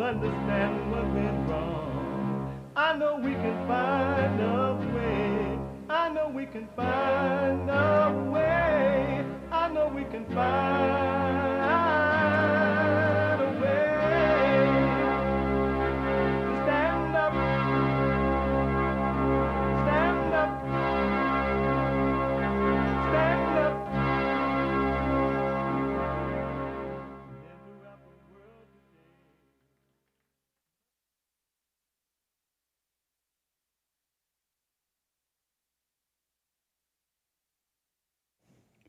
understand what went wrong. I know we can find a way. I know we can find a way. I know we can find a way to stand up, stand up, stand up. And throughout the world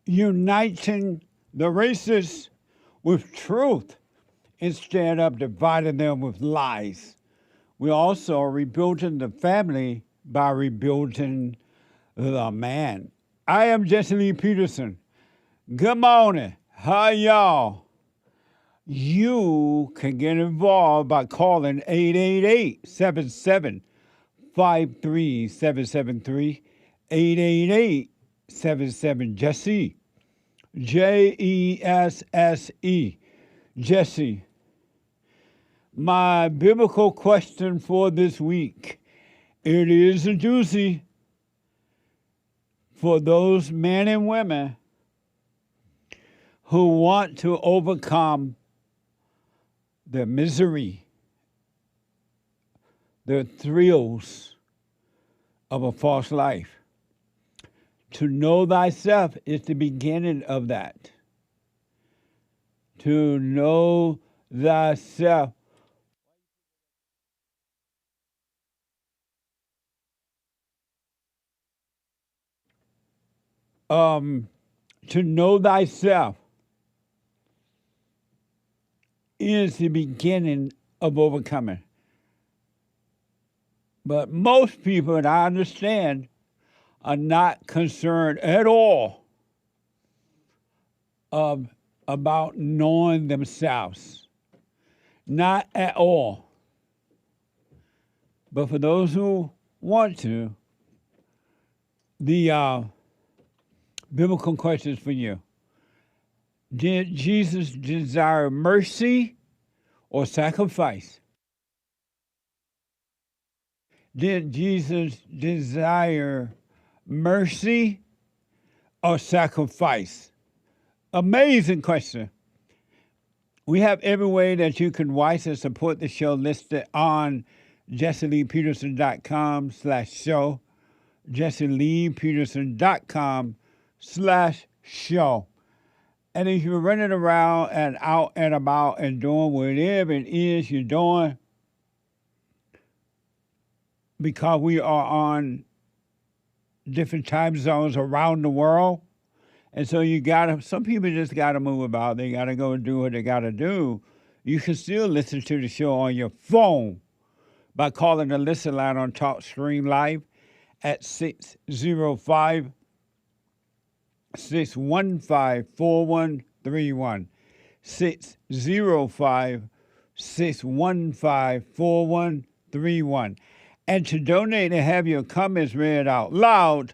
today. uniting the races with truth instead of dividing them with lies. We're also rebuilding the family by rebuilding the man. I am Jesse Lee Peterson. Good morning. How y'all? You can get involved by calling 888-77-53773, 888-77-JESSE, Jesse, Jesse. My biblical question for this week, it is a doozy for those men and women who want to overcome the misery, the thrills of a false life. To know thyself is the beginning of that. To know thyself. To know thyself is the beginning of overcoming. But most people, and I understand, are not concerned at all about knowing themselves. Not at all. But for those who want to, the biblical question is for you. Did Jesus desire mercy or sacrifice? Did Jesus desire mercy or sacrifice? Amazing question. We have every way that you can watch and support the show listed on jesseleepeterson.com/show, jesseleepeterson.com/show. And if you're running around and out and about and doing whatever it is you're doing, because we are on different time zones around the world, and so some people just gotta move about. They gotta go and do what they gotta do. You can still listen to the show on your phone by calling the listen line on TalkStream Live at 605-615-4131, 605-615-4131. And to donate and have your comments read out loud,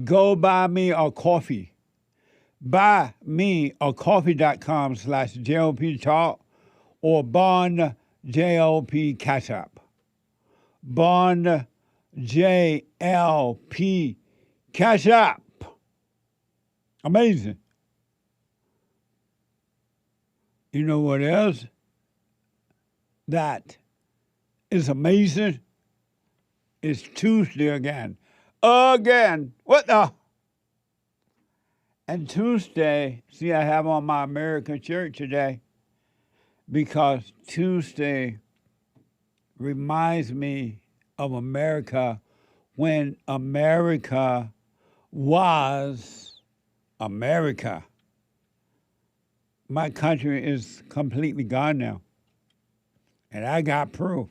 go buy me a coffee. buymeacoffee.com/JLP Talk or Bond JLP Cash App. Bond JLP Cash App. Amazing. You know what else? That is amazing. It's Tuesday again. Again. What the? And Tuesday, see, I have on my American shirt today because Tuesday reminds me of America when America was America. My country is completely gone now. And I got proof.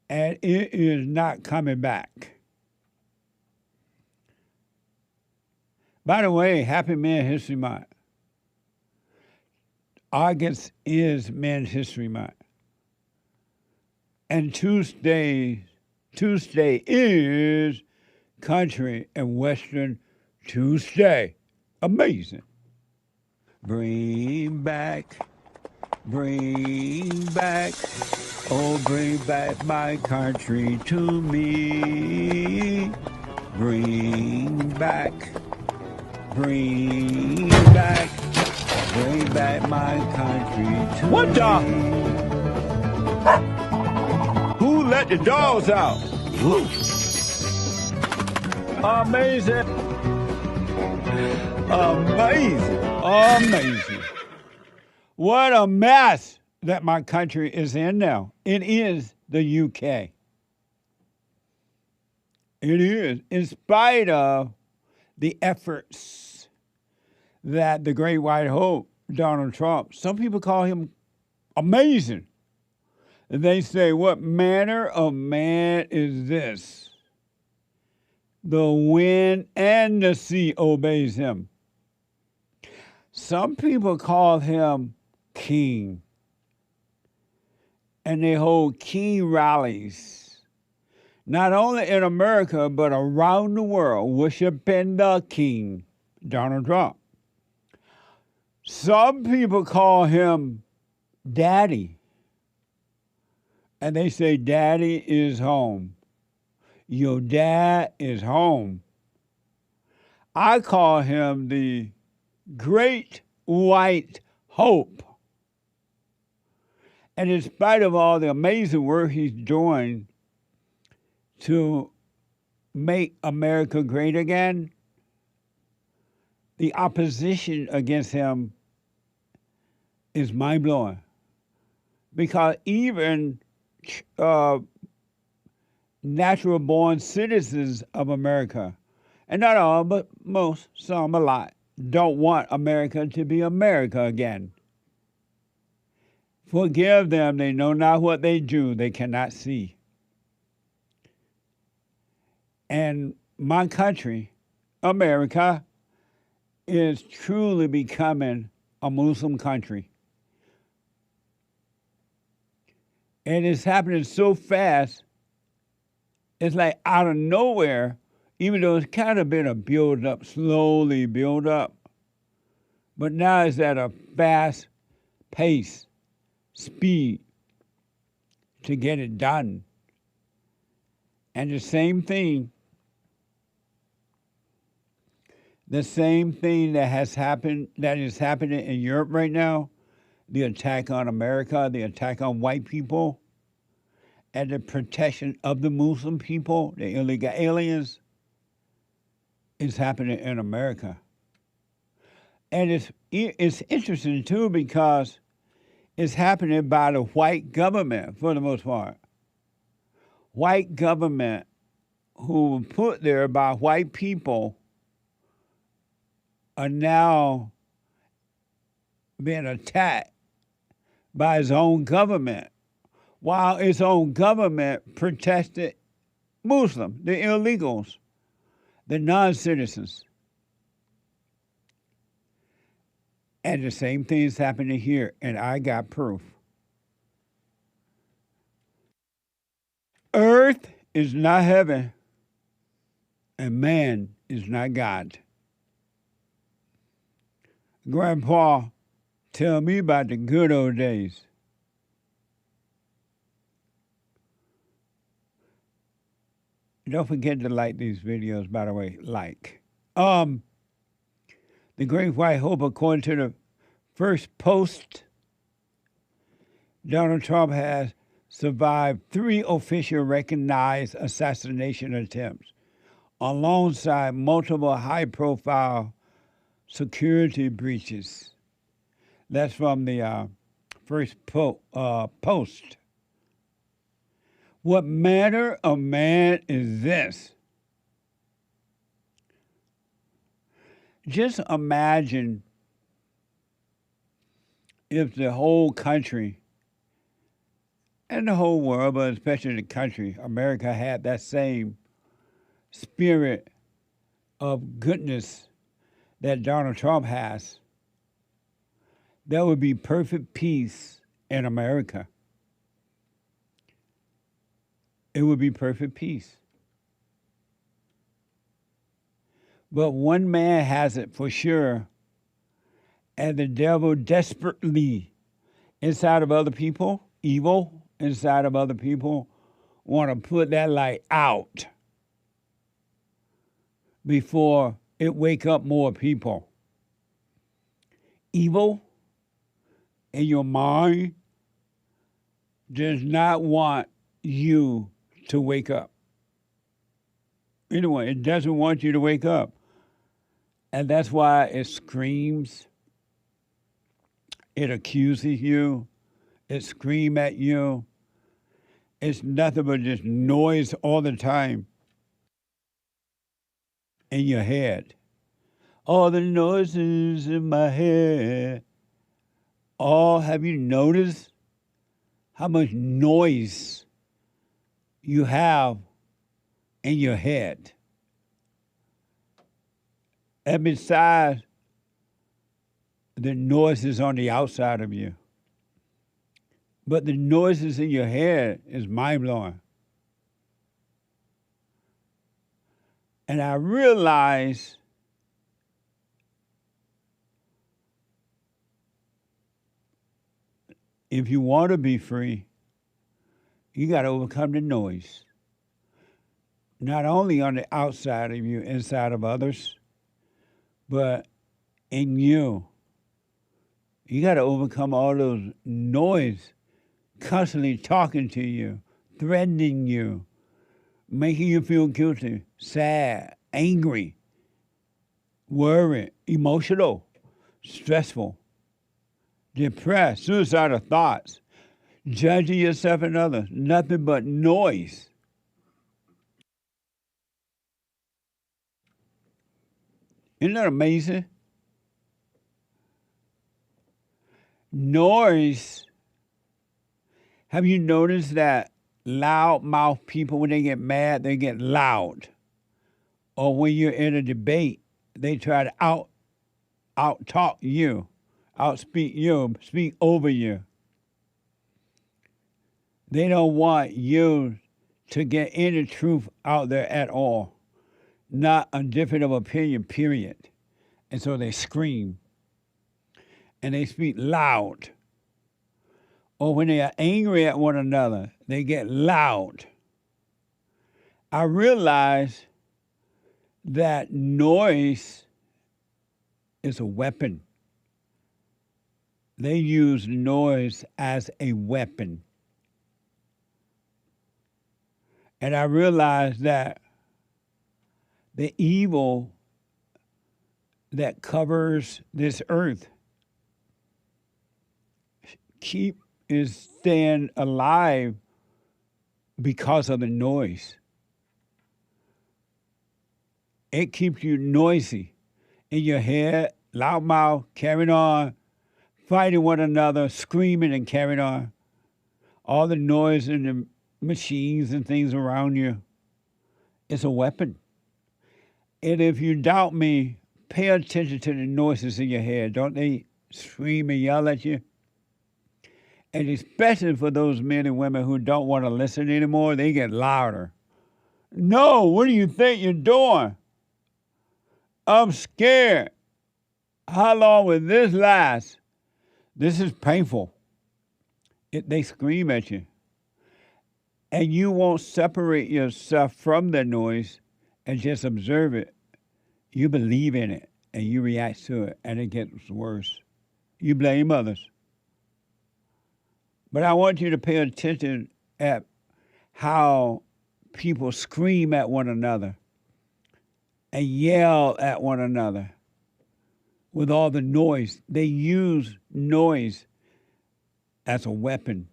And it is not coming back. By the way, happy Men's History Month. August is Men's History Month. And Tuesday is Country and Western Tuesday. Amazing. Bring back, oh, bring back my country to me. Bring back my country to me. What the? Who let the dogs out? Woo. Amazing. What a mess that my country is in now. It is the UK. It is, in spite of the efforts that the great white hope, Donald Trump, some people call him amazing. And they say, what manner of man is this? The wind and the sea obeys him. Some people call him king. And they hold king rallies, not only in America, but around the world, worshiping the king, Donald Trump. Some people call him daddy. And they say, daddy is home. Your dad is home. I call him the great white hope. And in spite of all the amazing work he's doing to make America great again, the opposition against him is mind-blowing. Because even natural-born citizens of America, and not all, but most, some, a lot, don't want America to be America again. Forgive them, they know not what they do, they cannot see. And my country, America, is truly becoming a Muslim country. And it's happening so fast, it's like out of nowhere, even though it's kind of been a build up, slowly build up. But now it's at a fast pace, speed to get it done. And the same thing that is happening in Europe right now, the attack on America, the attack on white people, and the protection of the Muslim people, the illegal aliens, is happening in America. And it's interesting, too, because it's happening by the white government, for the most part. White government who were put there by white people are now being attacked by his own government, while his own government protested Muslims, the illegals, the non-citizens. And the same thing is happening here, and I got proof. Earth is not heaven, and man is not God. Grandpa, tell me about the good old days. Don't forget to like these videos, by the way, like. The Great White Hope, according to the first post, Donald Trump has survived 3 official recognized assassination attempts alongside multiple high-profile security breaches. That's from the first post. What manner of man is this? Just imagine if the whole country and the whole world, but especially the country, America, had that same spirit of goodness that Donald Trump has. There would be perfect peace in America. It would be perfect peace. But one man has it for sure, and the devil desperately, inside of other people, evil inside of other people, want to put that light out before it wake up more people. Evil in your mind does not want you to wake up. Anyway, it doesn't want you to wake up. And that's why it screams, it accuses you, it screams at you. It's nothing but just noise all the time in your head. All the noises in my head. Oh, have you noticed how much noise you have in your head? And besides the noises on the outside of you, but the noises in your head is mind-blowing. And I realize if you want to be free, you got to overcome the noise. Not only on the outside of you, inside of others, but in you. You got to overcome all those noise constantly talking to you, threatening you, making you feel guilty, sad, angry, worried, emotional, stressful, depressed, suicidal thoughts, judging yourself and others, nothing but noise. Isn't that amazing? Noise. Have you noticed that loud mouth people, when they get mad, they get loud? Or when you're in a debate, they try to out talk you, outspeak you, speak over you. They don't want you to get any truth out there at all, not a difference of opinion, period. And so they scream and they speak loud. Or when they are angry at one another, they get loud. I realize that noise is a weapon. They use noise as a weapon. And I realize that the evil that covers this earth is staying alive because of the noise. It keeps you noisy in your head, loud mouth, carrying on, fighting one another, screaming and carrying on. All the noise in the machines and things around you. It's a weapon. And if you doubt me, pay attention to the noises in your head. Don't they scream and yell at you? And especially for those men and women who don't want to listen anymore, they get louder. No, what do you think you're doing? I'm scared. How long will this last? This is painful. They scream at you. And you won't separate yourself from the noise and just observe it. You believe in it and you react to it, and it gets worse. You blame others. But I want you to pay attention at how people scream at one another and yell at one another with all the noise. They use noise as a weapon.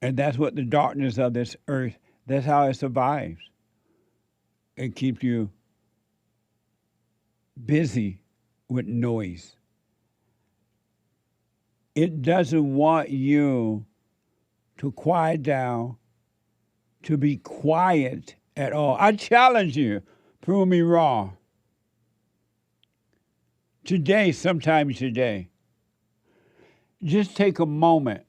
And that's what the darkness of this earth, that's how it survives. It keeps you busy with noise. It doesn't want you to quiet down, to be quiet at all. I challenge you, prove me wrong. Today, sometime today, just take a moment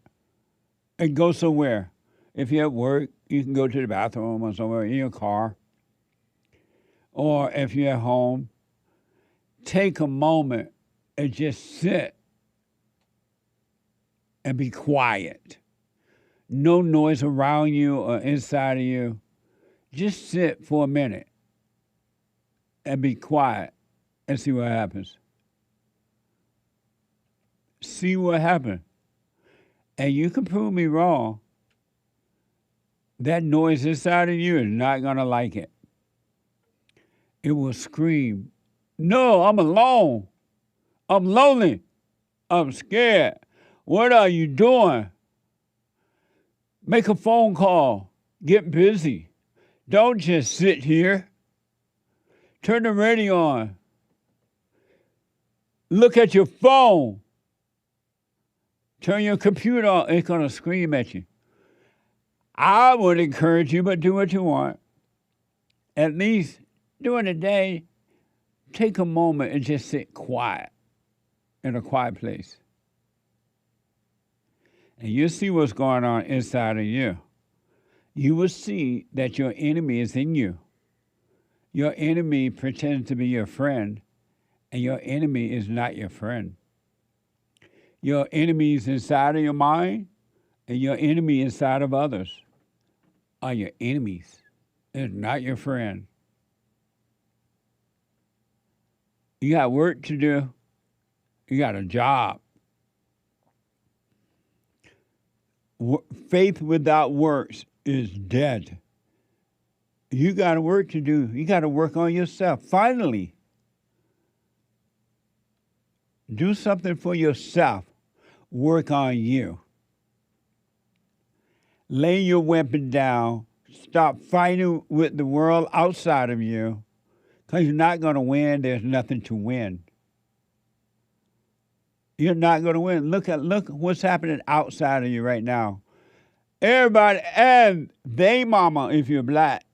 and go somewhere. If you're at work, you can go to the bathroom or somewhere in your car. Or if you're at home, take a moment and just sit and be quiet. No noise around you or inside of you. Just sit for a minute and be quiet and see what happens. See what happens. And you can prove me wrong. That noise inside of you is not going to like it. It will scream, no, I'm alone. I'm lonely. I'm scared. What are you doing? Make a phone call. Get busy. Don't just sit here. Turn the radio on. Look at your phone. Turn your computer on. It's going to scream at you. I would encourage you, but do what you want. At least during the day, take a moment and just sit quiet in a quiet place. And you'll see what's going on inside of you. You will see that your enemy is in you. Your enemy pretends to be your friend, and your enemy is not your friend. Your enemy is inside of your mind, and your enemy inside of others are your enemies. It's not your friend. You got work to do. You got a job. Faith without works is dead. You got work to do. You got to work on yourself. Finally, do something for yourself. Work on you. Lay your weapon down. Stop fighting with the world outside of you, because you're not going to win. There's nothing to win. You're not going to win. Look what's happening outside of you right now. Everybody and they mama if you're black.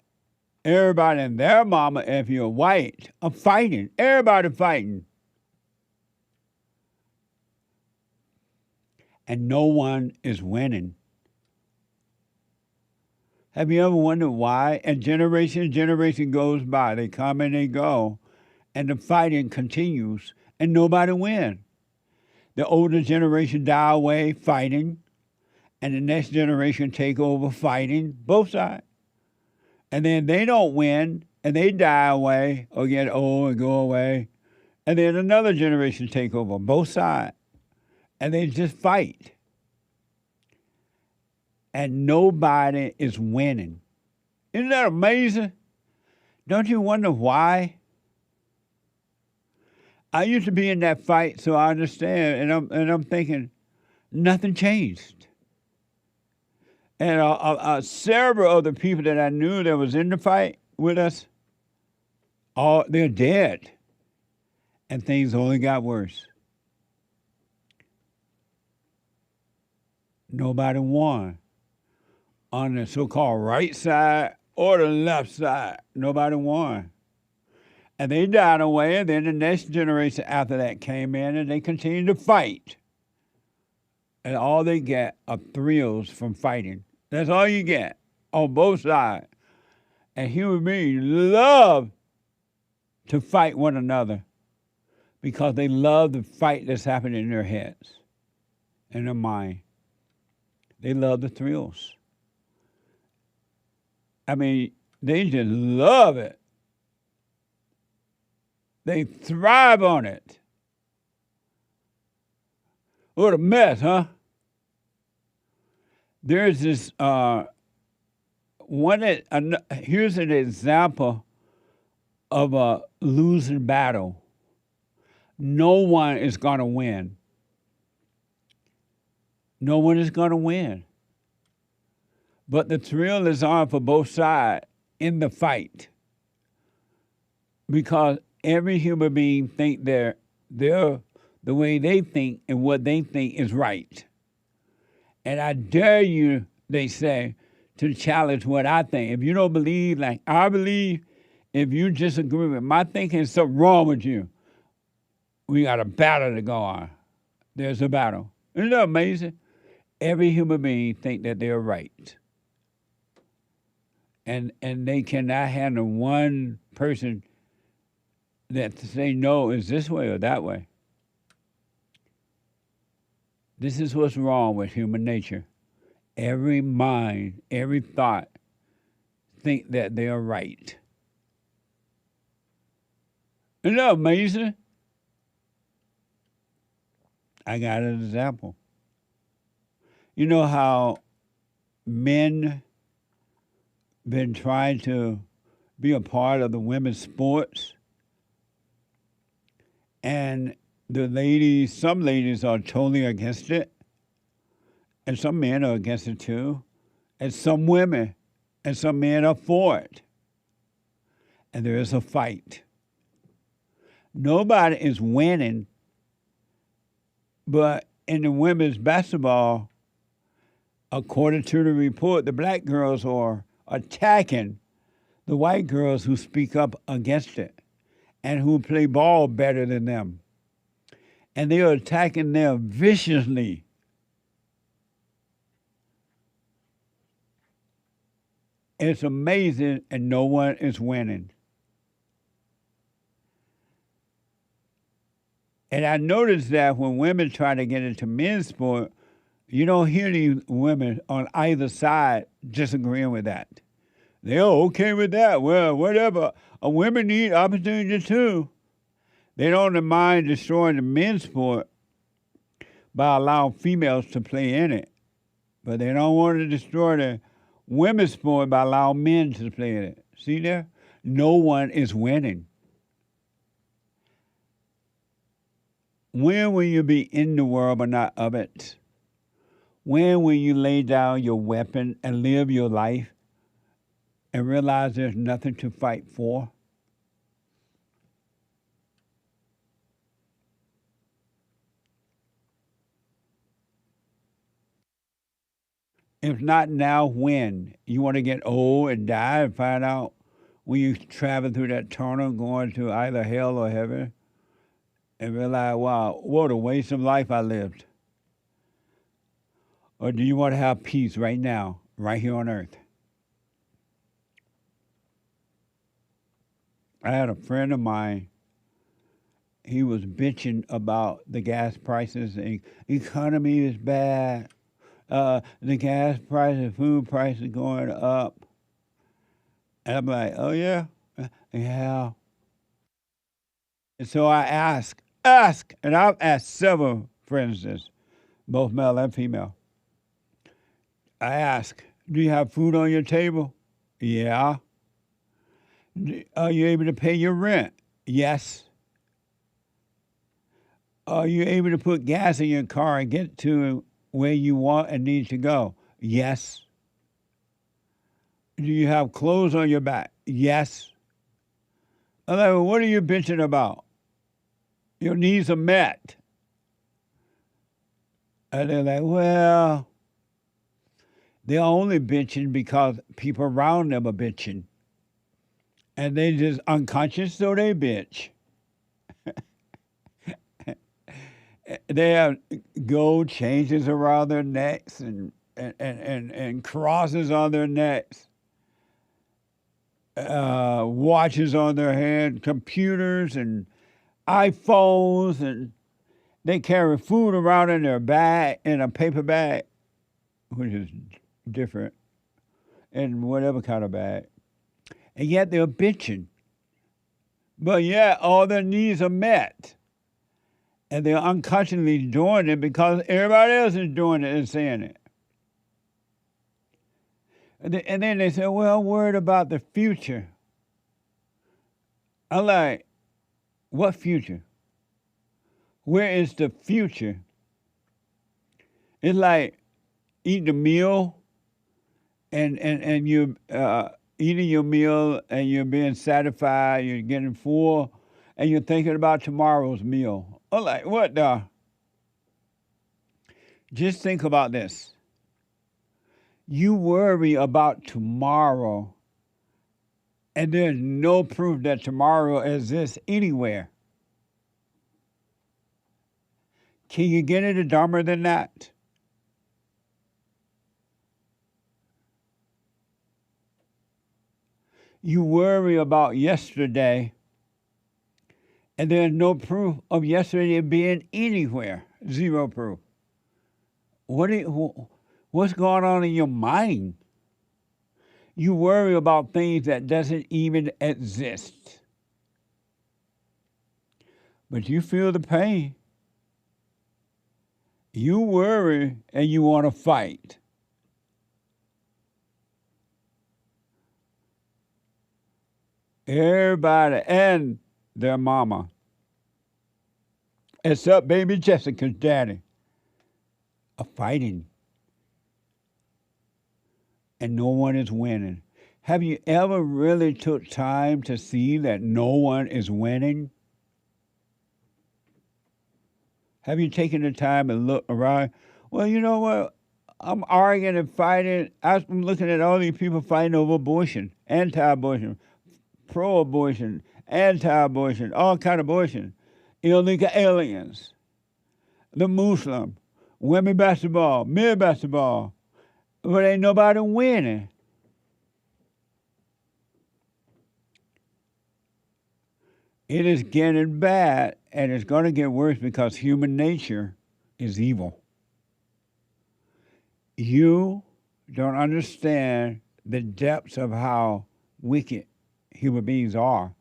Everybody and their mama if you're white are fighting. Everybody fighting. And no one is winning. Have you ever wondered why? And generation goes by. They come and they go. And the fighting continues. And nobody wins. The older generation die away fighting. And the next generation take over fighting. Both sides. And then they don't win. And they die away or get old and go away. And then another generation take over. Both sides. And they just fight. And nobody is winning. Isn't that amazing? Don't you wonder why? I used to be in that fight, so I understand, and I'm thinking, nothing changed. And several of the people that I knew that was in the fight with us, they're dead, and things only got worse. Nobody won. On the so-called right side or the left side, nobody won. And they died away, and then the next generation after that came in, and they continued to fight. And all they get are thrills from fighting. That's all you get on both sides. And human beings love to fight one another because they love the fight that's happening in their heads, in their mind. They love the thrills. I mean, they just love it. They thrive on it. What a mess, huh? There's this here's an example of a losing battle. No one is going to win. No one is going to win. But the thrill is on for both sides in the fight. Because every human being think they're the way they think and what they think is right. And I dare you, they say, to challenge what I think. If you don't believe like I believe, if you disagree with my thinking, there's something wrong with you. We got a battle to go on. There's a battle. Isn't that amazing? Every human being think that they're right. And they cannot handle one person that say no is this way or that way. This is what's wrong with human nature. Every mind, every thought think that they are right. Isn't that amazing? I got an example. You know how men been trying to be a part of the women's sports? And some ladies are totally against it. And some men are against it too. And some women and some men are for it. And there is a fight. Nobody is winning, but in the women's basketball, according to the report, the black girls are attacking the white girls who speak up against it and who play ball better than them. And they are attacking them viciously. It's amazing, and no one is winning. And I noticed that when women try to get into men's sport, you don't hear these women on either side disagreeing with that. They're okay with that. Well, whatever. Women need opportunity too. They don't mind destroying the men's sport by allowing females to play in it. But they don't want to destroy the women's sport by allowing men to play in it. See there? No one is winning. When will you be in the world but not of it? When will you lay down your weapon and live your life and realize there's nothing to fight for? If not now, when? You want to get old and die and find out when you travel through that tunnel going to either hell or heaven and realize, wow, what a waste of life I lived? Or do you want to have peace right now, right here on earth? I had a friend of mine, he was bitching about the gas prices. The economy is bad. The gas prices, food prices going up. And I'm like, oh yeah? Yeah. And so I ask, and I've asked several friends this, both male and female. I ask, do you have food on your table? Yeah. Are you able to pay your rent? Yes. Are you able to put gas in your car and get to where you want and need to go? Yes. Do you have clothes on your back? Yes. I'm like, well, what are you bitching about? Your needs are met. And they're like, well, they're only bitching because people around them are bitching. And they just unconscious, so they bitch. They have gold changes around their necks and crosses on their necks, watches on their hand, computers and iPhones, and they carry food around in their bag, in a paper bag, which is different, in whatever kind of bag. And yet they're bitching. But yet all their needs are met. And they're unconsciously doing it because everybody else is doing it and saying it. And then they say, well, I'm worried about the future. I'm like, what future? Where is the future? It's like eating a meal and you're eating your meal and you're being satisfied, you're getting full, and you're thinking about tomorrow's meal. I'm like, what the? Just think about this. You worry about tomorrow, and there's no proof that tomorrow exists anywhere. Can you get any dumber than that? You worry about yesterday, and there's no proof of yesterday being anywhere. Zero proof. What's going on in your mind? You worry about things that doesn't even exist. But you feel the pain. You worry and you want to fight. Everybody and their mama, except baby Jessica's daddy, are fighting. And no one is winning. Have you ever really took time to see that no one is winning? Have you taken the time and look around? Well, you know what? I'm arguing and fighting. I'm looking at all these people fighting over abortion, anti-abortion, pro-abortion, anti-abortion, all kind of abortion, illegal aliens, the Muslim, women basketball, men basketball, but ain't nobody winning. It is getting bad, and it's going to get worse because human nature is evil. You don't understand the depths of how wicked human beings are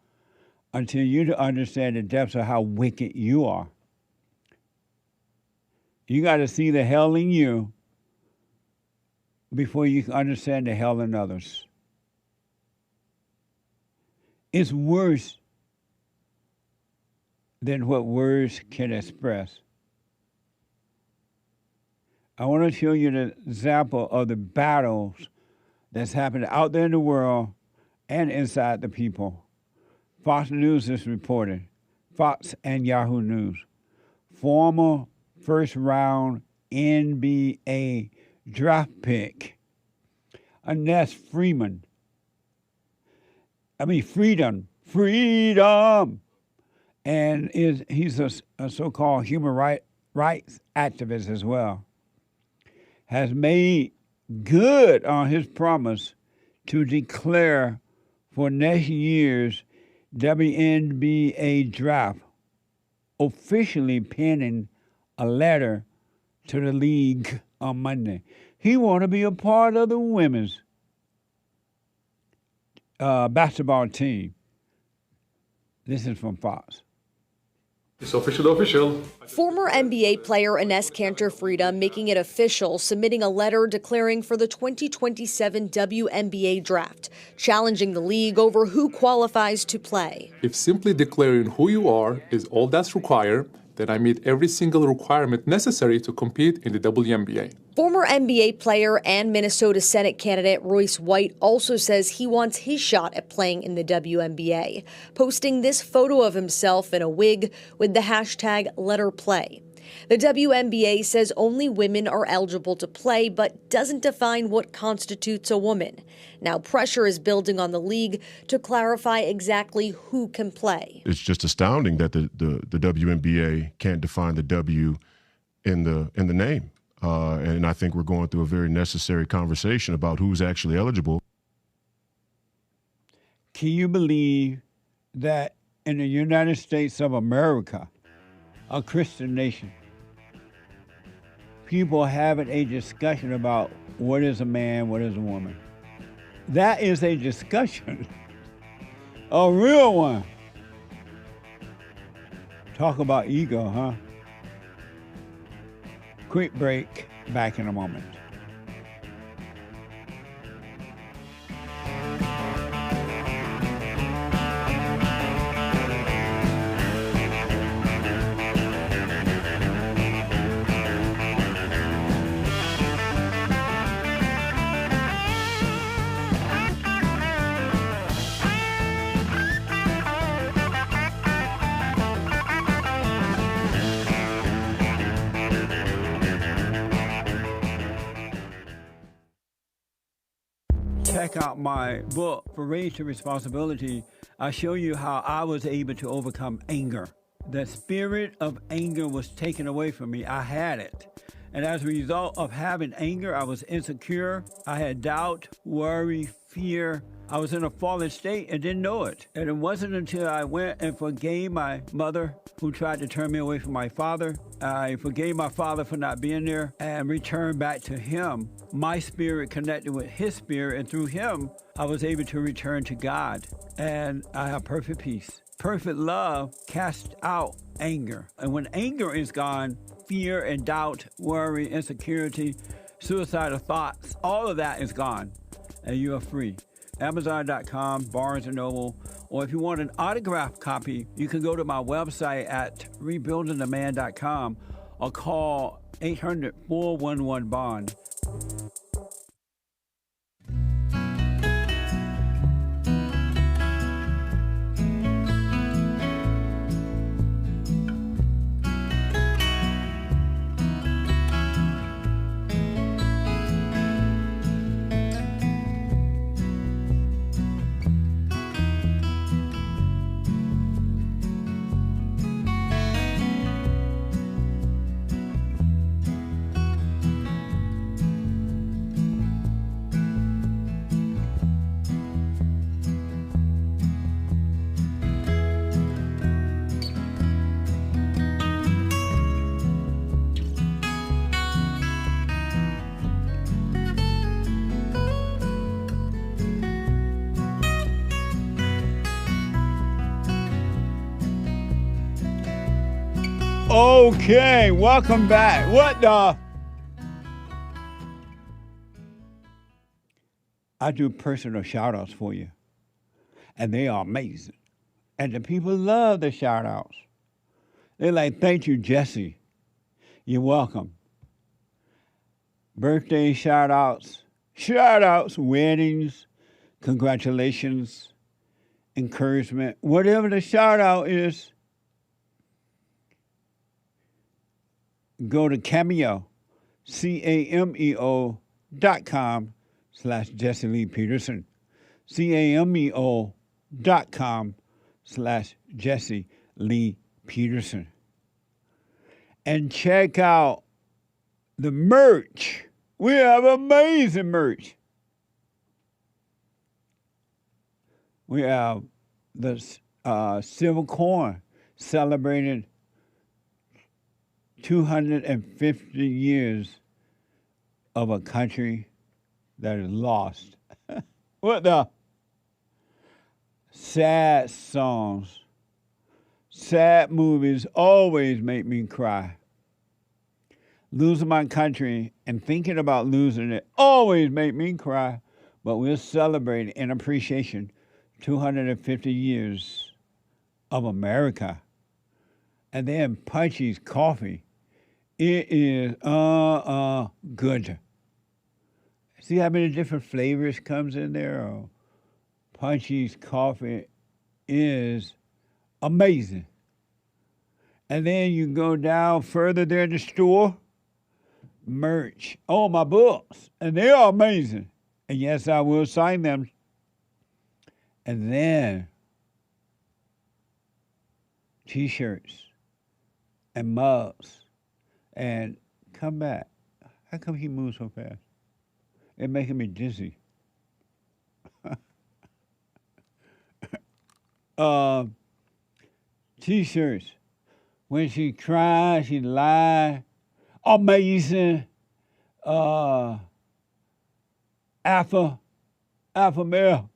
until you understand the depths of how wicked you are. You got to see the hell in you before you can understand the hell in others. It's worse than what words can express. I want to show you the example of the battles that's happening out there in the world and inside the people. Fox News is reporting, Fox and Yahoo News. Former first-round NBA draft pick, Freedom, and he's a so-called human rights activist as well, has made good on his promise to declare for next year's WNBA draft, officially penning a letter to the league on Monday. He want to be a part of the women's basketball team. This is from Fox. It's official. Former NBA player Ines Freedom making it official, submitting a letter declaring for the 2027 WNBA draft, challenging the league over who qualifies to play. If simply declaring who you are is all that's required, then I meet every single requirement necessary to compete in the WNBA. Former NBA player and Minnesota Senate candidate Royce White also says he wants his shot at playing in the WNBA, posting this photo of himself in a wig with the hashtag #LetHerPlay. The WNBA says only women are eligible to play, but doesn't define what constitutes a woman. Now pressure is building on the league to clarify exactly who can play. It's just astounding that the WNBA can't define the W in the name. And I think we're going through a very necessary conversation about who's actually eligible. Can you believe that in the United States of America, a Christian nation, people having a discussion about what is a man, what is a woman? That is a discussion, a real one. Talk about ego, huh? Quick break, back in a moment. Check out my book, For Race to Responsibility. I show you how I was able to overcome anger. The spirit of anger was taken away from me. I had it. And as a result of having anger, I was insecure. I had doubt, worry, fear. I was in a fallen state and didn't know it. And it wasn't until I went and forgave my mother, who tried to turn me away from my father. I forgave my father for not being there and returned back to him. My spirit connected with his spirit, and through him, I was able to return to God. And I have perfect peace. Perfect love casts out anger. And when anger is gone, fear and doubt, worry, insecurity, suicidal thoughts, all of that is gone, and you are free. Amazon.com, Barnes & Noble, or if you want an autographed copy, you can go to my website at rebuildingtheman.com or call 800-411-BOND. Okay, welcome back. What the? I do personal shout outs for you, and they are amazing. And the people love the shout outs. They're like, thank you, Jesse. You're welcome. Birthday shout outs, weddings, congratulations, encouragement, whatever the shout out is. Go to Cameo, cameo.com/Jesse Lee Peterson, cameo.com/Jesse Lee Peterson. And check out the merch. We have amazing merch. We have the silver coin celebrating 250 years of a country that is lost. What the? Sad songs, sad movies always make me cry. Losing my country and thinking about losing it always make me cry. But we're celebrating in appreciation 250 years of America. And then Punchy's coffee. It is good. See how many different flavors comes in there? Oh, Punchy's coffee is amazing. And then you go down further there in the store, merch. Oh, my books. And they are amazing. And yes, I will sign them. And then T-shirts and mugs. And come back. How come he moves so fast? It's making me dizzy. T-shirts. When she cries, she lies. Amazing. Alpha male.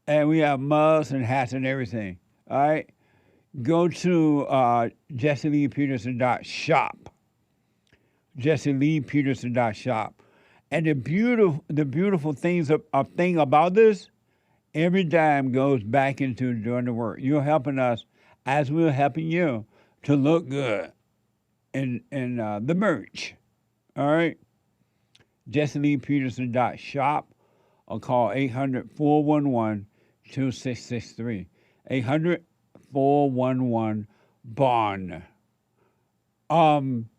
And we have mugs and hats and everything. All right? Go to JesseLeePeterson.shop. JesseLeePeterson.shop. And the beautiful thing about this, every dime goes back into doing the work. You're helping us as we're helping you to look good in the merch. All right? JesseLeePeterson.shop or call 800-411-2663. 800-411-BOND. Don't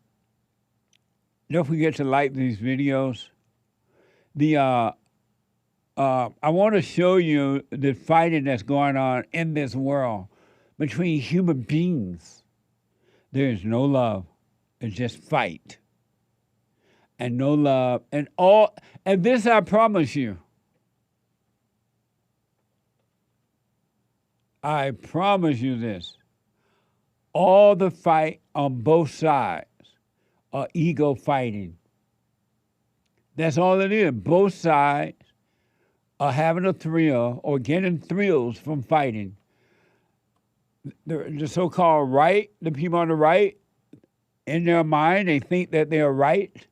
forget to like these videos. I want to show you the fighting that's going on in this world between human beings. There is no love. It's just fight. And no love. And this I promise you. I promise you this. All the fight on both sides are ego fighting. That's all it is. Both sides are having a thrill or getting thrills from fighting. The so-called right, the people on the right, in their mind, they think that they're right,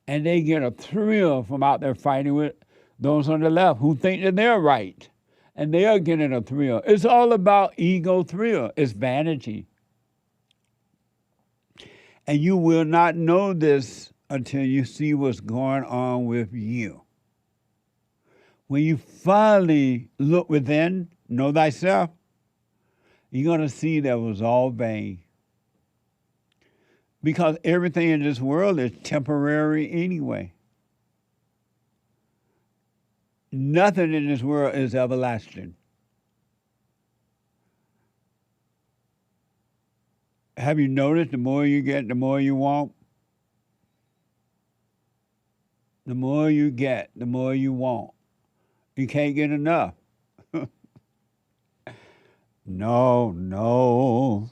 and they get a thrill from out there fighting with those on the left who think that they're right, and they are getting a thrill. It's all about ego thrill. It's vanity. And you will not know this until you see what's going on with you. When you finally look within, know thyself, you're going to see that it was all vain. Because everything in this world is temporary anyway. Nothing in this world is everlasting. Have you noticed the more you get, the more you want? The more you get, the more you want. You can't get enough. No.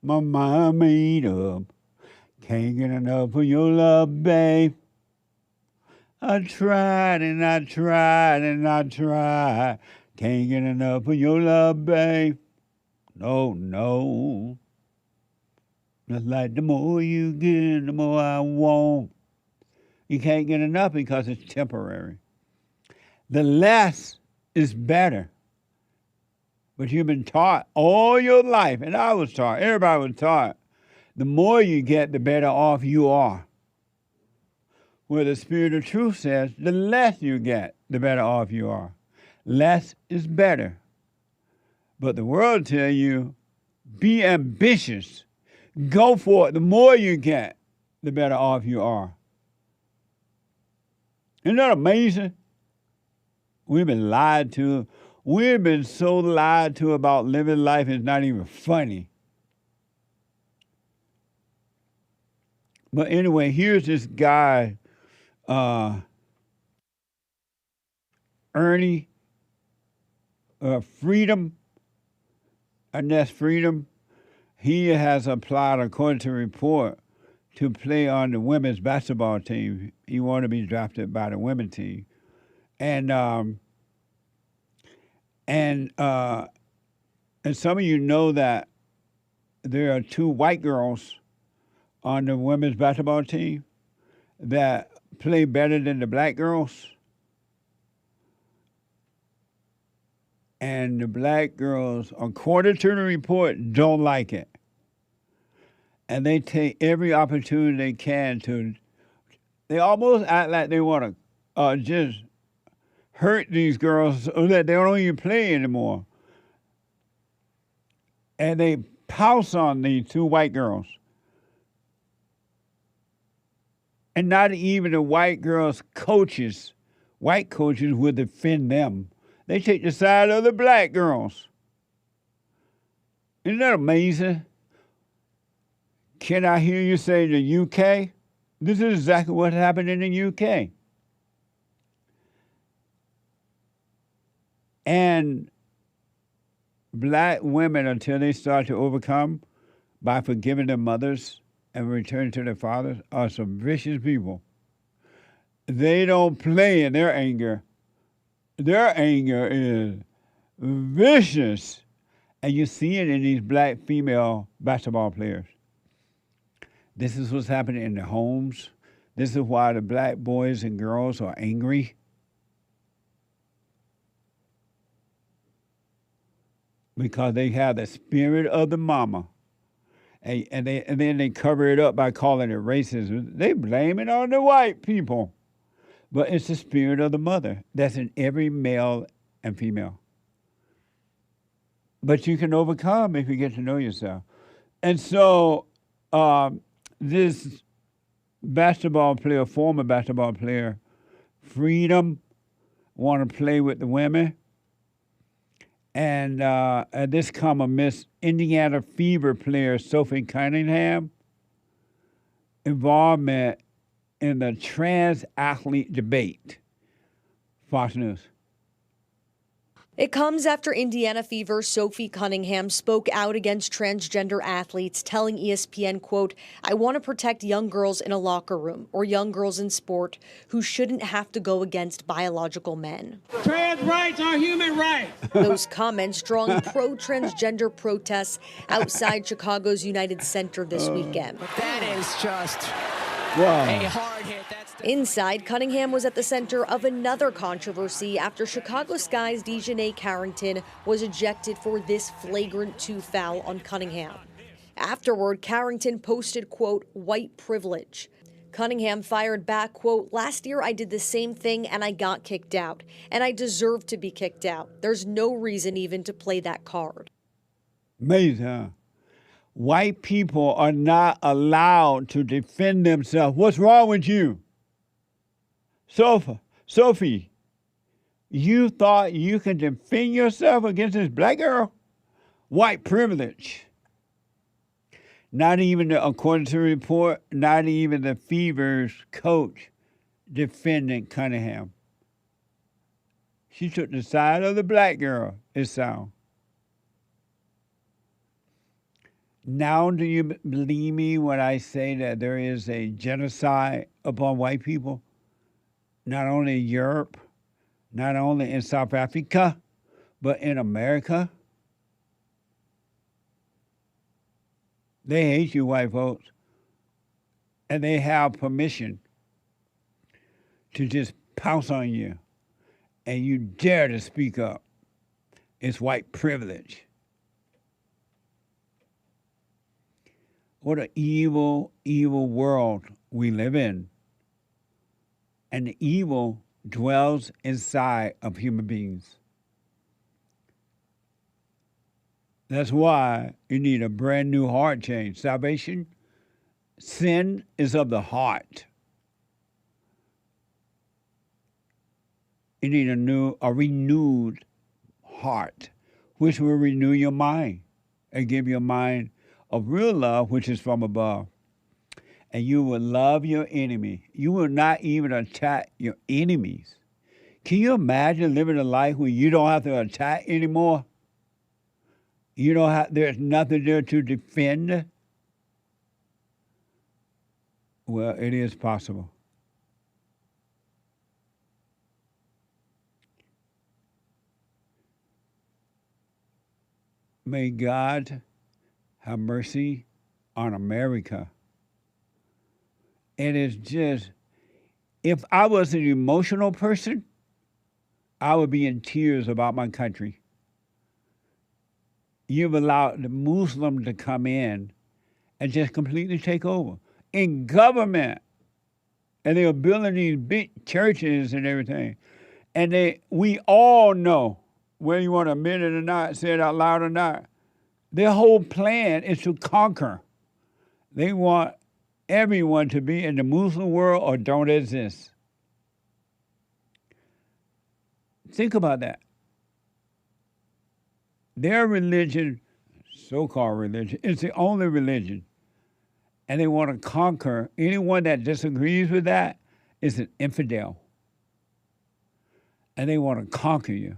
My mind made up. Can't get enough of your love, babe. I tried and I tried and I tried. Can't get enough of your love, babe. No. It's like the more you get, the more I want. You can't get enough because it's temporary. The less is better. But you've been taught all your life, and I was taught, everybody was taught, the more you get, the better off you are. Where the Spirit of Truth says, the less you get, the better off you are. Less is better. But the world tell you, be ambitious. Go for it. The more you get, the better off you are. Isn't that amazing? We've been lied to. We've been so lied to about living life, it's not even funny. But anyway, here's this guy, Ernie Freedom, and that's Freedom. He has applied, according to a report, to play on the women's basketball team. He wanted to be drafted by the women's team. And some of you know that there are 2 white girls on the women's basketball team that play better than the black girls. And the black girls, according to the report, don't like it. And they take every opportunity they can to, they almost act like they want to just hurt these girls so that they don't even play anymore. And they pounce on these 2 white girls. And not even the white girls' coaches, white coaches, would defend them. They take the side of the black girls. Isn't that amazing? Can I hear you say the UK? This is exactly what happened in the UK. And black women, until they start to overcome by forgiving their mothers and returning to their fathers, are some vicious people. They don't play in their anger. Their anger is vicious. And you see it in these black female basketball players. This is what's happening in their homes. This is why the black boys and girls are angry. Because they have the spirit of the mama. And then they cover it up by calling it racism. They blame it on the white people. But it's the spirit of the mother that's in every male and female. But you can overcome if you get to know yourself. And so this basketball player, former basketball player, Freedom, want to play with the women. And this come amidst Indiana Fever player Sophie Cunningham involvement in the trans athlete debate. Fox News. It comes after Indiana Fever Sophie Cunningham spoke out against transgender athletes, telling ESPN, quote, "I want to protect young girls in a locker room or young girls in sport who shouldn't have to go against biological men." Trans rights are human rights. Those comments drawing pro-transgender protests outside Chicago's United Center this weekend. That is just Wow. a hard hit. Inside, Cunningham was at the center of another controversy after Chicago Sky's Dejanay Carrington was ejected for this flagrant 2 foul on Cunningham. Afterward, Carrington posted, quote, "white privilege." Cunningham fired back, quote, "Last year I did the same thing and I got kicked out, and I deserve to be kicked out. There's no reason even to play that card." Amazing, huh? White people are not allowed to defend themselves. What's wrong with you? Sophie, you thought you could defend yourself against this black girl? White privilege. Not even, according to the report, not even the Fever's coach defended Cunningham. She took the side of the black girl, it sounds. Now do you believe me when I say that there is a genocide upon white people? Not only in Europe, not only in South Africa, but in America? They hate you, white folks. And they have permission to just pounce on you. And you dare to speak up. It's white privilege. What an evil, evil world we live in. And the evil dwells inside of human beings. That's why you need a brand new heart change. Salvation, sin is of the heart. You need a renewed heart, which will renew your mind and give you a mind of real love, which is from above. And you will love your enemy. You will not even attack your enemies. Can you imagine living a life where you don't have to attack anymore? You don't have, there's nothing there to defend? Well, it is possible. May God have mercy on America. It is just, if I was an emotional person, I would be in tears about my country. You've allowed the Muslim to come in and just completely take over. In government, and they are building these big churches and everything. And we all know, whether you want to admit it or not, say it out loud or not, their whole plan is to conquer. They want everyone to be in the Muslim world or don't exist. Think about that. Their religion, so-called religion, is the only religion. And they want to conquer. Anyone that disagrees with that is an infidel. And they want to conquer you.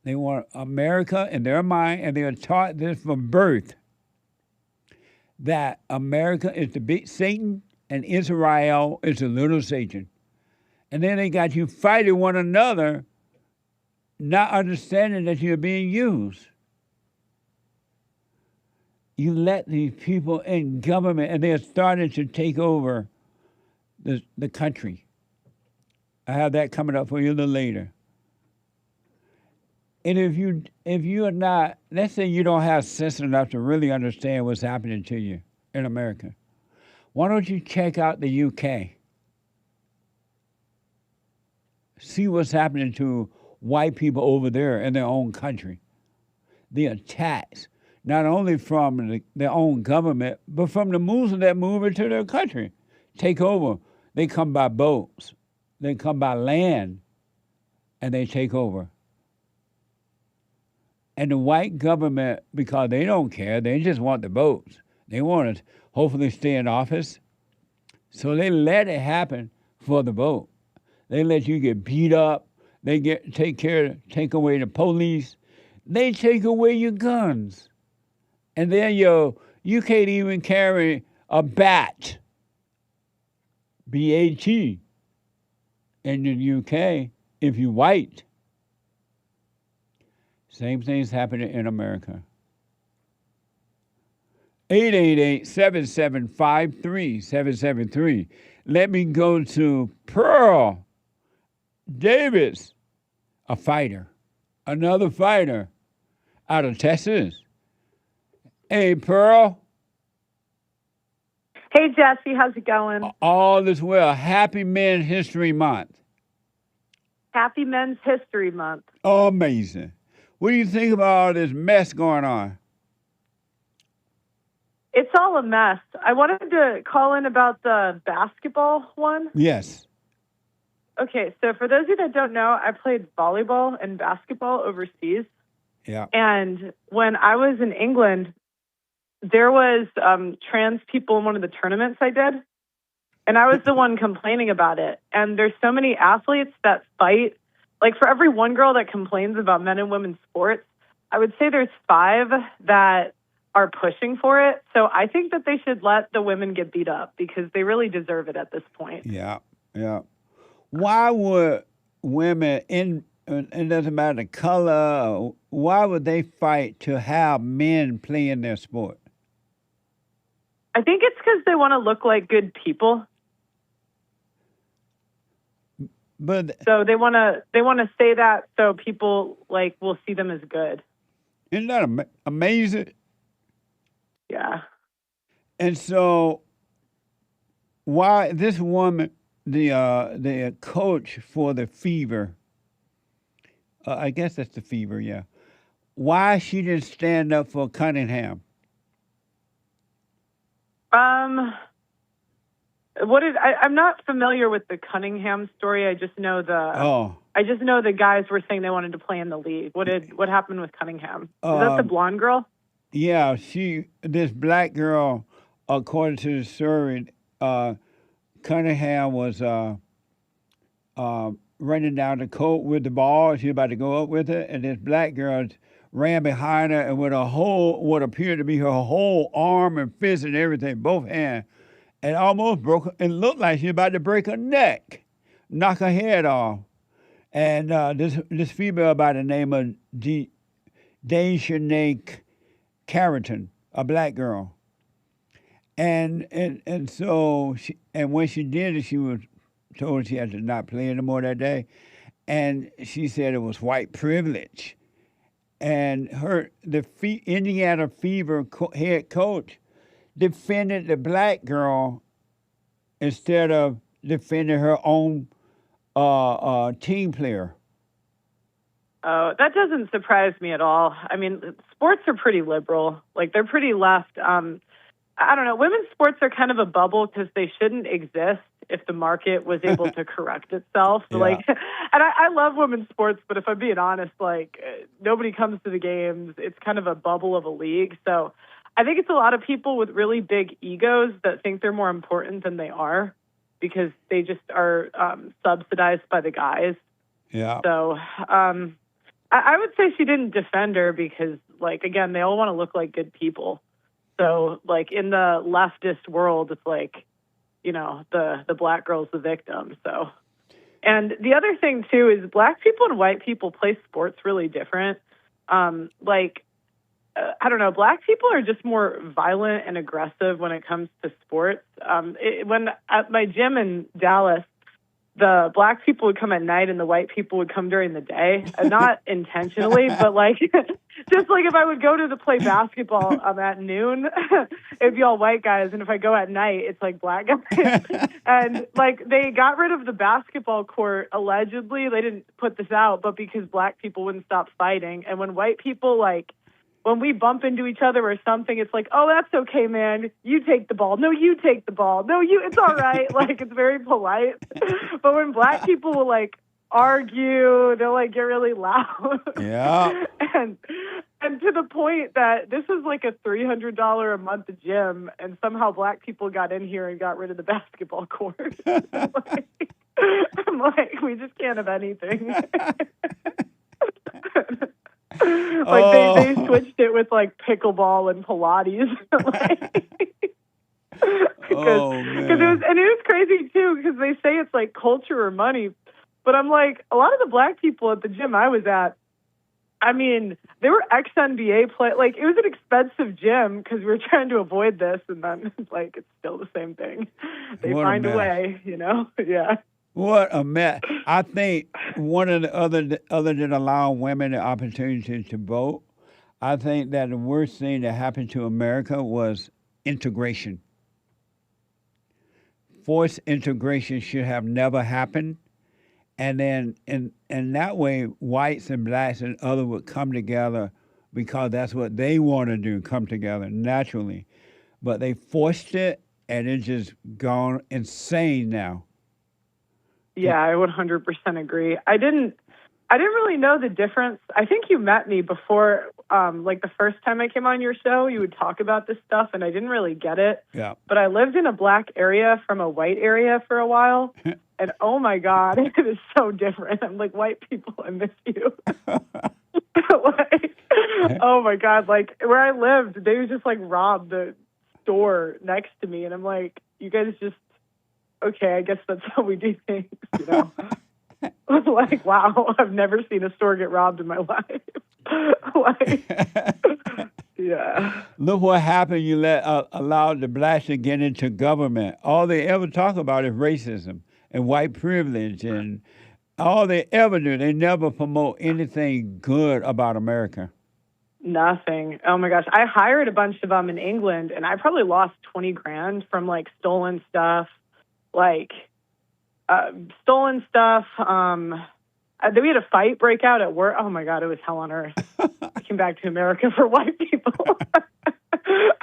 They want America in their mind, and they are taught this from birth, that America is the big Satan and Israel is the little Satan. And then they got you fighting one another, not understanding that you're being used. You let these people in government, and they're starting to take over the country. I have that coming up for you a little later. And if you are not, let's say you don't have sense enough to really understand what's happening to you in America, why don't you check out the UK? See what's happening to white people over there in their own country. The attacks, not only from their own government, but from the Muslims that move into their country, take over. They come by boats, they come by land, and they take over. And the white government, because they don't care, they just want the votes. They want to hopefully stay in office. So they let it happen for the vote. They let you get beat up. They take away the police. They take away your guns. And then you can't even carry a bat, B-A-T, in the UK if you're white. Same thing's happening in America. 888-7753-773. Let me go to Pearl Davis, a fighter, another fighter out of Texas. Hey, Pearl. Hey, Jesse, how's it going? All is well. Happy Men's History Month. Happy Men's History Month. Amazing. What do you think about all this mess going on? It's all a mess. I wanted to call in about the basketball one. Yes. Okay, so for those of you that don't know, I played volleyball and basketball overseas. Yeah. And when I was in England, there was trans people in one of the tournaments I did. And I was the one complaining about it. And there's so many athletes that fight. Like, for every one girl that complains about men and women's sports, I would say there's 5 that are pushing for it. So I think that they should let the women get beat up because they really deserve it at this point. Yeah, yeah. Why would women, it doesn't matter the color, why would they fight to have men play in their sport? I think it's because they want to look like good people. But So they want to say that so people like will see them as good. isn't that amazing? Yeah. And so, why this woman, the coach for the Fever, I guess that's the Fever, yeah. Why she didn't stand up for Cunningham? I'm not familiar with the Cunningham story. I just know the guys were saying they wanted to play in the league. What happened with Cunningham? Is that the blonde girl? Yeah, this black girl, according to the story, Cunningham was running down the court with the ball. She was about to go up with it, and this black girl ran behind her and with what appeared to be her whole arm and fist and everything, both hands, and almost broke. It looked like she was about to break her neck, knock her head off. And this female by the name of Deshanae Carrington, a black girl. And so when she did it, she was told she had to not play anymore that day. And she said it was white privilege. And the Indiana Fever head coach defended the black girl instead of defending her own team player. Oh, that doesn't surprise me at all. I mean, sports are pretty liberal. Like, they're pretty left. I don't know. Women's sports are kind of a bubble because they shouldn't exist if the market was able to correct itself. Yeah. Like, and I love women's sports, but if I'm being honest, like, nobody comes to the games. It's kind of a bubble of a league. So I think it's a lot of people with really big egos that think they're more important than they are because they just are subsidized by the guys. Yeah. So I would say she didn't defend her because, like, again, they all want to look like good people. So, like, in the leftist world, it's like, you know, the black girl's the victim. So, and the other thing, too, is black people and white people play sports really different. I don't know, black people are just more violent and aggressive when it comes to sports. When at my gym in Dallas, the black people would come at night and the white people would come during the day. Not intentionally, but like, just like if I would go to play basketball at noon, it'd be all white guys. And if I go at night, it's like black guys. And like, they got rid of the basketball court, allegedly. They didn't put this out, but because black people wouldn't stop fighting. And when white people, like, when we bump into each other or something, it's like, oh, that's okay, man. You take the ball. No, you take the ball. No, it's all right. Like, it's very polite. But when black people will, like, argue, they'll, like, get really loud. Yeah. and to the point that this is, like, a $300 a month gym, and somehow black people got in here and got rid of the basketball court. I'm like, we just can't have anything. Like they switched it with like pickleball and Pilates. Because it was crazy too because they say it's like culture or money, but I'm like a lot of the black people at the gym I was at. I mean, they were ex-NBA play. Like it was an expensive gym because we were trying to avoid this, and then like it's still the same thing. They find a way, you know? Yeah. What a mess. I think one of the other than allowing women the opportunity to vote, I think that the worst thing that happened to America was integration. Forced integration should have never happened. And then in that way, whites and blacks and others would come together because that's what they want to do, come together naturally. But they forced it, and it's just gone insane now. Yeah, I 100% agree. I didn't really know the difference. I think you met me before, like the first time I came on your show, you would talk about this stuff, and I didn't really get it. Yeah. But I lived in a black area from a white area for a while, and oh my God, it is so different. I'm like, white people, I miss you. Like, oh my God, like where I lived, they would just like rob the store next to me, and I'm like, you guys just. Okay, I guess that's how we do things, you know? Like, wow, I've never seen a store get robbed in my life. Like, yeah. Look what happened. You allowed the blacks to get into government. All they ever talk about is racism and white privilege, and all they ever do. They never promote anything good about America. Nothing. Oh my gosh. I hired a bunch of them in England, and I probably lost 20 grand from like stolen stuff. Like stolen stuff. We had a fight break out at work. Oh my God, it was hell on earth. I came back to America for white people.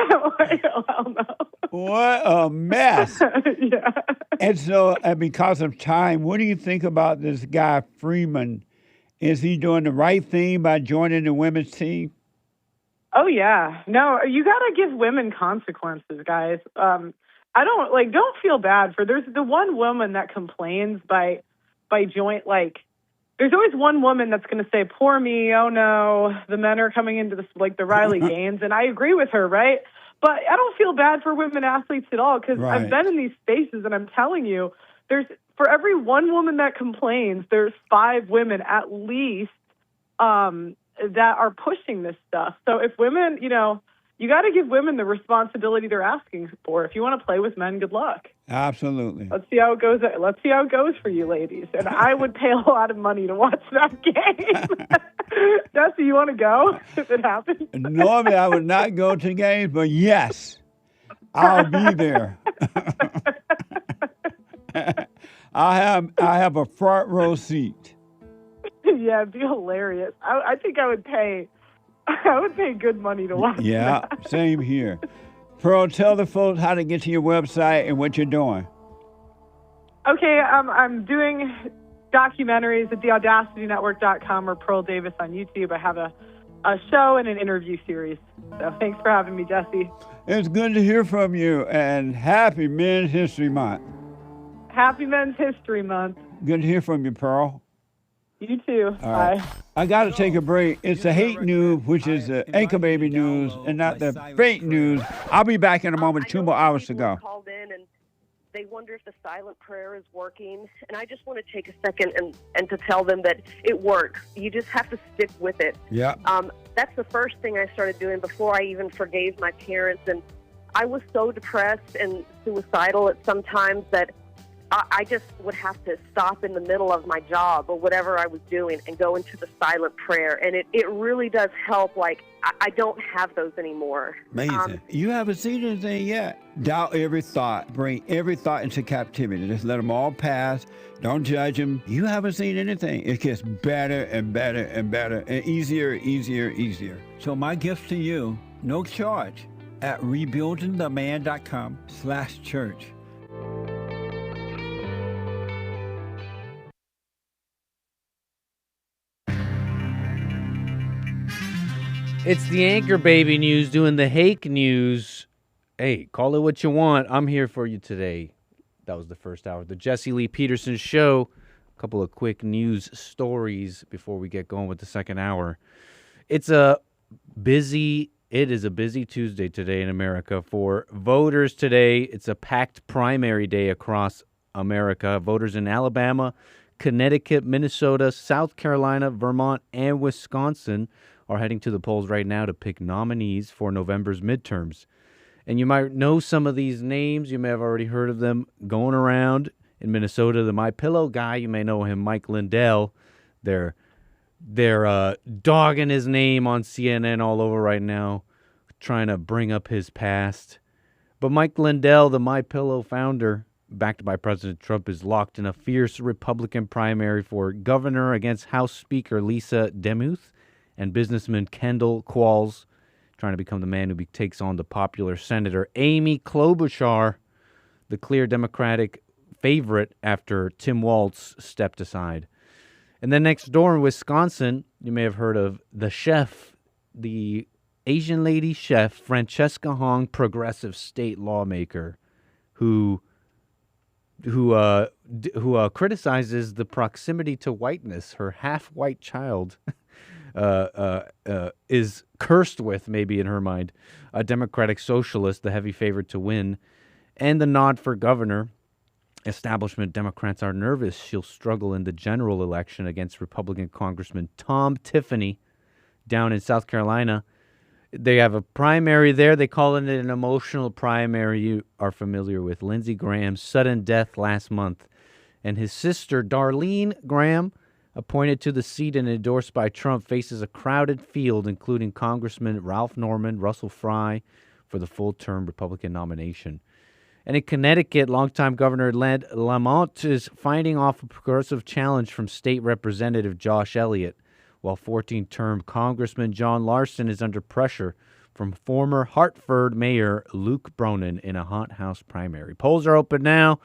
I'm like, oh, hell no. What a mess. Yeah. And so, because of time, what do you think about this guy, Freeman? Is he doing the right thing by joining the women's team? Oh, yeah. No, you got to give women consequences, guys. Don't feel bad there's the one woman that complains by joint, like, there's always one woman that's going to say, poor me, oh no, the men are coming into the Riley Gaines. And I agree with her, right? But I don't feel bad for women athletes at all, because I've been in these spaces, and I'm telling you, for every one woman that complains, there's 5 women at least that are pushing this stuff. So if women, you got to give women the responsibility they're asking for. If you want to play with men, good luck. Absolutely. Let's see how it goes. Let's see how it goes for you, ladies. And I would pay a lot of money to watch that game. Jesse, you want to go if it happens? Normally, I would not go to games, but yes, I'll be there. I have a front row seat. Yeah, it'd be hilarious. I think I would pay good money to watch. Yeah, that. Same here. Pearl, tell the folks how to get to your website and what you're doing. Okay, I'm doing documentaries at theaudacitynetwork.com or Pearl Davis on YouTube. I have a show and an interview series. So thanks for having me, Jesse. It's good to hear from you, and happy Men's History Month. Happy Men's History Month. Good to hear from you, Pearl. You too. All right. Bye. I got to take a break. It's the hate news, which is the anchor baby news, and not the fake news. I'll be back in a moment. 2 more hours to go. Called in and they wonder if the silent prayer is working. And I just want to take a second and to tell them that it works. You just have to stick with it. Yeah. That's the first thing I started doing before I even forgave my parents. And I was so depressed and suicidal at some times that I just would have to stop in the middle of my job or whatever I was doing and go into the silent prayer. And it really does help. Like, I don't have those anymore. Amazing. You haven't seen anything yet. Doubt every thought. Bring every thought into captivity. Just let them all pass. Don't judge them. You haven't seen anything. It gets better and better and better and easier, easier, easier. So my gift to you, no charge, at rebuildingtheman.com/church. It's the anchor baby news doing the hake news. Hey, call it what you want. I'm here for you today. That was the first hour of the Jesse Lee Peterson Show. A couple of quick news stories before we get going with the second hour. It is a busy Tuesday today in America for voters today. It's a packed primary day across America. Voters in Alabama, Connecticut, Minnesota, South Carolina, Vermont, and Wisconsin are heading to the polls right now to pick nominees for November's midterms. And you might know some of these names. You may have already heard of them going around. In Minnesota, the My Pillow guy, you may know him, Mike Lindell. They're dogging his name on CNN all over right now, trying to bring up his past. But Mike Lindell, the My Pillow founder, backed by President Trump, is locked in a fierce Republican primary for governor against House Speaker Lisa Demuth and businessman Kendall Qualls, trying to become the man who takes on the popular Senator Amy Klobuchar, the clear Democratic favorite after Tim Walz stepped aside. And then next door in Wisconsin, you may have heard of the chef, the Asian lady chef, Francesca Hong, progressive state lawmaker, who criticizes the proximity to whiteness. Her half-white child is cursed with, maybe in her mind, a Democratic socialist, the heavy favorite to win, and the nod for governor. Establishment Democrats are nervous she'll struggle in the general election against Republican Congressman Tom Tiffany down in South Carolina. They have a primary there. They call it an emotional primary. You are familiar with Lindsey Graham's sudden death last month. And his sister, Darlene Graham, appointed to the seat and endorsed by Trump, faces a crowded field, including Congressman Ralph Norman, Russell Fry, for the full-term Republican nomination. And in Connecticut, longtime Governor Ed Lamont is fighting off a progressive challenge from State Representative Josh Elliott, while 14-term Congressman John Larson is under pressure from former Hartford Mayor Luke Bronin in a hot house primary. Polls are open now,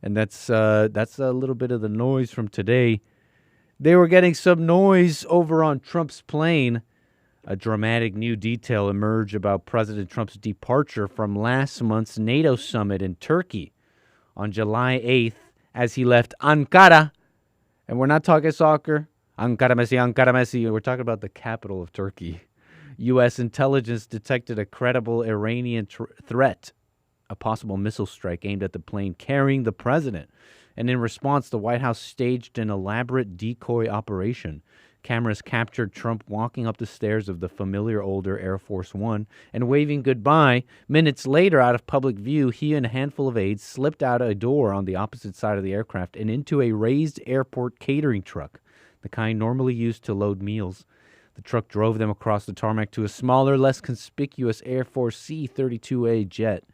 and that's a little bit of the noise from today. They were getting some noise over on Trump's plane. A dramatic new detail emerged about President Trump's departure from last month's NATO summit in Turkey on July 8th as he left Ankara. And we're not talking soccer. Ankara Messi. We're talking about the capital of Turkey. U.S. intelligence detected a credible Iranian threat, a possible missile strike aimed at the plane carrying the president. And in response, the White House staged an elaborate decoy operation. Cameras captured Trump walking up the stairs of the familiar older Air Force One and waving goodbye. Minutes later, out of public view, he and a handful of aides slipped out a door on the opposite side of the aircraft and into a raised airport catering truck, the kind normally used to load meals. The truck drove them across the tarmac to a smaller, less conspicuous Air Force C-32A jet.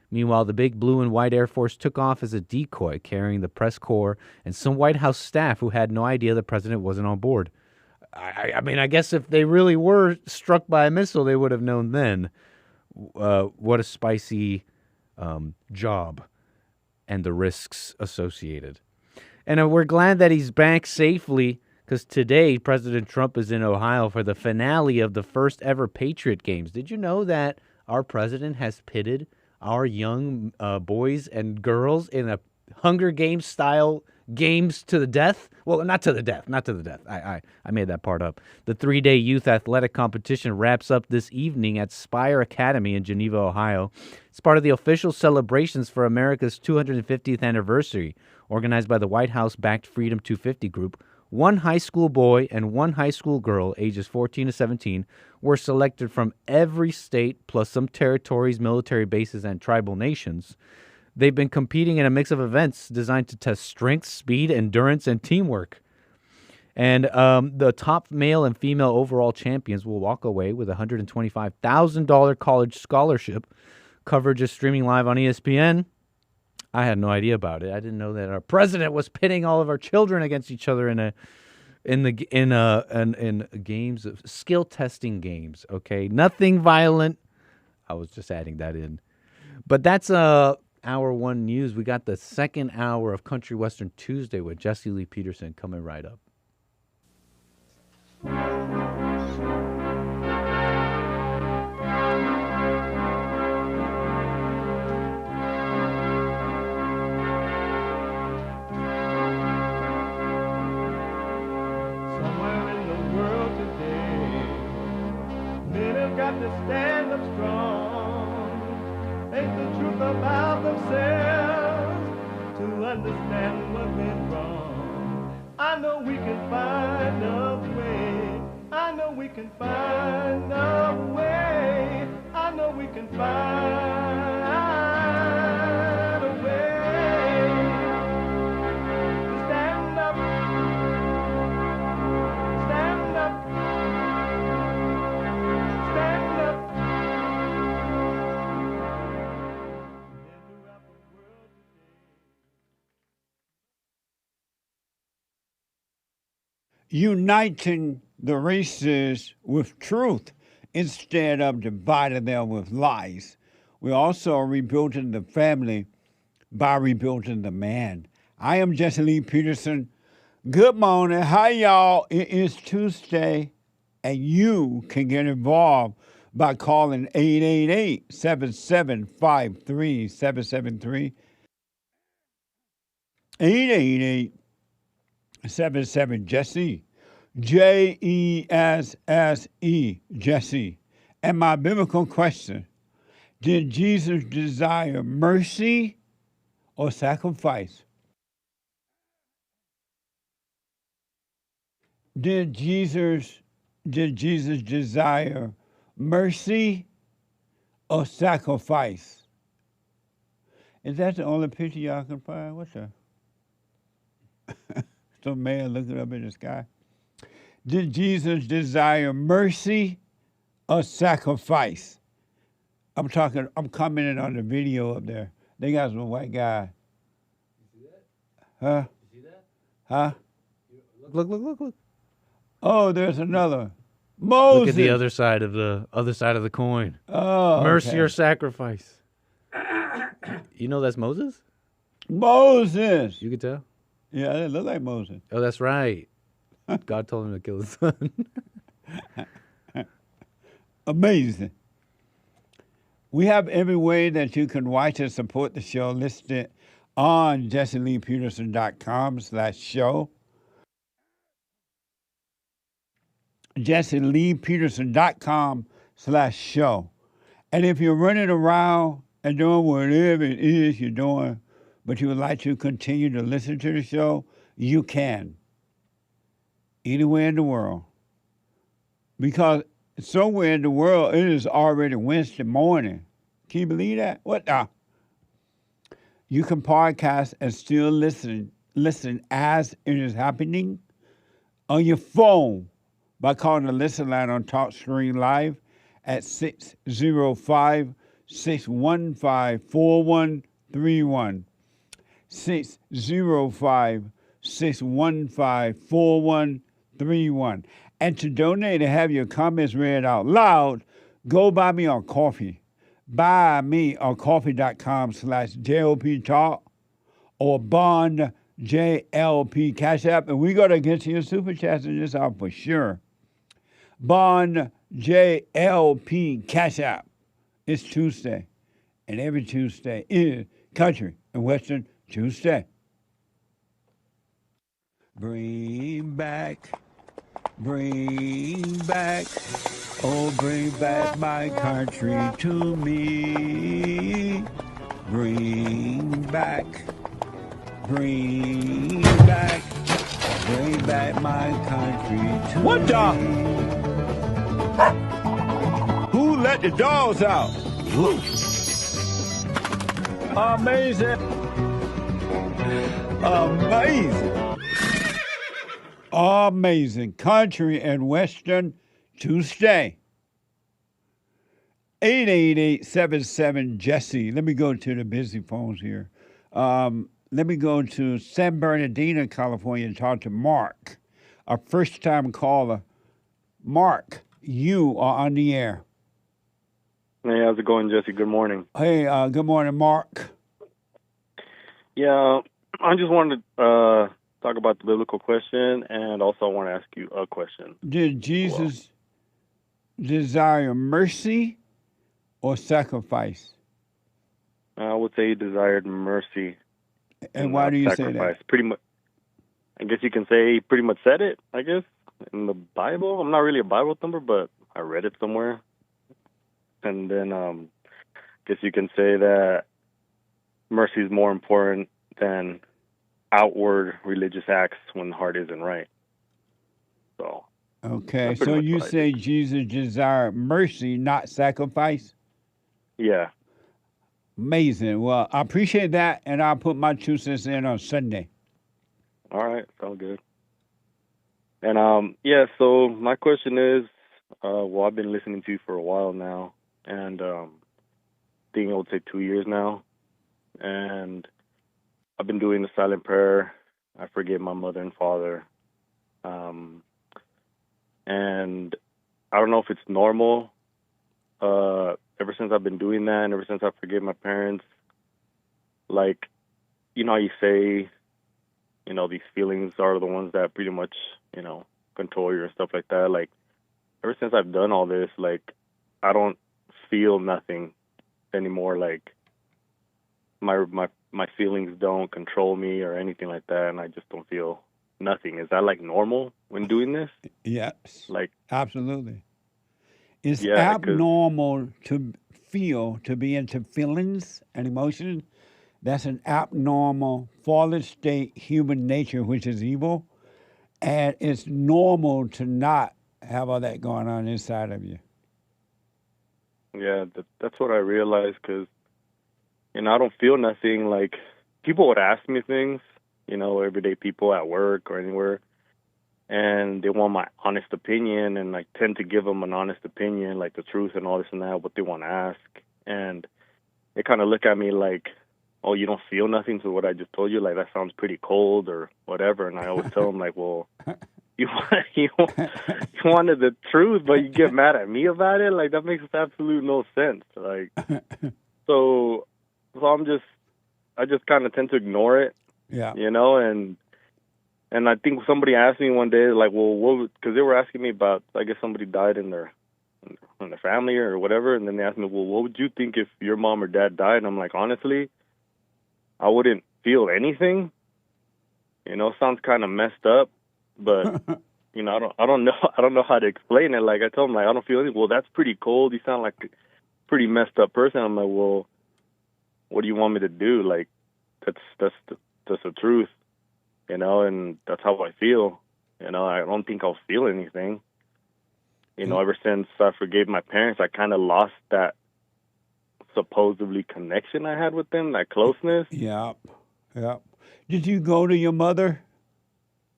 Meanwhile, the big blue and white Air Force took off as a decoy, carrying the press corps and some White House staff who had no idea the president wasn't on board. I mean, I guess if they really were struck by a missile, they would have known then. What a spicy job and the risks associated. And we're glad that he's back safely, because today President Trump is in Ohio for the finale of the first ever Patriot Games. Did you know that our president has pitted our young boys and girls in a Hunger Games style games to the death? Well, not to the death. I made that part up. The 3-day youth athletic competition wraps up this evening at Spire Academy in Geneva, Ohio. It's part of the official celebrations for America's 250th anniversary, organized by the White House-backed Freedom 250 group. One high school boy and one high school girl, ages 14 to 17, were selected from every state, plus some territories, military bases, and tribal nations. They've been competing in a mix of events designed to test strength, speed, endurance, and teamwork. And the top male and female overall champions will walk away with a $125,000 college scholarship. Coverage is streaming live on ESPN. I had no idea about it. I didn't know that our president was pitting all of our children against each other in games of skill testing games. Okay, nothing violent. I was just adding that in. But that's hour one news. We got the second hour of Country Western Tuesday with Jesse Lee Peterson coming right up. Somewhere in the world today, men have got to stand up strong, face the truth about themselves, to understand what went wrong. I know we can find a way. I know we can find a way. I know we can find a way to stand up, stand up, stand up. Uniting the races with truth instead of dividing them with lies. We're also rebuilding the family by rebuilding the man. I am Jesse Lee Peterson. Good morning. Hi, y'all. It is Tuesday, and you can get involved by calling 888-7753-773. 888-77-JESSE. Jesse, Jesse. And my biblical question, did Jesus desire mercy or sacrifice? Did Jesus desire mercy or sacrifice? Is that the only picture y'all can find? What's that? Some man looking up in the sky. Did Jesus desire mercy or sacrifice? I'm commenting on the video up there. They got some white guy. You see that? Huh? You see that? Huh? Look. Oh, there's another. Moses. Look at the other side of the coin. Oh, mercy okay. or sacrifice. You know that's Moses? Moses. You could tell? Yeah, it look like Moses. Oh, that's right. God told him to kill his son. Amazing. We have every way that you can watch and support the show listed on JesseLeePeterson.com/show. JesseLeePeterson.com/show. And if you're running around and doing whatever it is you're doing, but you would like to continue to listen to the show, you can. Anywhere in the world. Because somewhere in the world, it is already Wednesday morning. Can you believe that? What the? You can podcast and still listen as it is happening on your phone by calling the listen line on TalkScreen Live at 605-615-4131. 605-615-4131. And to donate and have your comments read out loud, go buy me on coffee. Buy me on coffee.com/JLP Talk or Bond JLP Cash App. And we're going to get to your super chats in this hour for sure. Bond JLP Cash App. It's Tuesday. And every Tuesday is Country and Western Tuesday. Bring back, oh, bring back my country to me. Bring back my country to me. What the? Who let the dogs out? Woo. Amazing. Amazing. Country and Western Tuesday. 888-77-JESSE. Let me go to the busy phones here. Let me go to San Bernardino, California, and talk to Mark, our first-time caller. Mark, you are on the air. Hey, how's it going, Jesse? Good morning. Hey, good morning, Mark. Yeah, I just wanted to talk about the biblical question, and also I want to ask you a question. Did Jesus desire mercy or sacrifice? I would say he desired mercy. And why do you sacrifice. say that? Pretty much, I guess you can say he pretty much said it, I guess, in the Bible. I'm not really a Bible thumper, but I read it somewhere. And then I guess you can say that mercy is more important than outward religious acts when the heart isn't right. So. Okay, so you say Jesus desired mercy, not sacrifice? Yeah. Amazing. Well, I appreciate that, and I'll put my 2 cents in on Sunday. All right, sounds good. And yeah, so my question is, well, I've been listening to you for a while now, and I think I would say 2 years now, and I've been doing the silent prayer. I forgive my mother and father, and I don't know if it's normal. Ever since I've been doing that, and ever since I forgave my parents, like, you know how you say, you know, these feelings are the ones that pretty much, you know, control you and stuff like that. Like, ever since I've done all this, like, I don't feel nothing anymore. Like, my feelings don't control me or anything like that, and I just don't feel nothing. Is that, like, normal when doing this? Yes. Like, absolutely. It's abnormal to be into feelings and emotions. That's an abnormal, fallen state, human nature, which is evil. And it's normal to not have all that going on inside of you. Yeah, that's what I realized, because, you know, I don't feel nothing. Like, people would ask me things, you know, everyday people at work or anywhere, and they want my honest opinion, and I tend to give them an honest opinion, like the truth and all this and that, what they want to ask. And they kind of look at me like, oh, you don't feel nothing to what I just told you? Like, that sounds pretty cold or whatever. And I always tell them, like, well, you wanted the truth, but you get mad at me about it? Like, that makes absolute no sense. Like, so I just kind of tend to ignore it. Yeah. You know, and I think somebody asked me one day, like, well, because they were asking me about, I guess somebody died in their family or whatever, and then they asked me, well, what would you think if your mom or dad died? And I'm like, honestly, I wouldn't feel anything. You know, sounds kind of messed up, but you know, I don't know how to explain it. Like, I told them, like, I don't feel anything. Well, that's pretty cold. You sound like a pretty messed up person. I'm like, well, what do you want me to do? Like, that's the truth, you know, and that's how I feel. You know, I don't think I'll feel anything. You know, ever since I forgave my parents, I kind of lost that supposedly connection I had with them, that closeness. Yeah. Yeah. Did you go to your mother?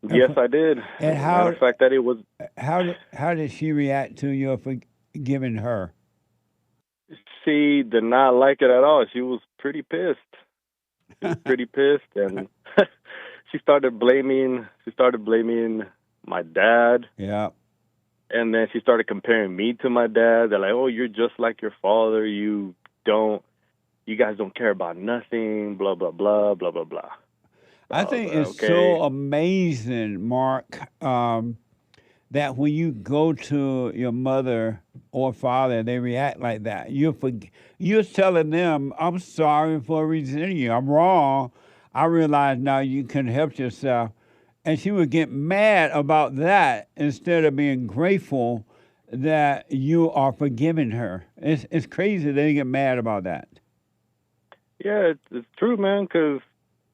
Yes, I did. And Matter of fact, that it was. How did she react to your forgiving her? She did not like it at all. She was pretty pissed. She was pretty pissed, and she started blaming my dad. Yeah. And then she started comparing me to my dad. They're like, "Oh, you're just like your father. You guys don't care about nothing. Blah blah blah blah blah blah." I think it's so amazing, Mark, that when you go to your mother or father, they react like that. You're telling them, "I'm sorry for resenting you. I'm wrong. I realize now you can help yourself." And she would get mad about that instead of being grateful that you are forgiving her. It's crazy they get mad about that. Yeah, it's true, man. Because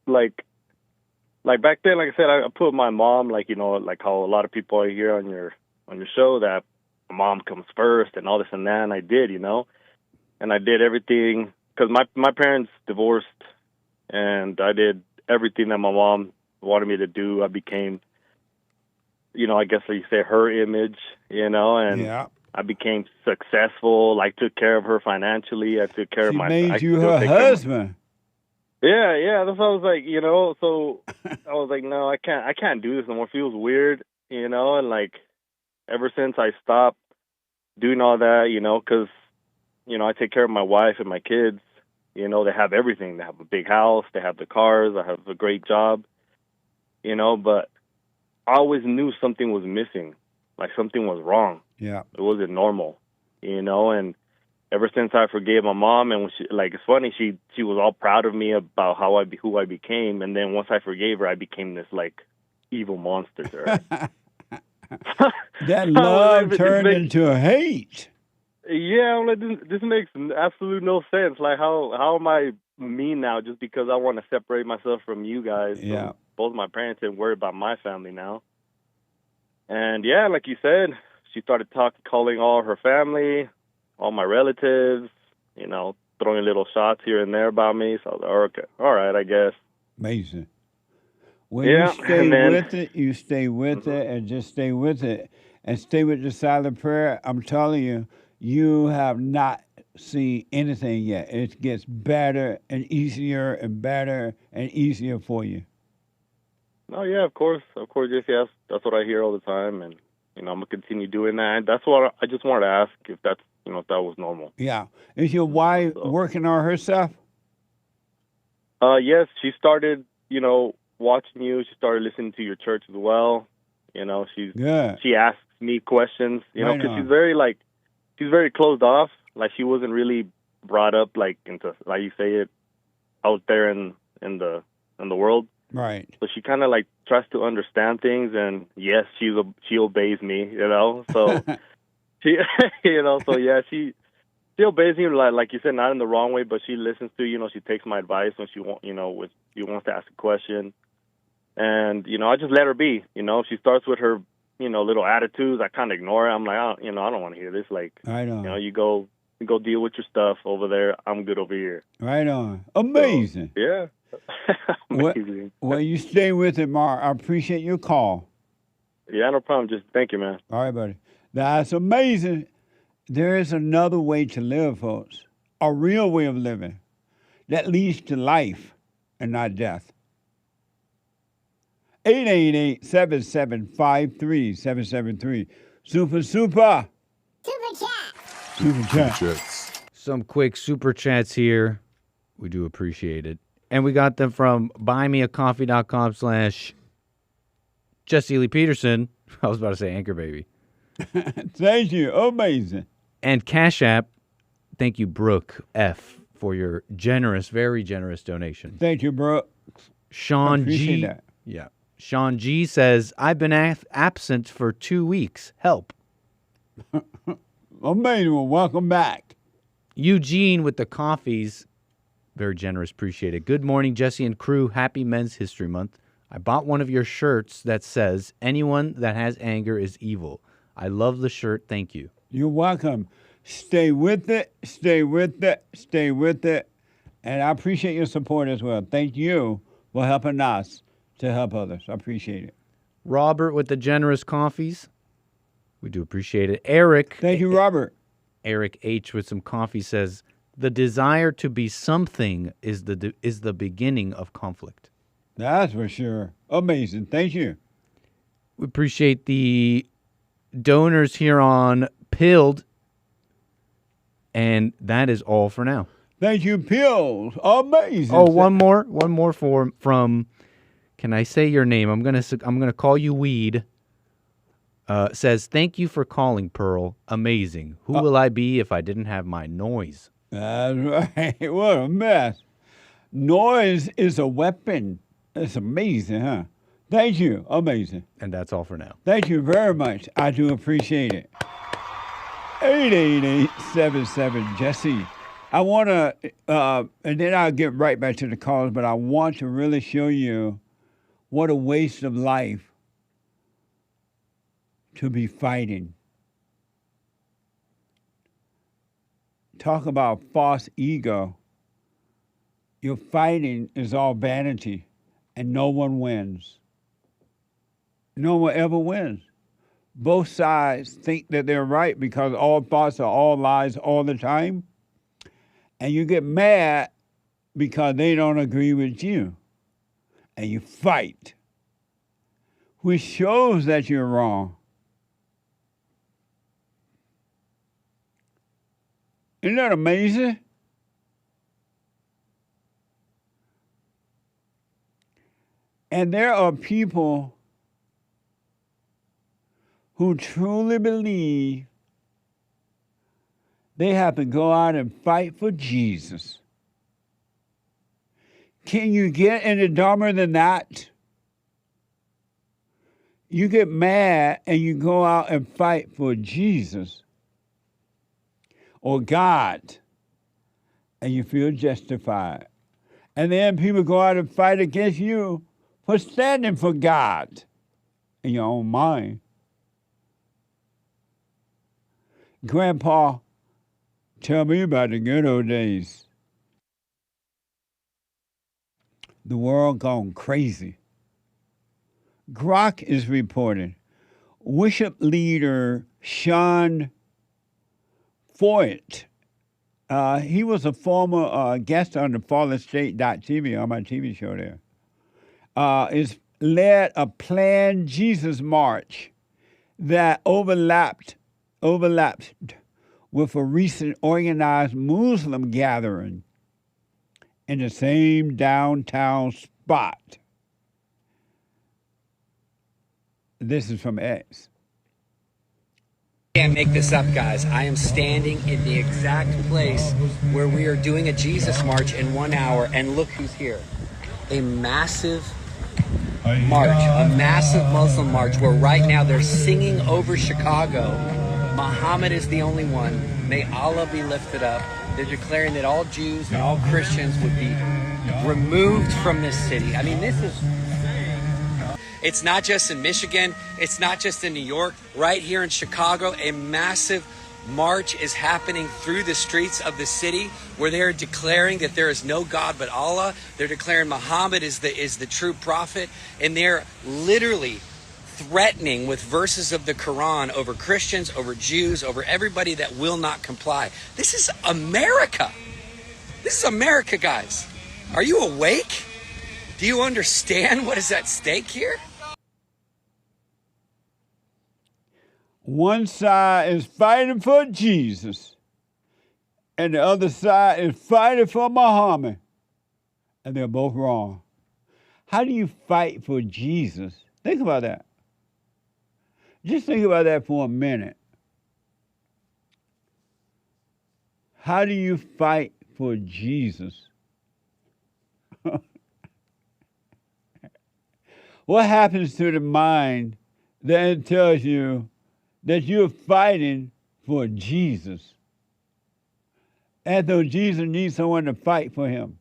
like back then, like I said, I put my mom, like, you know, like how a lot of people are here on your show, that mom comes first and all this and that, and I did, you know, and I did everything because my parents divorced, and I did everything that my mom wanted me to do. I became, you know, I guess you say her image, you know, and yeah. I became successful. I took care of her financially. I took care of my. She made you her husband. Yeah, that's what I was like, you know. So I was like, no, I can't do this no more. It feels weird, you know. And like, ever since I stopped doing all that, you know, because, you know, I take care of my wife and my kids. You know, they have everything. They have a big house. They have the cars. I have a great job. You know, but I always knew something was missing, like something was wrong. Yeah, it wasn't normal, you know. And ever since I forgave my mom, and when she, like, it's funny, she was all proud of me about who I became, and then once I forgave her, I became this like evil monster to her. That love turned into a hate. Yeah, I'm like, this makes absolute no sense. Like, how am I mean now just because I want to separate myself from you guys? Yeah. So both my parents and worry about my family now. And yeah, like you said, she started calling all her family, all my relatives, you know, throwing little shots here and there about me. So I was like, okay, all right, I guess. Amazing. When yeah, you stay with it, you stay with it, and just stay with it. And stay with the silent prayer. I'm telling you, you have not seen anything yet. It gets better and easier and better and easier for you. Oh, yeah, of course, yes. That's what I hear all the time, and, you know, I'm going to continue doing that. And that's what I just wanted to ask, if that's, you know, if that was normal. Yeah. Is your wife working on herself? Yes, she started, you know, watching you. She started listening to your church as well. You know, she asks me questions, you know, because she's very closed off. Like, she wasn't really brought up, like, into, like you say it, out there in the world. Right. So she kind of like tries to understand things, and yes, she obeys me, you know. So she, you know, so yeah, she obeys me, like you said, not in the wrong way, but she listens to, you know, she takes my advice when she wants to ask a question, and, you know, I just let her be. You know, if she starts with her, you know, little attitudes, I kind of ignore her. I'm like, I don't want to hear this. Like, I know. You know, you go go deal with your stuff over there. I'm good over here. Right on. Amazing. So, yeah. Amazing. Well, you stay with it, Mark. I appreciate your call. Yeah, no problem. Just thank you, man. All right, buddy. That's amazing. There is another way to live, folks. A real way of living that leads to life and not death. 888-775-3773. Super. Super chat. Some quick super chats here. We do appreciate it. And we got them from buymeacoffee.com/Jesse Lee Peterson. I was about to say Anchor Baby. Thank you. Amazing. And Cash App. Thank you, Brooke F., for your generous, very generous donation. Thank you, Brooke. Sean G. That. Yeah. Sean G says, I've been absent for 2 weeks. Help. Amazing. Well, welcome back. Eugene with the coffees. Very generous. Appreciate it. Good morning, Jesse and crew. Happy Men's History Month. I bought one of your shirts that says, anyone that has anger is evil. I love the shirt. Thank you. You're welcome. Stay with it. Stay with it. Stay with it. And I appreciate your support as well. Thank you for helping us to help others. I appreciate it. Robert with the generous coffees. We do appreciate it. Eric. Thank you, Robert. Eric H. with some coffee says, the desire to be something is the beginning of conflict. That's for sure. Amazing. Thank you. We appreciate the donors here on Pilled. And that is all for now. Thank you, Pills. Amazing. Oh, one more from. Can I say your name? I'm gonna call you Weed. Says, thank you for calling, Pearl. Amazing. Who will I be if I didn't have my noise? That's right. What a mess. Noise is a weapon. It's amazing, huh? Thank you. Amazing. And that's all for now. Thank you very much. I do appreciate it. 888-77-JESSE. I want to, and then I'll get right back to the calls, but I want to really show you what a waste of life to be fighting. Talk about false ego. Your fighting is all vanity, and no one wins. No one ever wins. Both sides think that they're right because all thoughts are all lies all the time. And you get mad because they don't agree with you. And you fight, which shows that you're wrong. Isn't that amazing? And there are people who truly believe they have to go out and fight for Jesus. Can you get any dumber than that? You get mad and you go out and fight for Jesus or God, and you feel justified. And then people go out and fight against you for standing for God in your own mind. Grandpa, tell me about the good old days. The world gone crazy. Grok is reporting worship leader Sean Foyt, he was a former guest on the FallenState.tv, on my TV show there, is led a planned Jesus march that overlapped with a recent organized Muslim gathering in the same downtown spot. This is from X. Can't make this up, guys. I am standing in the exact place where we are doing a Jesus march in 1 hour, and look who's here. A massive march, a massive Muslim march, where right now they're singing over Chicago. Muhammad is the only one. May Allah be lifted up. They're declaring that all Jews and all Christians would be removed from this city. I mean, this is... It's not just in Michigan. It's not just in New York. Right here in Chicago, a massive march is happening through the streets of the city where they are declaring that there is no God but Allah. They're declaring Muhammad is the true prophet, and they're literally threatening with verses of the Quran over Christians, over Jews, over everybody that will not comply. This is America. This is America, guys. Are you awake? Do you understand what is at stake here? One side is fighting for Jesus, and the other side is fighting for Muhammad. And they're both wrong. How do you fight for Jesus? Think about that. Just think about that for a minute. How do you fight for Jesus? What happens to the mind that tells you that you're fighting for Jesus, as though Jesus needs someone to fight for him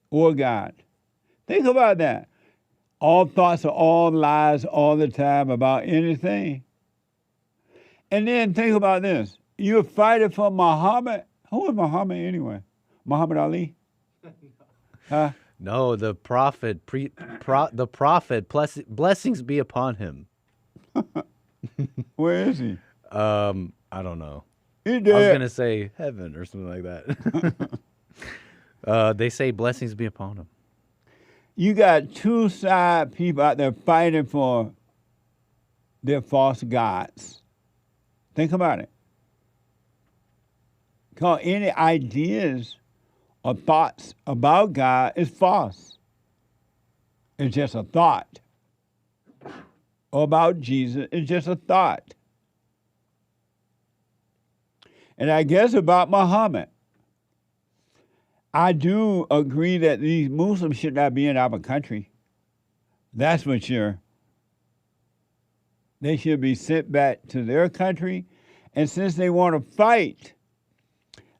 or God? Think about that. All thoughts are all lies all the time about anything. And then think about this. You're fighting for Muhammad. Who is Muhammad anyway? Muhammad Ali? Huh? No, the prophet, the prophet, blessings be upon him. Where is he? I don't know. He I dead. was going to say heaven or something like that. They say blessings be upon him. You got two side people out there fighting for their false gods. Think about it. Because any ideas or thoughts about God is false. It's just a thought. Or about Jesus, it's just a thought. And I guess about Muhammad, I do agree that these Muslims should not be in our country. That's for sure. They should be sent back to their country. And since they want to fight,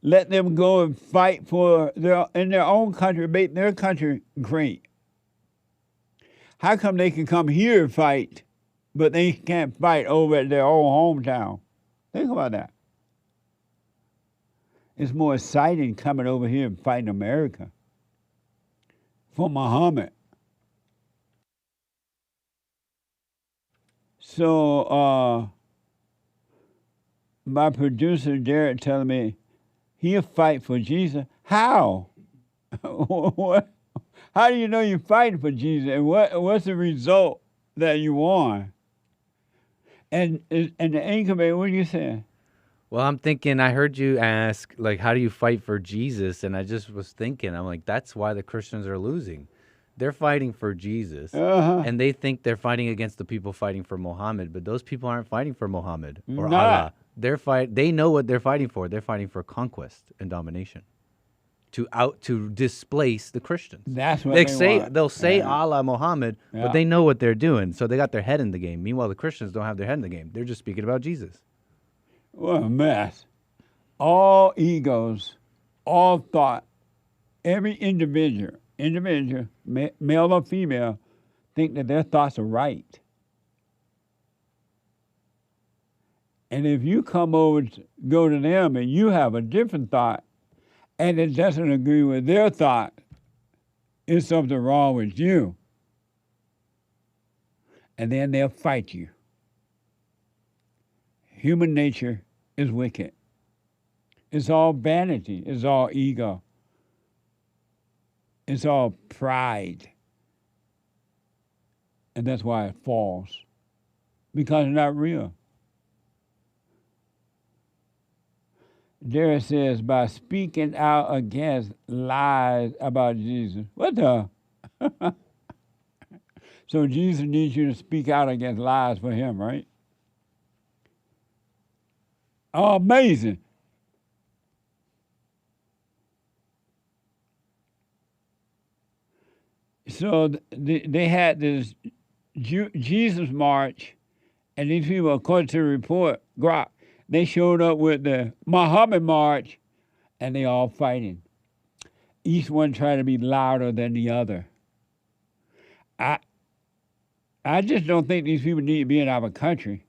let them go and fight in their own country, make their country great. How come they can come here and fight, but they can't fight over at their own hometown? Think about that. It's more exciting coming over here and fighting America for Muhammad. So my producer, Derek, telling me he'll fight for Jesus. How? What? How do you know you're fighting for Jesus? And what's the result that you won? And the anchorman, what are you saying? Well, I'm thinking, I heard you ask, like, how do you fight for Jesus? And I just was thinking, I'm like, that's why the Christians are losing. They're fighting for Jesus, and they think they're fighting against the people fighting for Muhammad, but those people aren't fighting for Muhammad or Allah. They know what they're fighting for. They're fighting for conquest and domination, to displace the Christians. That's what they want. They'll say Allah, Muhammad, but they know what they're doing, so they got their head in the game. Meanwhile, the Christians don't have their head in the game. They're just speaking about Jesus. What a mess. All egos, all thought, every individual, male or female, think that their thoughts are right. And if you go to them and you have a different thought, and it doesn't agree with their thought, there's something wrong with you. And then they'll fight you. Human nature is wicked. It's all vanity. It's all ego. It's all pride. And that's why it falls. Because it's not real. Derek says, by speaking out against lies about Jesus. What the? So Jesus needs you to speak out against lies for him, right? Oh, amazing. So they had this Jesus march, and these people, according to the report, they showed up with the Muhammad march, and they all fighting. Each one trying to be louder than the other. I just don't think these people need to be in our country,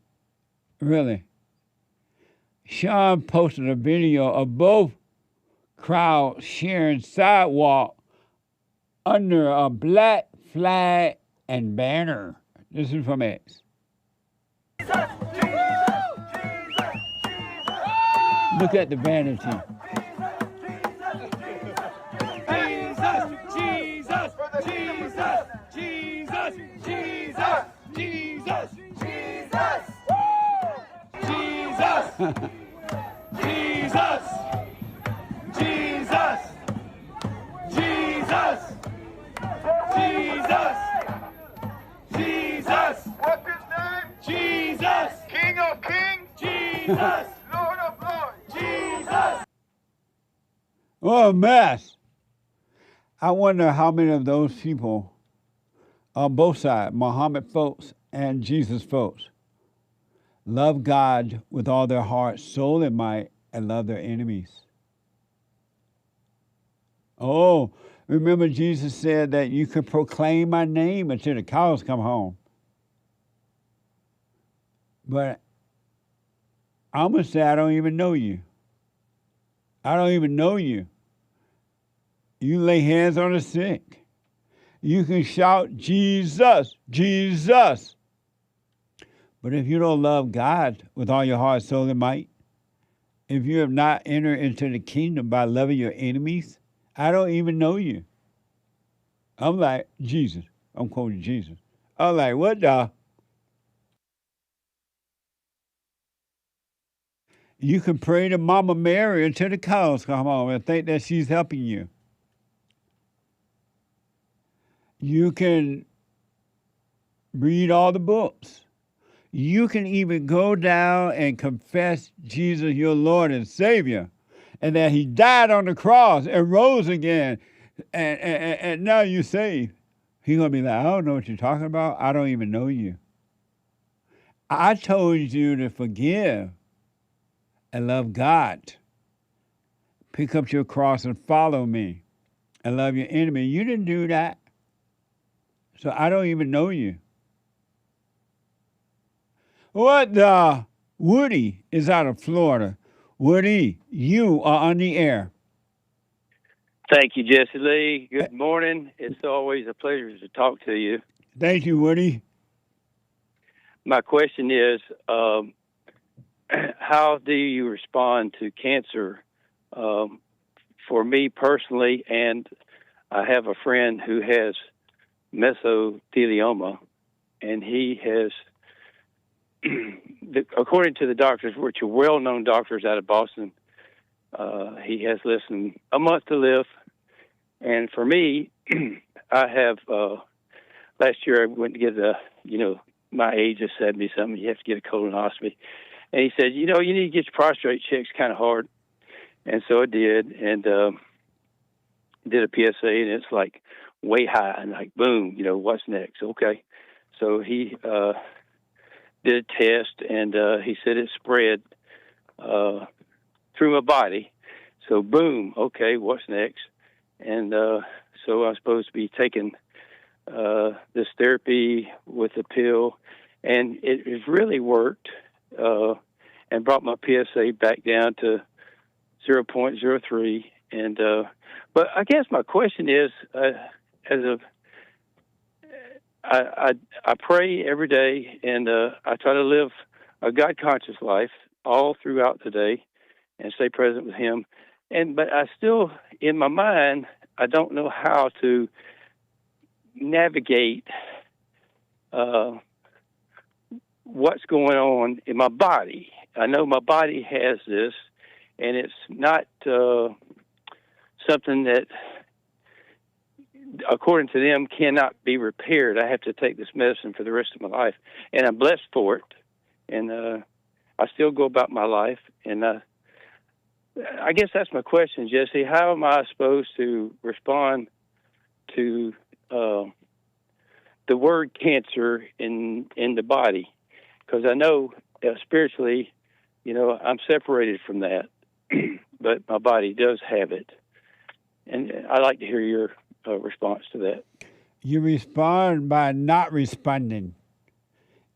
really. Sean posted a video of both crowds sharing sidewalk under a black flag and banner. This is from X. Look at the vanity. What's his name? Jesus. King of kings. Jesus. Lord of lords. Jesus. What a mess. I wonder how many of those people on both sides, Muhammad folks and Jesus folks, love God with all their heart, soul, and might, and love their enemies. Oh, remember Jesus said that you could proclaim my name until the cows come home. But I'm going to say I don't even know you. I don't even know you. You lay hands on the sick. You can shout, Jesus, Jesus. But if you don't love God with all your heart, soul, and might, if you have not entered into the kingdom by loving your enemies, I don't even know you. I'm like, Jesus. I'm quoting Jesus. I'm like, what the? You can pray to Mama Mary until the cows come home and think that she's helping you. You can read all the books. You can even go down and confess Jesus your Lord and Savior, and that he died on the cross and rose again, and now you're saved. He's going to be like, I don't know what you're talking about. I don't even know you. I told you to forgive and love God. Pick up your cross and follow me and love your enemy. You didn't do that. So I don't even know you. What the? Woody is out of Florida. Woody, you are on the air. Thank you, Jesse Lee. Good morning. It's always a pleasure to talk to you. Thank you, Woody. My question is, how do you respond to cancer? For me personally, and I have a friend who has mesothelioma, and he has, according to the doctors, which are well-known doctors out of Boston, he has less than a month to live. And for me, I have, last year I went to get my age is 70-something, you have to get a colonoscopy. And he said, you need to get your prostate checked kind of hard. And so I did, and did a PSA, and it's like way high, and like, boom, what's next? Okay. So he did a test, and he said it spread through my body. So boom, okay, what's next? And so I'm supposed to be taking this therapy with a pill, and it has really worked and brought my PSA back down to 0.03. And but I guess my question is, I pray every day, and I try to live a God-conscious life all throughout the day and stay present with Him. But I still, in my mind, I don't know how to navigate what's going on in my body. I know my body has this, and it's not something that, according to them, cannot be repaired. I have to take this medicine for the rest of my life, and I'm blessed for it. And I still go about my life. And I guess that's my question, Jesse. How am I supposed to respond to the word cancer in the body? Because I know spiritually, I'm separated from that, but my body does have it. And I'd like to hear your response to that. You respond by not responding.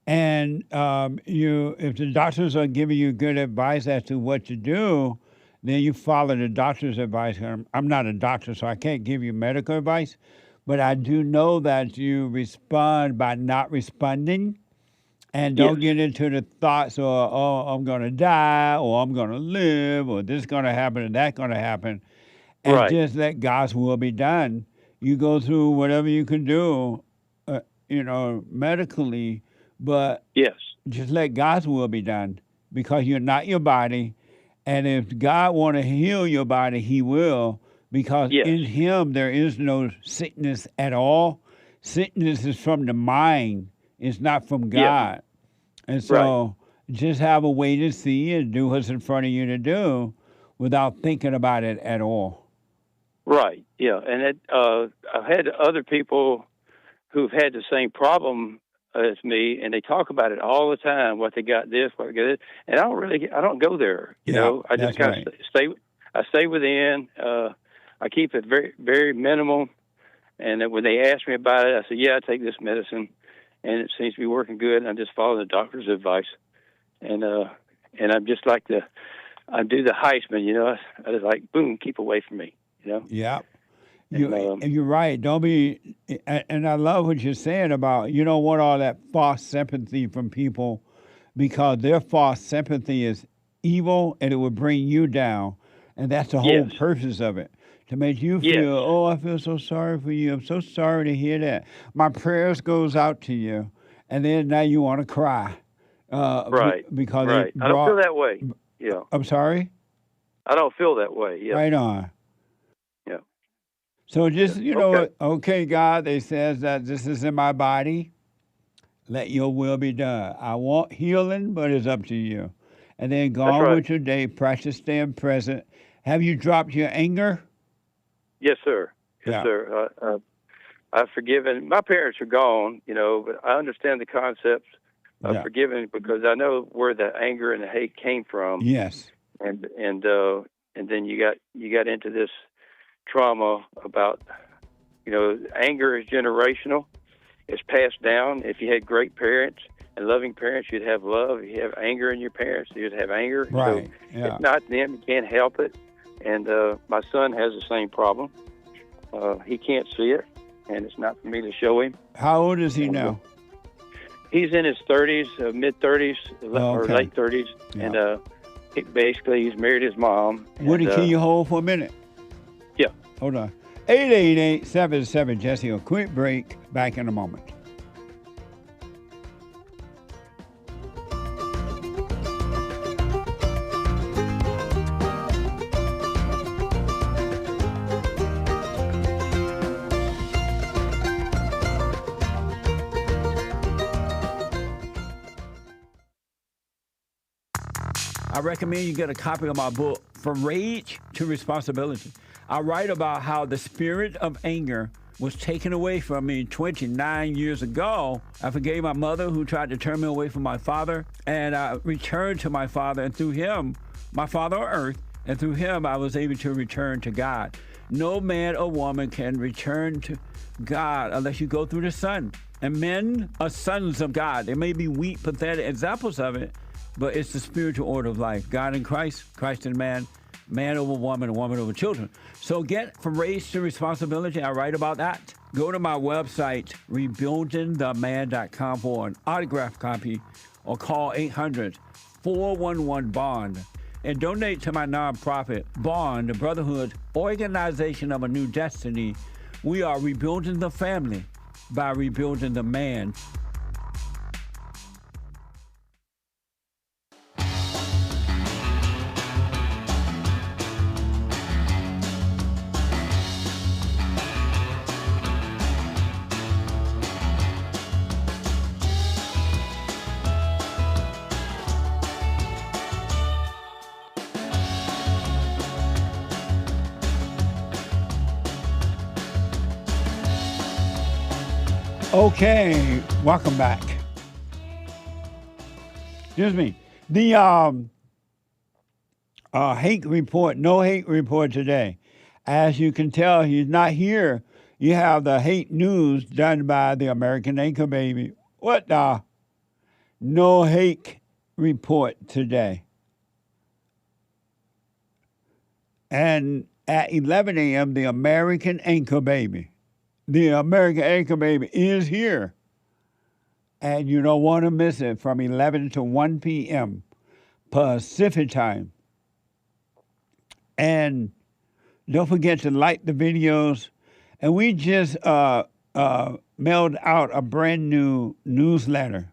And if the doctors are giving you good advice as to what to do, then you follow the doctor's advice. I'm not a doctor, so I can't give you medical advice, but I do know that you respond by not responding, and don't get into the thoughts of, oh, I'm going to die, or I'm going to live, or this is going to happen, and that's going to happen, and just let God's will be done. You go through whatever you can do, medically, but just let God's will be done, because you're not your body. And if God want to heal your body, he will, because in him there is no sickness at all. Sickness is from the mind. It's not from God. And so just have a wait and see and do what's in front of you to do without thinking about it at all. Right, yeah. And I've had other people who've had the same problem as me, and they talk about it all the time, what they got this, what they got this, and I don't go there, you know. I just kind of stay within. I keep it very, very minimal, and then when they ask me about it, I say, yeah, I take this medicine, and it seems to be working good, and I just follow the doctor's advice, and I'm just like I do the Heisman, you know. I just like, boom, keep away from me, you know. Yeah. You're right. Don't be, and I love what you're saying about you don't want all that false sympathy from people, because their false sympathy is evil and it will bring you down. And that's the whole purpose of it, to make you feel, oh, I feel so sorry for you. I'm so sorry to hear that. My prayers goes out to you. And then now you want to cry. Because I don't feel that way. Yeah. I'm sorry? I don't feel that way. Yeah. Right on. Yeah. So just, okay, God, they says that this is in my body. Let your will be done. I want healing, but it's up to you. And then go on with your day, practice staying present. Have you dropped your anger? Yes, sir. Yes, sir. I've forgiven. My parents are gone, but I understand the concept of forgiving, because I know where the anger and the hate came from. Yes. And then you got into this trauma about, anger is generational. It's passed down. If you had great parents and loving parents, you'd have love. If you have anger in your parents, you'd have anger. Right. So it's not them. You can't help it. And my son has the same problem. He can't see it, and it's not for me to show him. How old is he now? He's in his 30s, mid-30s, or late 30s. Yeah. And he's married his mom. Woody, can you hold for a minute? Yeah. Hold on. 888-77-JESSE. A quick break. Back in a moment. I recommend you get a copy of my book, From Rage to Responsibility. I write about how the spirit of anger was taken away from me 29 years ago. I forgave my mother, who tried to turn me away from my father, and I returned to my father, and through him, my father on earth, and through him, I was able to return to God. No man or woman can return to God unless you go through the Son. And men are sons of God. There may be weak, pathetic examples of it, but it's the spiritual order of life. God in Christ, Christ in man, man over woman, and woman over children. So get From Rage to Responsibility. I write about that. Go to my website, rebuildingtheman.com, for an autographed copy, or call 800-411-BOND. And donate to my nonprofit, Bond, the Brotherhood Organization of a New Destiny. We are rebuilding the family by rebuilding the man. Okay, welcome back. Excuse me. The hate report, no hate report today. As you can tell, he's not here. You have the hate news done by the American Anchor Baby. What the? No hate report today. And at 11 a.m., the American anchor baby is here. And you don't want to miss it from 11 to 1 p.m. Pacific time. And don't forget to like the videos. And we just mailed out a brand new newsletter.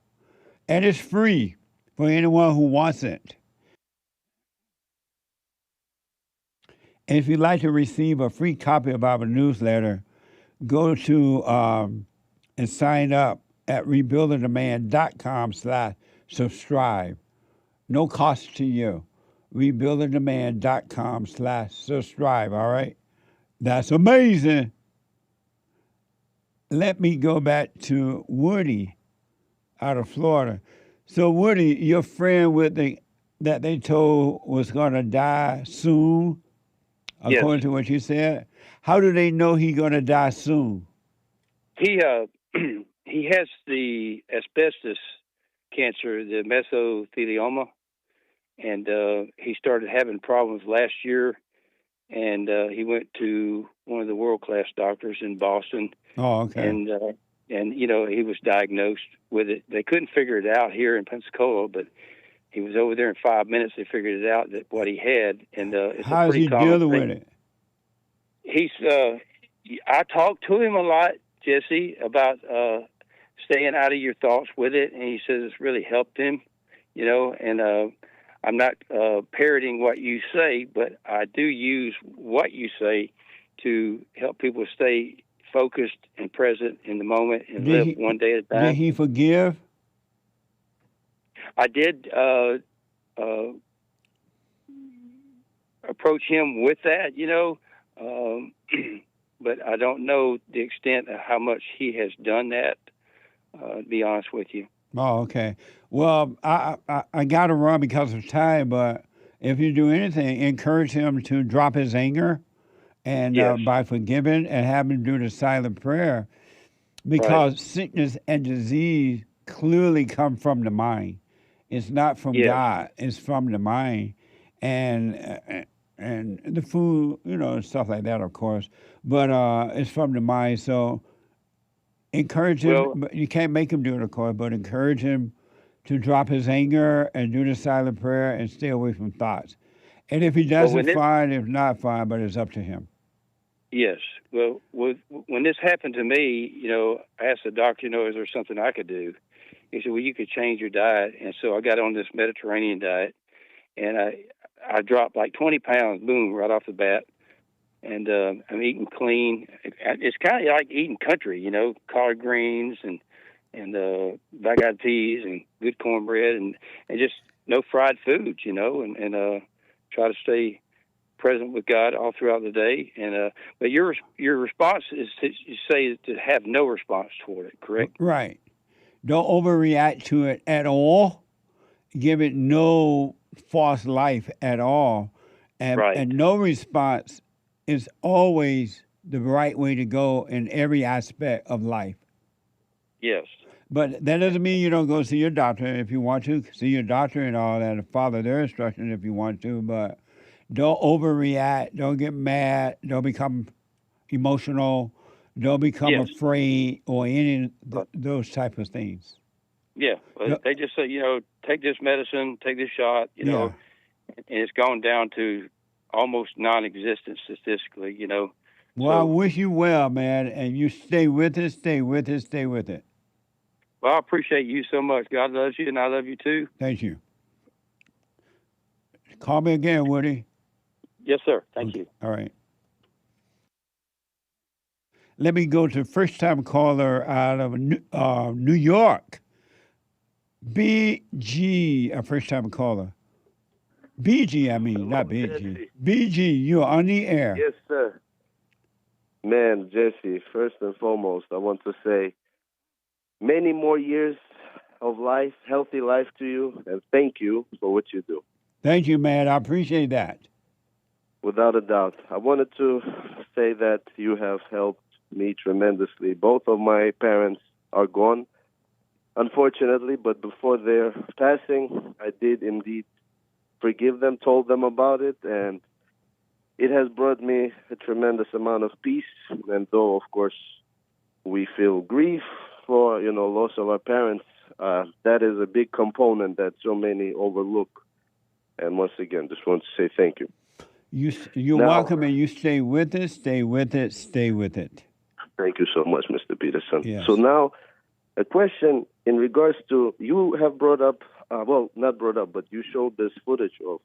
And it's free for anyone who wants it. And if you'd like to receive a free copy of our newsletter, go to and sign up at rebuildingdemand.com/subscribe. No cost to you. rebuildingdemand.com/subscribe, all right? That's amazing. Let me go back to Woody out of Florida. So, Woody, your friend that they told was going to die soon, according to what you said, how do they know he's going to die soon? He he has the asbestos cancer, the mesothelioma, and he started having problems last year. And he went to one of the world-class doctors in Boston. Oh, okay. And you know, he was diagnosed with it. They couldn't figure it out here in Pensacola, but he was over there in 5 minutes. They figured it out, that what he had, and it's how's a pretty he common dealing thing. with it? He's I talked to him a lot, Jesse, about staying out of your thoughts with it, and he says it's really helped him, you know. And I'm not parroting what you say, but I do use what you say to help people stay focused and present in the moment and live one day at a time. Did he forgive? I did approach him with that, you know, but I don't know the extent of how much he has done that, to be honest with you. Oh, okay. Well, I got to run because of time, but if you do anything, encourage him to drop his anger and by forgiving and have him do the silent prayer, because sickness and disease clearly come from the mind. It's not from God. It's from the mind, and the food, you know, and stuff like that, of course. But it's from the mind. So encourage him. But you can't make him do it, of course. But encourage him to drop his anger and do the silent prayer and stay away from thoughts. And if he doesn't, fine. If not, fine. But it's up to him. Yes. Well, when this happened to me, you know, I asked the doctor, you know, is there something I could do? He said, well, you could change your diet. And so I got on this Mediterranean diet, and I dropped like 20 pounds, boom, right off the bat. And I'm eating clean. It's kind of like eating country, you know, collard greens and black-eyed peas and good cornbread and just no fried foods, you know, and try to stay present with God all throughout the day. And but your response is to say to have no response toward it, correct? Right. Don't overreact to it at all. Give it no false life at all. And no response is always the right way to go in every aspect of life. Yes. But that doesn't mean you don't go see your doctor if you want to. See your doctor and all that, and follow their instructions if you want to. But don't overreact. Don't get mad. Don't become emotional. Don't become afraid or any of those type of things. Yeah. Well, they just say, you know, take this medicine, take this shot, you know, and it's gone down to almost non-existent statistically, you know. Well, I wish you well, man, and you stay with it, stay with it, stay with it. Well, I appreciate you so much. God loves you, and I love you too. Thank you. Call me again, Woody. Yes, sir. Thank you. All right. Let me go to first-time caller out of New York. BG, a first-time caller. BG, I mean, not BG. BG, you're on the air. Yes, sir. Man, Jesse, first and foremost, I want to say many more years of life, healthy life to you, and thank you for what you do. Thank you, man. I appreciate that. Without a doubt. I wanted to say that you have helped me tremendously. Both of my parents are gone. unfortunately, but before their passing, I did indeed forgive them, told them about it, and it has brought me a tremendous amount of peace. And though, of course, we feel grief for, loss of our parents, that is a big component that so many overlook. And once again, just want to say thank you. You're welcome, and you stay with it, stay with it, stay with it. Thank you so much, Mr. Peterson. Yes. So now, a question in regards to, you have brought up, well, not brought up, but you showed this footage of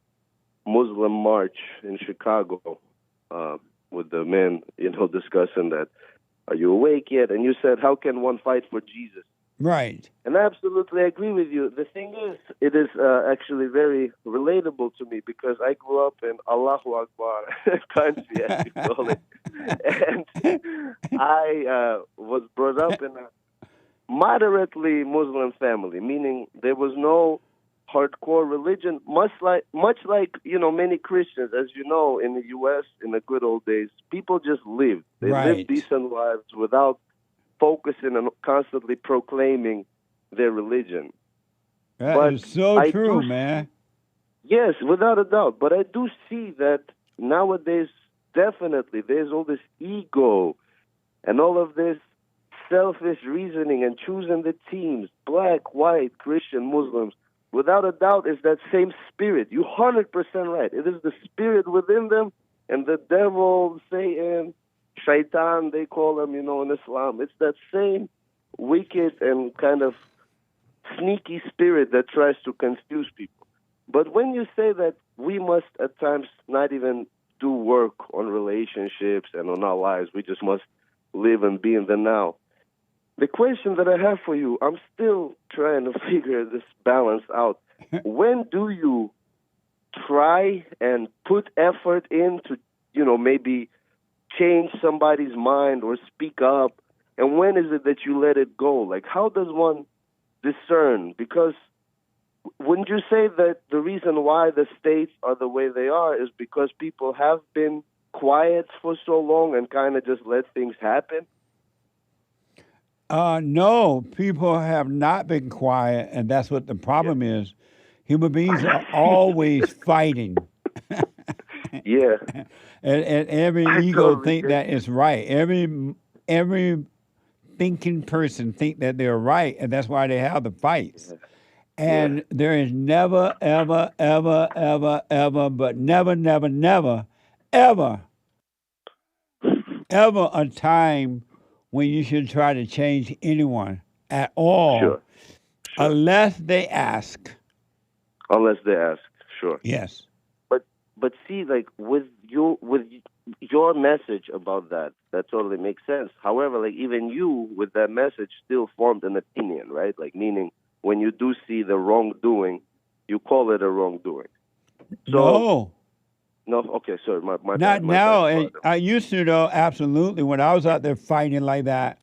Muslim march in Chicago with the men, discussing that, are you awake yet? And you said, how can one fight for Jesus? Right. And I absolutely agree with you. The thing is, it is actually very relatable to me because I grew up in Allahu Akbar country, as you call it. And I was brought up in a moderately Muslim family, meaning there was no hardcore religion, much like many Christians, as you know, in the U.S. in the good old days, people just lived. They lived decent lives without focusing and constantly proclaiming their religion. That is so true, man. Yes, without a doubt. But I do see that nowadays, definitely, there's all this ego and all of this selfish reasoning and choosing the teams, black, white, Christian, Muslims. Without a doubt, it's that same spirit. You're 100% right. It is the spirit within them, and the devil, Satan, Shaitan, they call them, in Islam. It's that same wicked and kind of sneaky spirit that tries to confuse people. But when you say that we must at times not even do work on relationships and on our lives, we just must live and be in the now. The question that I have for you, I'm still trying to figure this balance out. When do you try and put effort into, maybe change somebody's mind or speak up? And when is it that you let it go? Like, how does one discern? Because wouldn't you say that the reason why the states are the way they are is because people have been quiet for so long and kind of just let things happen? No, people have not been quiet, and that's what the problem is. Human beings are always fighting. Yeah. And every ego think that is right. Every thinking person think that they're right, and that's why they have the fights. And there is never, ever, ever, ever, ever, but never, never, never, ever a time when you should try to change anyone at all, unless they ask. Unless they ask, sure. Yes. But see, like with your message about that totally makes sense. However, like even you with that message still formed an opinion, right? Like meaning when you do see the wrongdoing, you call it a wrongdoing. So, no, okay, sorry, my Not bad. now. And I used to, though, absolutely. When I was out there fighting like that,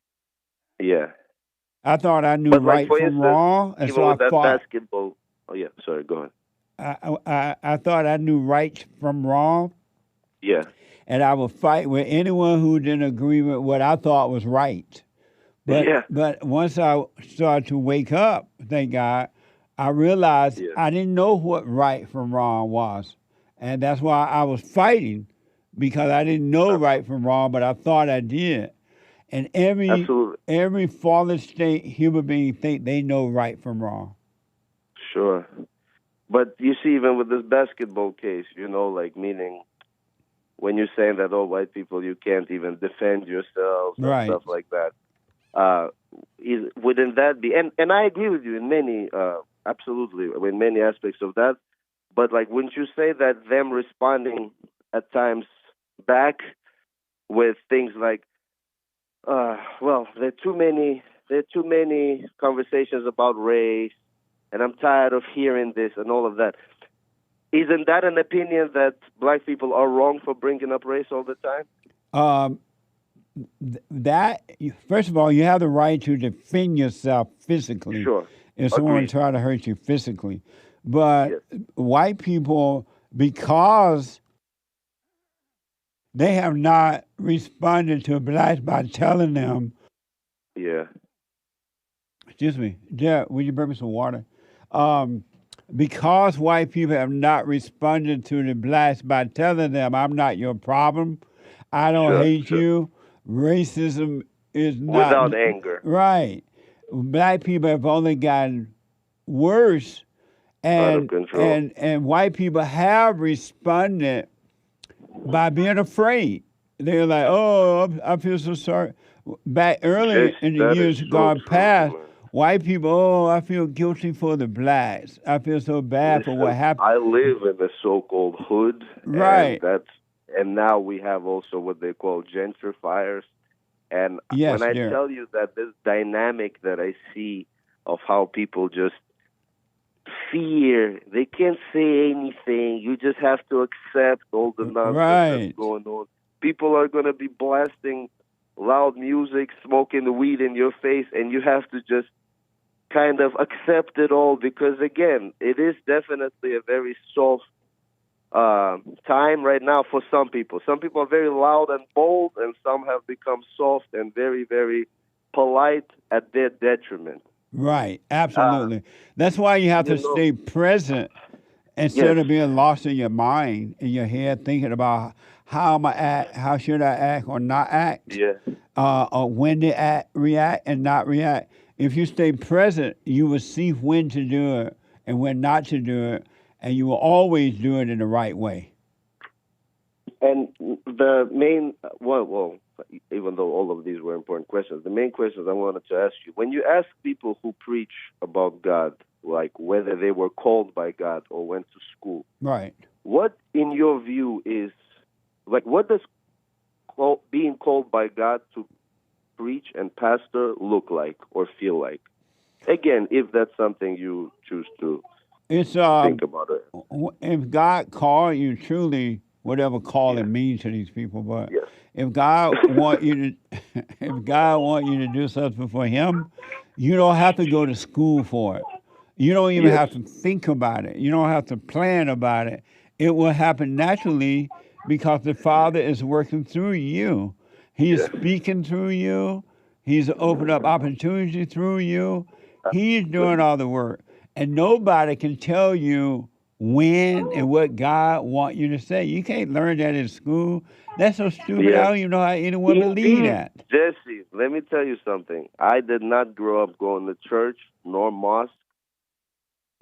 I thought I knew right from wrong, and so I fought. Basketball. Oh yeah, sorry, go ahead. I thought I knew right from wrong. Yeah. And I would fight with anyone who didn't agree with what I thought was right. But once I started to wake up, thank God, I realized I didn't know what right from wrong was. And that's why I was fighting, because I didn't know right from wrong, but I thought I did. And every fallen state human being think they know right from wrong. Sure. But you see, even with this basketball case, like meaning when you're saying that all white people, you can't even defend yourselves and stuff like that. Wouldn't that be, and I agree with you in many, absolutely, in many aspects of that. But like, wouldn't you say that them responding at times back with things like, well, there are too many conversations about race, and I'm tired of hearing this and all of that. Isn't that an opinion that black people are wrong for bringing up race all the time? First of all, you have the right to defend yourself physically. Sure. If someone try to hurt you physically. But white people, because they have not responded to blacks by telling them Excuse me. Yeah, will you bring me some water? Because white people have not responded to the blacks by telling them, I'm not your problem, I don't hate you, racism is not. Without anger. Right. Black people have only gotten worse, Out of and control. and white people have responded by being afraid. They're like, oh, I feel so sorry. Back earlier Yes, in the that is years so gone true, past, man. white people, oh, I feel guilty for the blacks. I feel so bad for what Listen, happened. I live in the so-called hood, Right. and now we have also what they call gentrifiers. And Yes, when I dear. tell you that this dynamic that I see of how people just fear, they can't say anything. You just have to accept all the nonsense Right. that's going on. People are going to be blasting loud music, smoking the weed in your face, and you have to just kind of accept it all because, again, it is definitely a very soft time right now for some people. Some people are very loud and bold, and some have become soft and very, very polite at their detriment. Right, absolutely. That's why you have to stay present instead of being lost in your mind, in your head, thinking about how am I act, how should I act or not act, Yeah. or when to act, react and not react. If you stay present, you will see when to do it and when not to do it, and you will always do it in the right way. And the main, well, even though all of these were important questions, the main questions I wanted to ask you, when you ask people who preach about God, like whether they were called by God or went to school, Right. what in your view is, like, what does being called by God to preach and pastor look like or feel like? Again, if that's something you choose to It's think about it. if God called you truly, whatever calling means to these people, but if God want you to, if God want you to do something for Him, you don't have to go to school for it. You don't even have to think about it. You don't have to plan about it. It will happen naturally because the Father is working through you. He is speaking through you. He's opened up opportunity through you. He's doing all the work. And nobody can tell you when and what God wants you to say. You can't learn that in school. That's so stupid. I don't even know how anyone believe that. Jesse, let me tell you something. I did not grow up going to church nor mosque.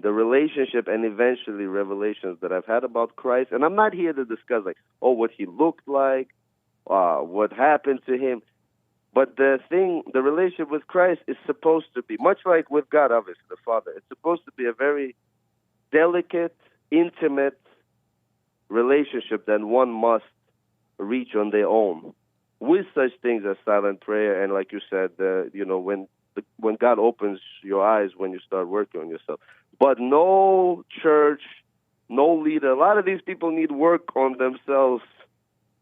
The relationship and eventually revelations that I've had about Christ, and I'm not here to discuss like, oh, what he looked like, what happened to him. But the relationship with Christ is supposed to be, much like with God, obviously, the Father, it's supposed to be a very delicate, intimate relationship that one must reach on their own, with such things as silent prayer and, like you said, when God opens your eyes when you start working on yourself. But no church, no leader. A lot of these people need work on themselves.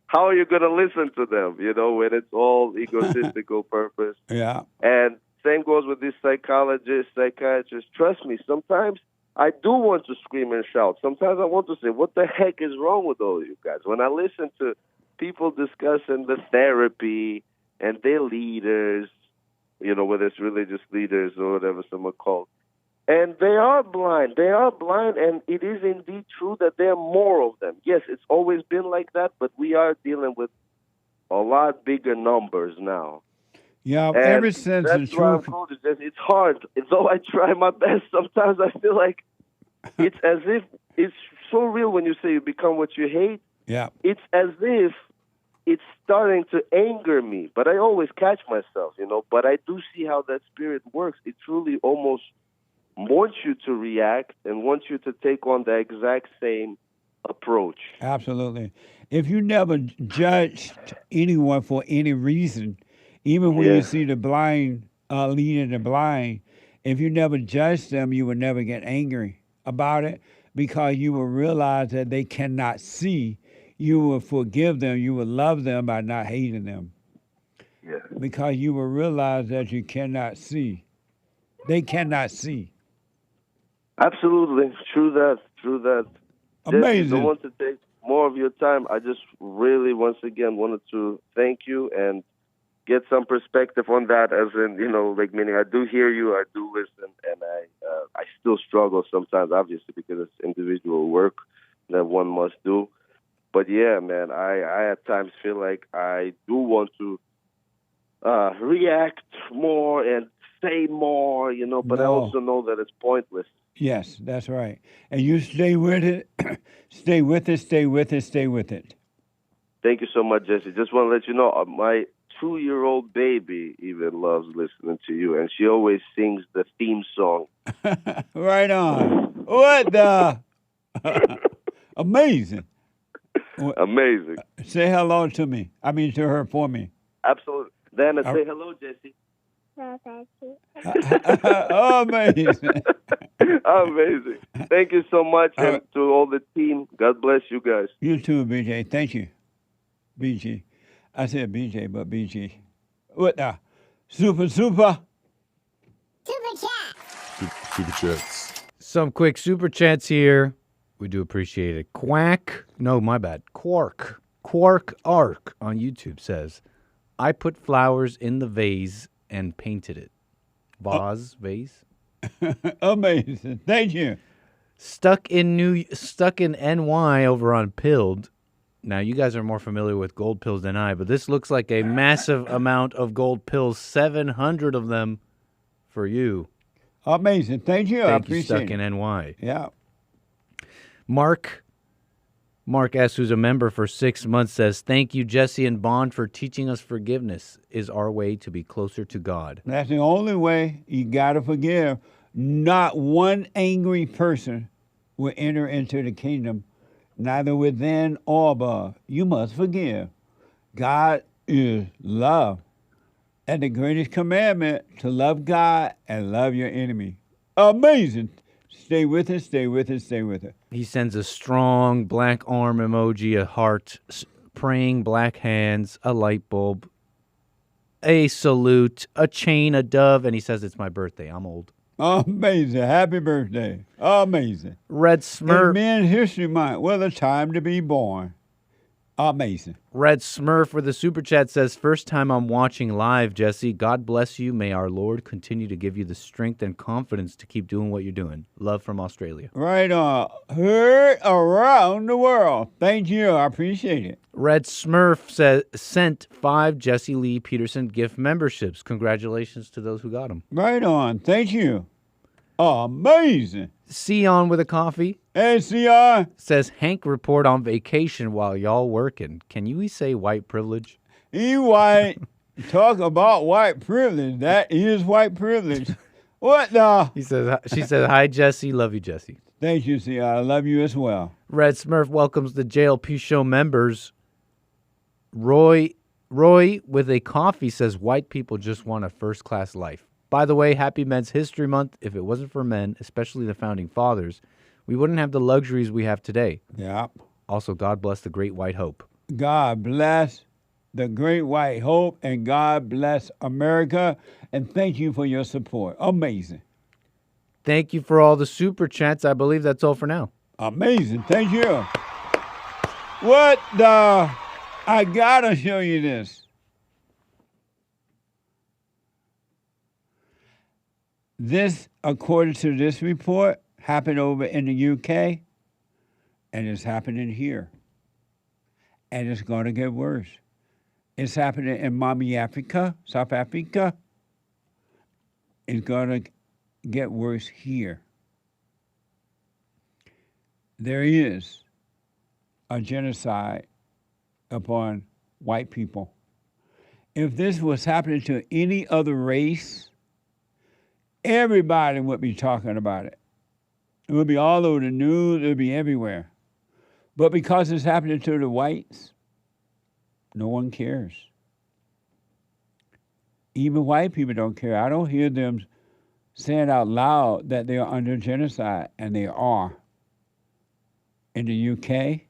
How are you going to listen to them, when it's all egotistical purpose? Yeah. And same goes with these psychologists, psychiatrists. Trust me, sometimes I do want to scream and shout. Sometimes I want to say, what the heck is wrong with all of you guys? When I listen to people discussing the therapy and their leaders, whether it's religious leaders or whatever some are called, and they are blind, and it is indeed true that there are more of them. Yes, it's always been like that, but we are dealing with a lot bigger numbers now. Yeah, And ever since the that's why I'm truth. told you that it's hard. Though I try my best, sometimes I feel like it's as if it's so real when you say you become what you hate. Yeah. It's as if it's starting to anger me, but I always catch myself, But I do see how that spirit works. It truly almost wants you to react and wants you to take on the exact same approach. Absolutely. If you never judged anyone for any reason, even when you see the blind leading the blind, if you never judged them, you would never get angry about it because you will realize that they cannot see. You will forgive them. You will love them by not hating them. Yeah. Because you will realize that you cannot see. They cannot see. Absolutely. True that. Amazing. Jesse, don't want to take more of your time. I just really, once again, wanted to thank you and get some perspective on that. As in, like meaning I do hear you, I do listen, and I still struggle sometimes, obviously, because it's individual work that one must do. But yeah, man, I at times feel like I do want to react more and say more, but I No. also know that it's pointless. Yes, that's right. And you stay with it. Stay with it, stay with it, stay with it. Thank you so much, Jesse. Just want to let you know, my 2-year-old baby even loves listening to you, and she always sings the theme song. Right on. What the? Amazing. Amazing. Say hello to me. I mean, to her for me. Absolutely. Dana, say hello, Jesse. Amazing. Amazing. Thank you so much, and to all the team, God bless you guys. You too, BJ. Thank you. BG. I said BJ, but BG. What the? Super. Super chats. Some quick super chats here. We do appreciate it. Quark Arc on YouTube says, I put flowers in the vase and painted it. Vase? Amazing. Thank you. Stuck in NY over on Pilled. Now, you guys are more familiar with gold pills than I, but this looks like a massive amount of gold pills, 700 of them for you. Amazing. Thank you. I Thank you, appreciate Stuck in NY. Yeah. Mark S., who's a member for 6 months, says, thank you, Jesse and Bond, for teaching us forgiveness is our way to be closer to God. That's the only way. You got to forgive. Not one angry person will enter into the kingdom, neither within or above. You must forgive. God is love. And the greatest commandment, to love God and love your enemy. Amazing. Stay with it, stay with it, stay with it. He sends a strong black arm emoji, a heart, praying black hands, a light bulb, a salute, a chain, a dove, and he says, it's my birthday. I'm old. Amazing. Happy birthday. Amazing. Red Smurf. And Men's History Month. What a time to be born. Amazing. Red Smurf with the super chat says, first time I'm watching live, Jesse. God bless you. May our Lord continue to give you the strength and confidence to keep doing what you're doing. Love from Australia. Right on. Heard around the world. Thank you. I appreciate it. Red Smurf sent 5 Jesse Lee Peterson gift memberships. Congratulations to those who got them. Right on. Thank you. Amazing. Sion with a coffee. Hey, Sion. Says Hank report on vacation while y'all working. Can you say white privilege? White. Talk about white privilege. That is white privilege. What the? She says, hi, Jesse. Love you, Jesse. Thank you, Sion. I love you as well. Red Smurf welcomes the JLP show members. Roy with a coffee says, white people just want a first-class life. By the way, happy Men's History Month. If it wasn't for men, especially the Founding Fathers, we wouldn't have the luxuries we have today. Yeah. Also, God bless the Great White Hope. God bless the Great White Hope, and God bless America, and thank you for your support. Amazing. Thank you for all the super chats. I believe that's all for now. Amazing. Thank you. What the? I gotta show you this. This, according to this report, happened over in the UK, and it's happening here. And it's going to get worse. It's happening in Mommy Africa, South Africa. It's going to get worse here. There is a genocide upon white people. If this was happening to any other race, everybody would be talking about it. It would be all over the news. It would be everywhere. But because it's happening to the whites, no one cares. Even white people don't care. I don't hear them saying out loud that they are under genocide, and they are. In the UK,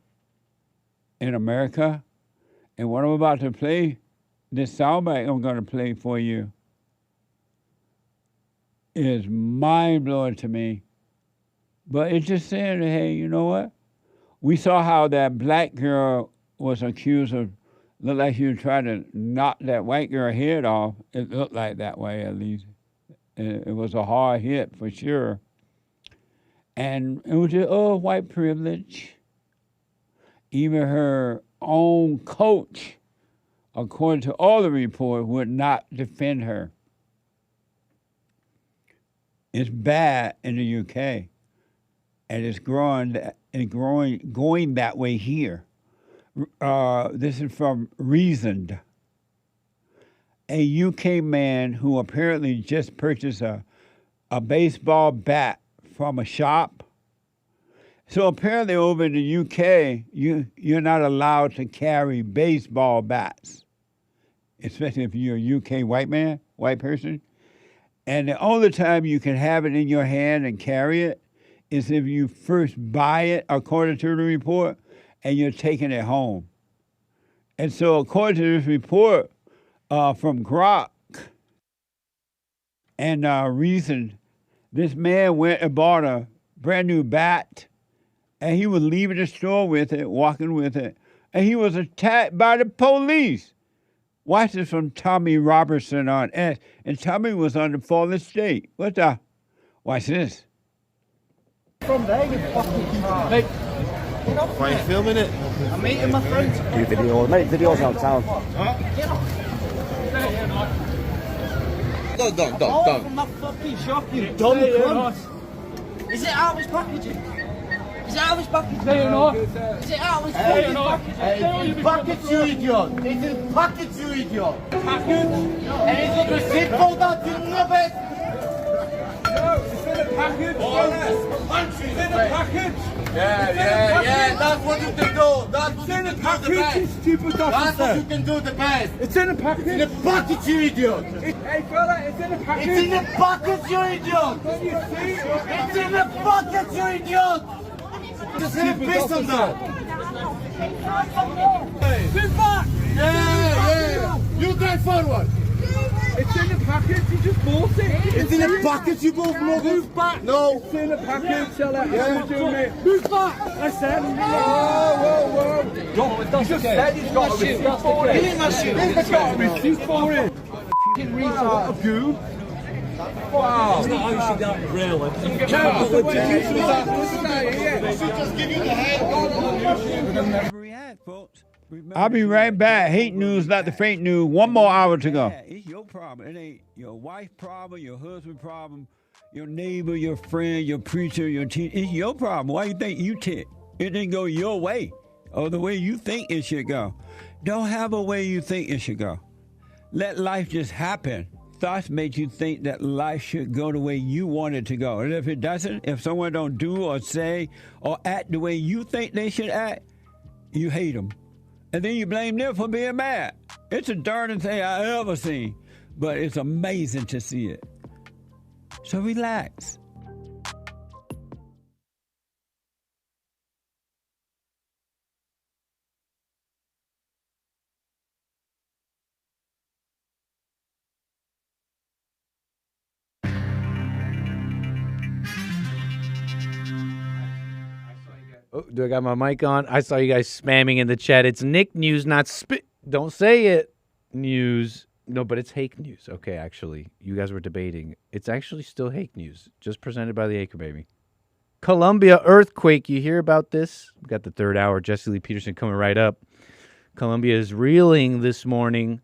in America, and what I'm about to play, this soundbite I'm going to play for you, is mind-blowing to me. But it's just saying, hey, you know what? We saw how that black girl was accused of Looked like she was trying to knock that white girl head off. It looked like that way, at least. It was a hard hit for sure. And it was just, white privilege. Even her own coach, according to all the reports, would not defend her. It's bad in the UK, and it's going that way here. This is from Reasoned. A UK man who apparently just purchased a baseball bat from a shop. So apparently over in the UK, you're not allowed to carry baseball bats, especially if you're a UK white person. And the only time you can have it in your hand and carry it is if you first buy it, according to the report, and you're taking it home. And so according to this report from Grok and Reason, this man went and bought a brand new bat, and he was leaving the store with it, walking with it, and he was attacked by the police. Watch this from Tommy Robertson on S. And Tommy was on the fallen state. What the? Watch this. From there, you fucking car. Mate, why are you filming it? I'm meeting my friends. Do video, mate. Videos outside. Don't. From that fucking shop, you dumb cunt. Is it out of his packaging? Is it out of his packaging? No, you're not. Is it out of his packaging? It's package, you idiot. It's in package, you idiot. Package? And it's got receipt for that, you knobhead. No, it's in a package. It's in a package. Yeah. That's what you can do. That's what you can do the best. Stupid officer. That's what you can do the best. It's in a package. It's in a package, you idiot. Hey, fella, it's in a package. It's in a package, you idiot. Can you see? It's in a package, you idiot. Just get pissed on that. Move back. Yeah. You drive forward. It's in the package, you just bought it. It's in the package, you both move back. No. It's in the package, shall I? Move back. I said. Whoa. You just said he's got a receipt for it. He's got a receipt for it. Fucking retard. A goo. Wow. It's not how you should get out grill. Just give you the head. React, folks. I'll be right back. Hate news, not the fake news. 1 more hour to go. It's your problem. It ain't your wife's problem, your husband's problem, your neighbor, your friend, your preacher, your teacher. It's your problem. Why you think you tick? It didn't go your way or the way you think it should go. Don't have a way you think it should go. Let life just happen. Thoughts make you think that life should go the way you want it to go. And if it doesn't, if someone don't do or say or act the way you think they should act, you hate them. And then you blame them for being mad. It's the darndest thing I ever seen. But it's amazing to see it. So relax. Oh, do I got my mic on? I saw you guys spamming in the chat. It's Nick News, not Don't say it. News. No, but it's hake news. Okay, actually, you guys were debating. It's actually still hake news, just presented by the Acre Baby. Colombia earthquake. You hear about this? We got the third hour. Jesse Lee Peterson coming right up. Colombia is reeling this morning.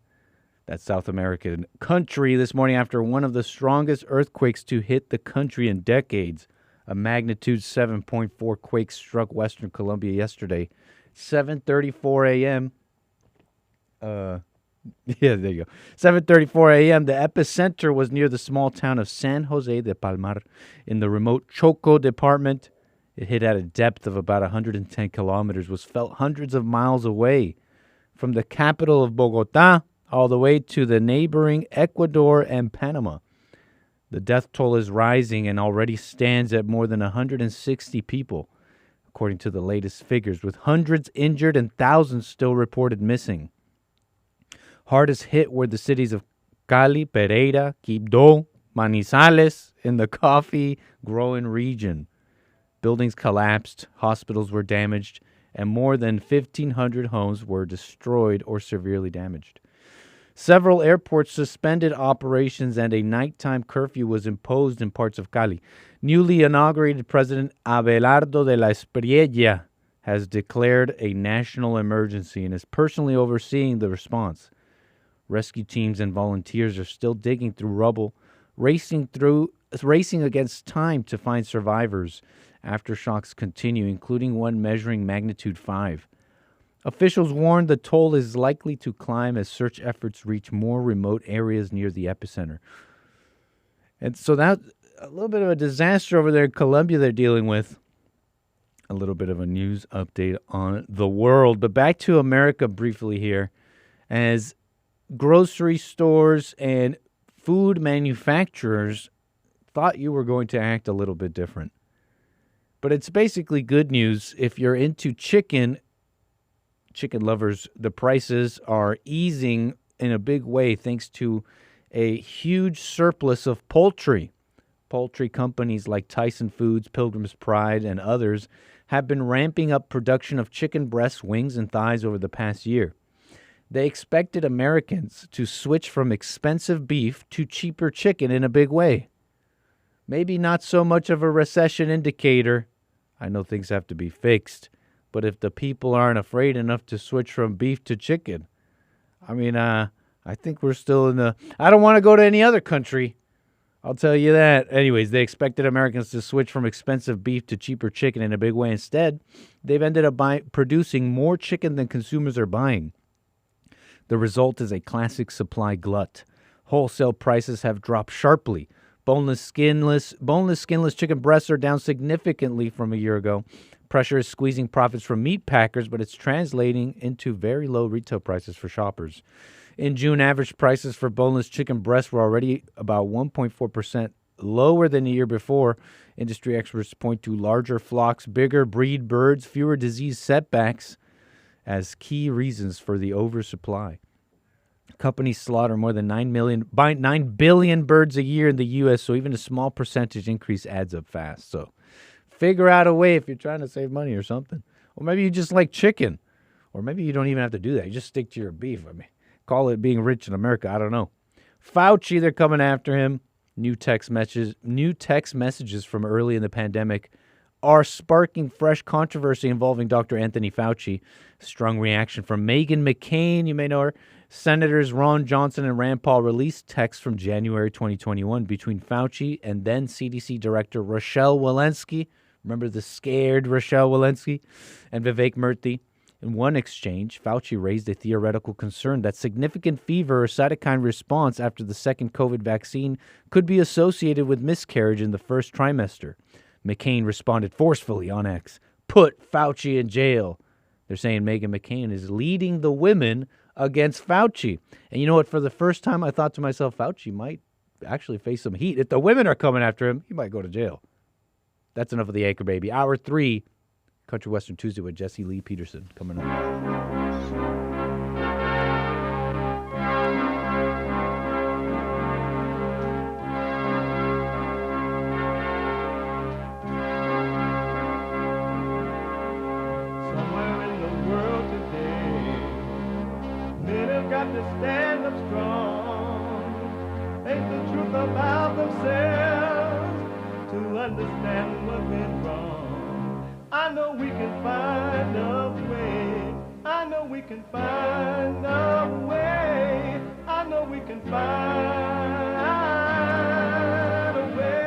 That South American country this morning after one of the strongest earthquakes to hit the country in decades. A magnitude 7.4 quake struck western Colombia yesterday, 7:34 a.m. Yeah, there you go. 7:34 a.m. The epicenter was near the small town of San Jose de Palmar in the remote Choco department. It hit at a depth of about 110 kilometers, was felt hundreds of miles away from the capital of Bogota all the way to the neighboring Ecuador and Panama. The death toll is rising and already stands at more than 160 people, according to the latest figures, with hundreds injured and thousands still reported missing. Hardest hit were the cities of Cali, Pereira, Quibdó, Manizales in the coffee-growing region. Buildings collapsed, hospitals were damaged, and more than 1,500 homes were destroyed or severely damaged. Several airports suspended operations and a nighttime curfew was imposed in parts of Cali. Newly inaugurated President Abelardo de la Espriella has declared a national emergency and is personally overseeing the response. Rescue teams and volunteers are still digging through rubble, racing against time to find survivors. Aftershocks continue, including one measuring magnitude 5. Officials warn the toll is likely to climb as search efforts reach more remote areas near the epicenter. And so that's a little bit of a disaster over there in Colombia they're dealing with. A little bit of a news update on the world. But back to America briefly here. As grocery stores and food manufacturers thought you were going to act a little bit different. But it's basically good news if you're into chicken lovers. The prices are easing in a big way thanks to a huge surplus of poultry. Poultry companies like Tyson Foods, Pilgrim's Pride, and others have been ramping up production of chicken breasts, wings, and thighs over the past year. They expected Americans to switch from expensive beef to cheaper chicken in a big way. Maybe not so much of a recession indicator. I know things have to be fixed. But if the people aren't afraid enough to switch from beef to chicken, I think we're still in the... I don't want to go to any other country. I'll tell you that. Anyways, they expected Americans to switch from expensive beef to cheaper chicken in a big way. Instead, they've ended up producing more chicken than consumers are buying. The result is a classic supply glut. Wholesale prices have dropped sharply. Boneless, skinless chicken breasts are down significantly from a year ago. Pressure is squeezing profits from meat packers, but it's translating into very low retail prices for shoppers. In June, average prices for boneless chicken breasts were already about 1.4% lower than the year before. Industry experts point to larger flocks, bigger breed birds, fewer disease setbacks as key reasons for the oversupply. Companies slaughter more than 9 billion birds a year in the U.S., so even a small percentage increase adds up fast. So figure out a way if you're trying to save money or something. Or maybe you just like chicken. Or maybe you don't even have to do that. You just stick to your beef. Call it being rich in America. I don't know. Fauci, they're coming after him. New text messages from early in the pandemic are sparking fresh controversy involving Dr. Anthony Fauci. Strong reaction from Meghan McCain, you may know her. Senators Ron Johnson and Rand Paul released texts from January 2021 between Fauci and then CDC Director Rochelle Walensky. Remember the scared Rochelle Walensky? And Vivek Murthy. In one exchange, Fauci raised a theoretical concern that significant fever or cytokine response after the second COVID vaccine could be associated with miscarriage in the first trimester. McCain responded forcefully on X, "Put Fauci in jail." They're saying Meghan McCain is leading the women against Fauci. And you know what? For the first time, I thought to myself, Fauci might actually face some heat. If the women are coming after him, he might go to jail. That's enough of the Anchor Baby. Hour 3, Country Western Tuesday with Jesse Lee Peterson coming up. To stand up strong, face the truth about themselves, to understand what went wrong. I know we can find a way. I know we can find a way. I know we can find a way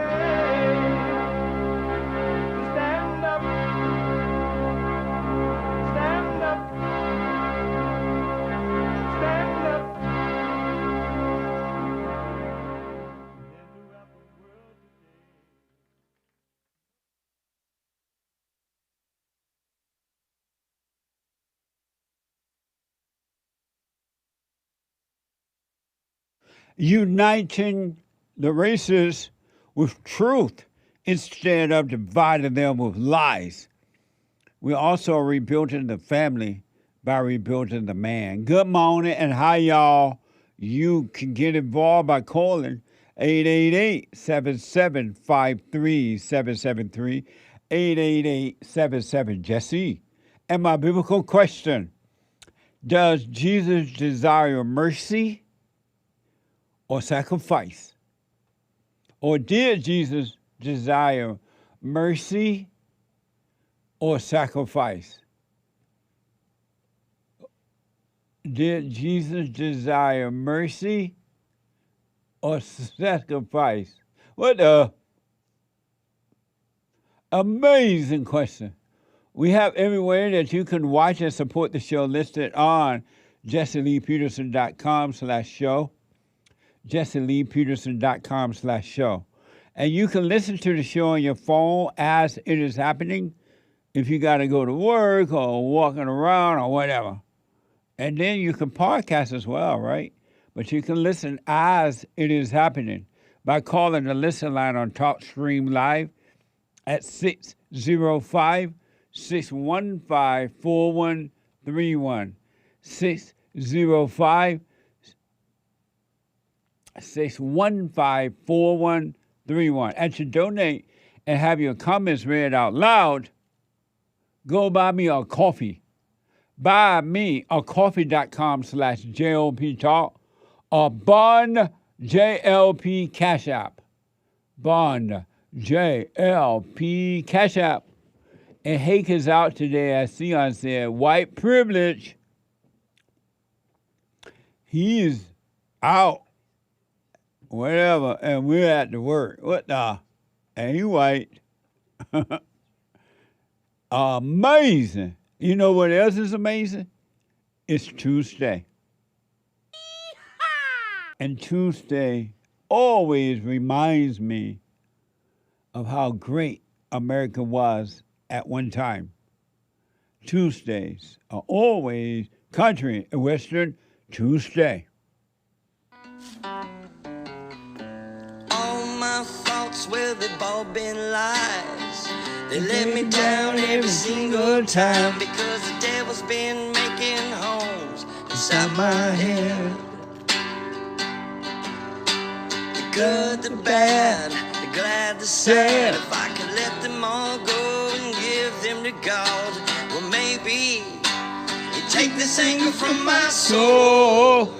to stand up, stand up. Uniting the races with truth instead of dividing them with lies. We also are rebuilding the family by rebuilding the man. Good morning and hi, y'all. You can get involved by calling 888-7753-773, 888-77-JESSE. And my biblical question, does Jesus desire mercy or sacrifice? Or did Jesus desire mercy or sacrifice? Did Jesus desire mercy or sacrifice? What a amazing question. We have every way that you can watch and support the show listed on jesseleepeterson.com/show, jesseleepeterson.com/show. And you can listen to the show on your phone as it is happening if you got to go to work or walking around or whatever. And then you can podcast as well, right? But you can listen as it is happening by calling the listen line on TalkStream Live at 605-615-4131. 605-615-4131. And to donate and have your comments read out loud, go buy me a coffee. Buy me a coffee.com/JLP Talk or Bond JLP Cash App. Bond JLP Cash App. And Hake is out today, as Sion said, white privilege. He's out. Whatever. And we're at the work. What the? And he white. Amazing. You know what else is amazing? It's Tuesday. And Tuesday always reminds me of how great America was at one time. Tuesdays are always country and Western Tuesday. All my thoughts, well, they've all been lies. They let me down every single time because the devil's been making homes inside my head. The good, the bad, the glad, the sad. If I could let them all go and give them to God, well, maybe he'd take this anger from my soul.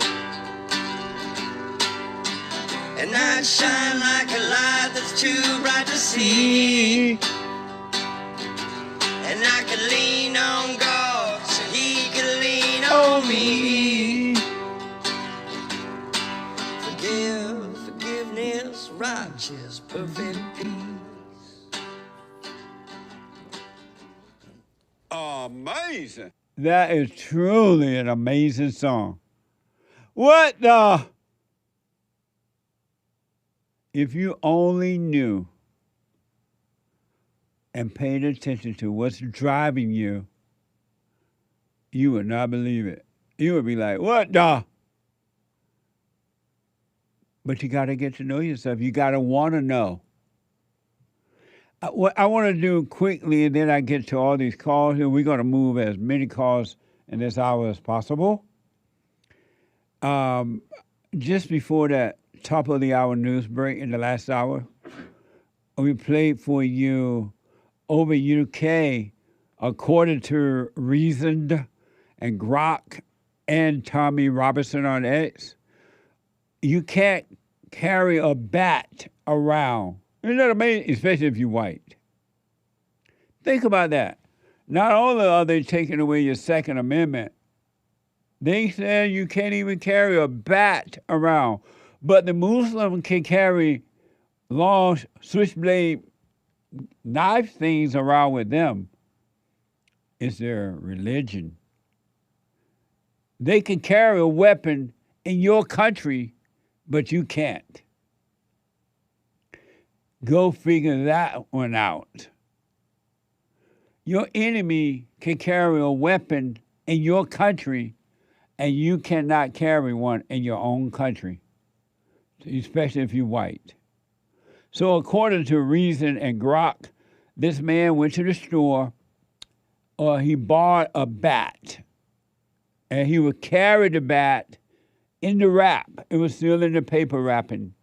And I'd shine like a light that's too bright to see. And I could lean on God so he could lean on me. Forgiveness, righteous, perfect peace. Amazing. That is truly an amazing song. What the? If you only knew and paid attention to what's driving you, you would not believe it. You would be like, what the? But you got to get to know yourself. You got to want to know. What I want to do quickly, and then I get to all these calls, and we're going to move as many calls in this hour as possible. Just before that top of the hour news break in the last hour, we played for you over UK, according to Reasoned and Grok and Tommy Robinson on X, you can't carry a bat around. Isn't that amazing? Especially if you're white. Think about that. Not only are they taking away your Second Amendment, they said you can't even carry a bat around. But the Muslim can carry long switchblade knife things around with them. It's their religion. They can carry a weapon in your country, but you can't. Go figure that one out. Your enemy can carry a weapon in your country, and you cannot carry one in your own country, especially if you're white. So according to Reason and Grok, this man went to the store, or he bought a bat, and he would carry the bat in the wrap. It was still in the paper wrapping.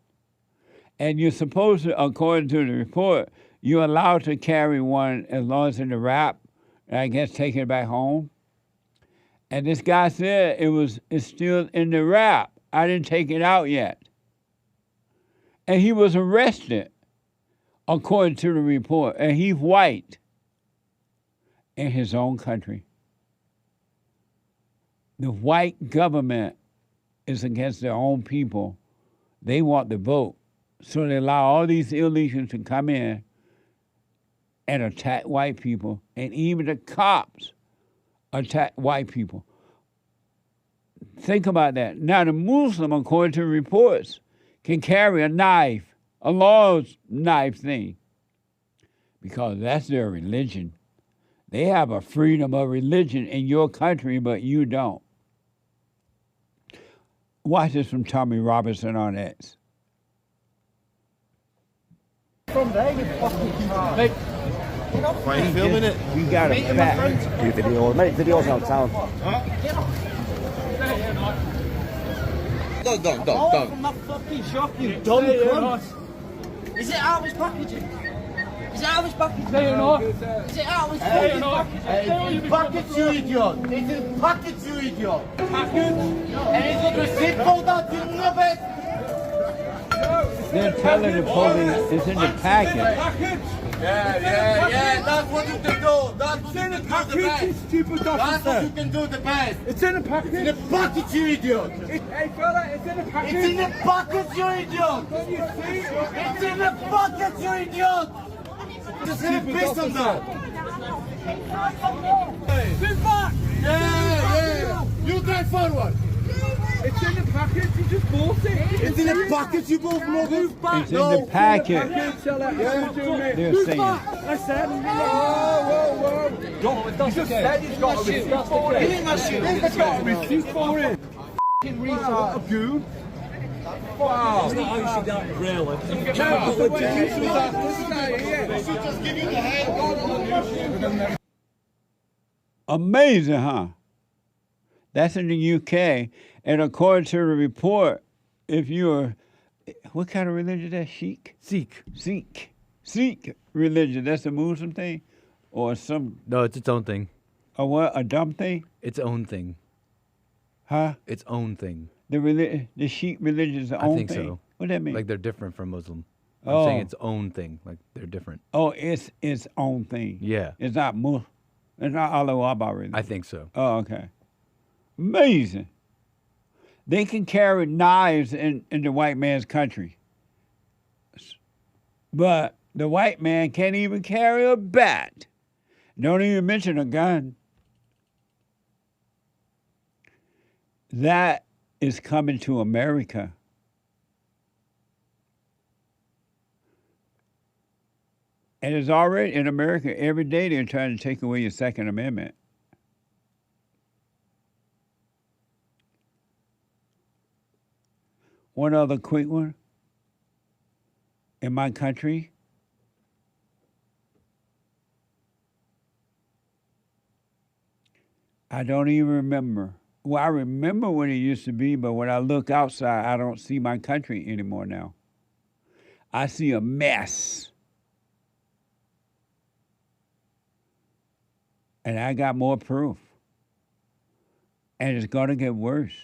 And you're supposed to, according to the report, you're allowed to carry one as long as in the wrap, and I guess taking it back home. And this guy said it's still in the wrap. I didn't take it out yet. And he was arrested, according to the report. And he's white in his own country. The white government is against their own people. They want the vote. So they allow all these illegals to come in and attack white people. And even the cops attack white people. Think about that. Now, the Muslim, according to reports, can carry a knife, a long knife thing, because that's their religion. They have a freedom of religion in your country, but you don't. Watch this from Tommy Robinson on X. From there, you fucking mate. Why are you filming it? You got a back. Do video, mate. Videos out town. Don't. From that fucking shop, you dumb cunt. Is it out of his packaging? Is it out of his packaging? No, you're not. Is it out of his fucking packaging? It's in package, you idiot. It's in package, you idiot. Package? And it's in receipt folder, you nubbit. They're telling the police it's in the package. Yeah, that's what you can do. That's what you can do the best. Stupid That's what you can do the best. It's in a package. It's in a package, you idiot. Hey, fella, it's in a package. It's in a package, you idiot. Can you see? It's in a package, you idiot. Just get pissed on that. Move back. Yeah. You drive forward. It's in the package. You just bought it. It's in the package, you both move back. It's in the package. They're saying. I said, whoa. Don't, you just said he's got a receipt for it. Give me my shoe. He's got a receipt for it. What a goon. Wow. It's not how you should down really. You should just give you the hand. Amazing, huh? That's in the UK. And according to the report, if you're, what kind of religion is that? Sikh religion. That's a Muslim thing? Or some... No, it's its own thing. A what? A dumb thing? Its own thing. Huh? Its own thing. The Sikh religion is the own thing? I think so. What does that mean? Like they're different from Muslim. I'm saying its own thing. Like they're different. Oh, it's its own thing. Yeah. It's not Muslim. It's not Allah Akbar religion. I think so. Oh, okay. Amazing. They can carry knives in the white man's country. But the white man can't even carry a bat. Don't even mention a gun. That is coming to America. And it's already in America. Every day they're trying to take away your Second Amendment. One other quick one. In my country, I don't even remember. Well, I remember what it used to be, but when I look outside, I don't see my country anymore now. I see a mess. And I got more proof. And it's going to get worse.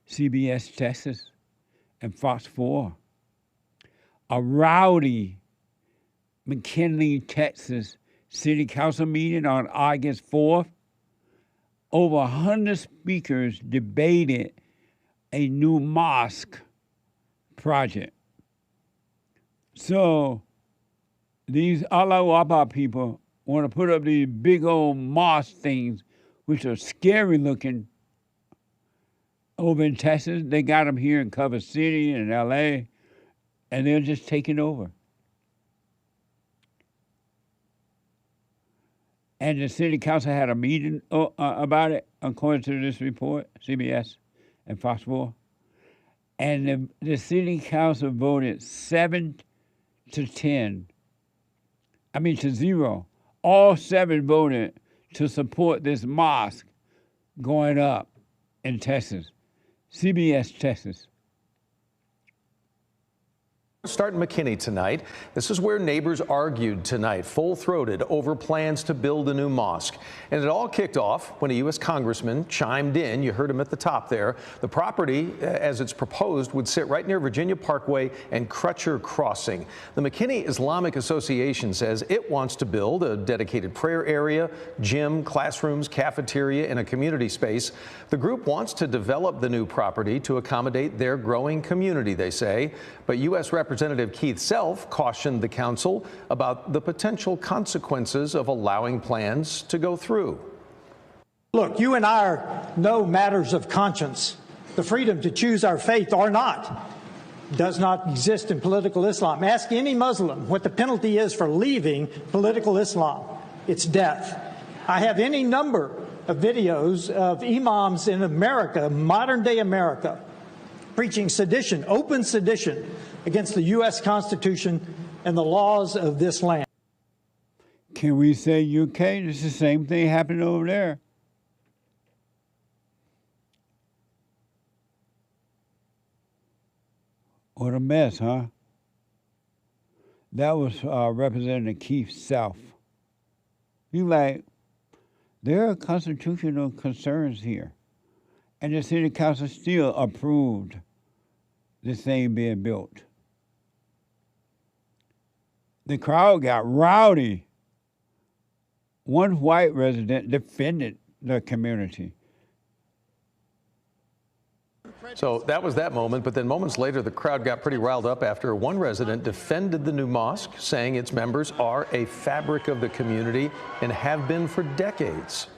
CBS Texas and Fox 4. A rowdy McKinney, Texas City Council meeting on August 4th. Over 100 speakers debated a new mosque project. So these Allah Akbar people want to put up these big old mosque things, which are scary looking, over in Texas. They got them here in Culver City and LA, and they're just taking over. And the city council had a meeting about it, according to this report, CBS and Fox 4. And the city council voted 7-10. To 0. All 7 voted to support this mosque going up in Texas. CBS Texas. Start in McKinney tonight. This is where neighbors argued tonight, full-throated, over plans to build a new mosque. And it all kicked off when a U.S. congressman chimed in. You heard him at the top there. The property, as it's proposed, would sit right near Virginia Parkway and Crutcher Crossing. The McKinney Islamic Association says it wants to build a dedicated prayer area, gym, classrooms, cafeteria, and a community space. The group wants to develop the new property to accommodate their growing community, they say. But U.S. Representative Keith Self cautioned the council about the potential consequences of allowing plans to go through. Look, you and I know matters of conscience. The freedom to choose our faith or not does not exist in political Islam. Ask any Muslim what the penalty is for leaving political Islam. It's death. I have any number of videos of imams in America, modern day America, preaching sedition, open sedition against the U.S. Constitution and the laws of this land. Can we say UK? It's the same thing happening over there. What a mess, huh? That was Representative Keith Self. He's like, there are constitutional concerns here. And the city council still approved this thing being built. The crowd got rowdy. One white resident defended the community. So that was that moment, but then moments later, the crowd got pretty riled up after one resident defended the new mosque, saying its members are a fabric of the community and have been for decades.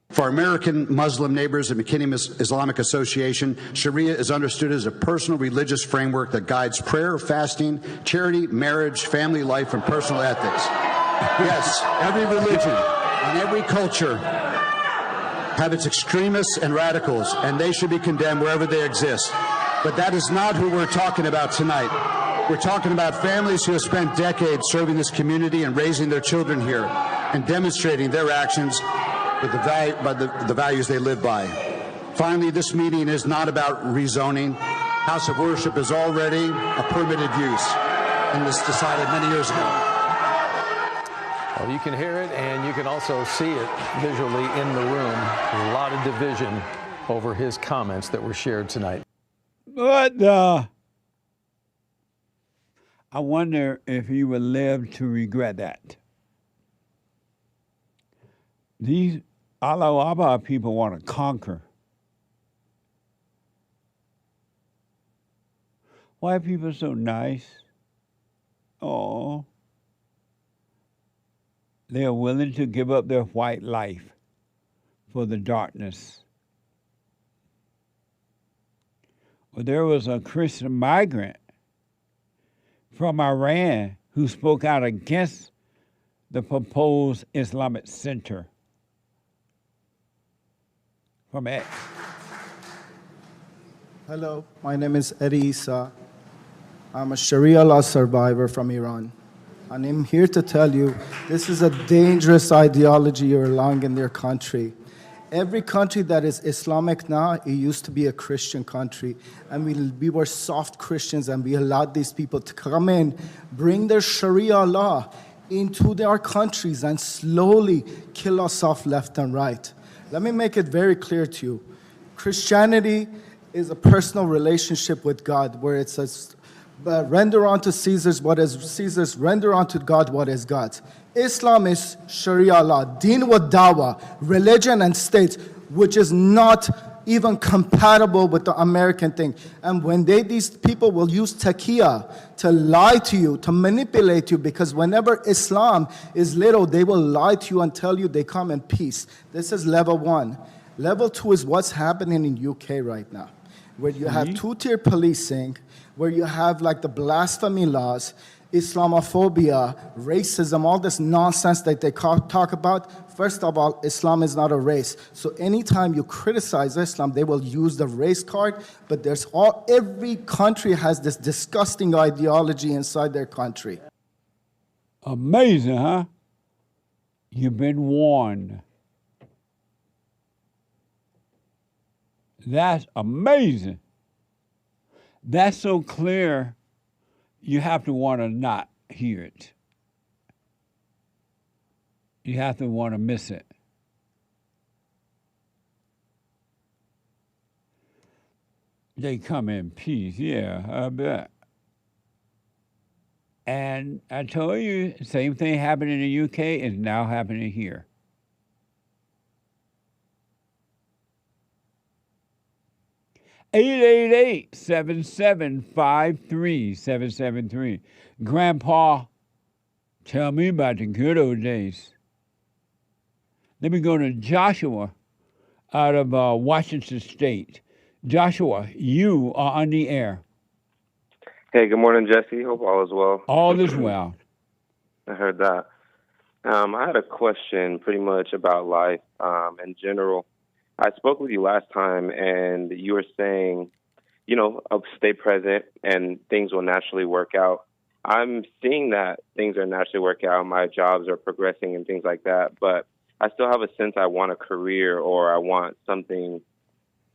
For American Muslim neighbors at McKinney Islamic Association, Sharia is understood as a personal religious framework that guides prayer, fasting, charity, marriage, family life, and personal ethics. Yes, every religion and every culture have its extremists and radicals, and they should be condemned wherever they exist. But that is not who we're talking about tonight. We're talking about families who have spent decades serving this community and raising their children here and demonstrating their actions with the values they live by. Finally, this meeting is not about rezoning. House of worship is already a permitted use, and was decided many years ago. Well, you can hear it, and you can also see it visually in the room. A lot of division over his comments that were shared tonight. What the? I wonder if he would live to regret that. These Allah people want to conquer. Why are people so nice? Oh. They are willing to give up their white life for the darkness. Well, there was a Christian migrant from Iran who spoke out against the proposed Islamic Center. From X. Hello, my name is Eddie Issa. I'm a Sharia law survivor from Iran. And I'm here to tell you, this is a dangerous ideology you're allowing in their country. Every country that is Islamic now, it used to be a Christian country. And we were soft Christians, and we allowed these people to come in, bring their Sharia law into their countries, and slowly kill us off left and right. Let me make it very clear to you. Christianity is a personal relationship with God, where it says, render unto Caesar's what is Caesar's, render unto God what is God's. Islam is Sharia law, deen wa dawah, religion and state, which is not even compatible with the American thing. And when these people will use taqiyya to lie to you, to manipulate you, because whenever Islam is little, they will lie to you and tell you they come in peace. This is level 1. Level 2 is what's happening in UK right now, where you have two-tier policing, where you have like the blasphemy laws, Islamophobia, racism, all this nonsense that they talk about. First of all, Islam is not a race. So anytime you criticize Islam, they will use the race card, but every country has this disgusting ideology inside their country. Amazing, huh? You've been warned. That's amazing. That's so clear you have to want to not hear it. You have to want to miss it. They come in peace, yeah, I bet. And I told you, same thing happened in the UK is now happening here. (888) 7753773. Grandpa, tell me about the good old days. Let me go to Joshua out of Washington State. Joshua, you are on the air. Hey, good morning, Jesse. Hope all is well. All is well. I heard that. I had a question pretty much about life in general. I spoke with you last time, and you were saying, stay present and things will naturally work out. I'm seeing that things are naturally working out. My jobs are progressing and things like that, but I still have a sense I want a career or I want something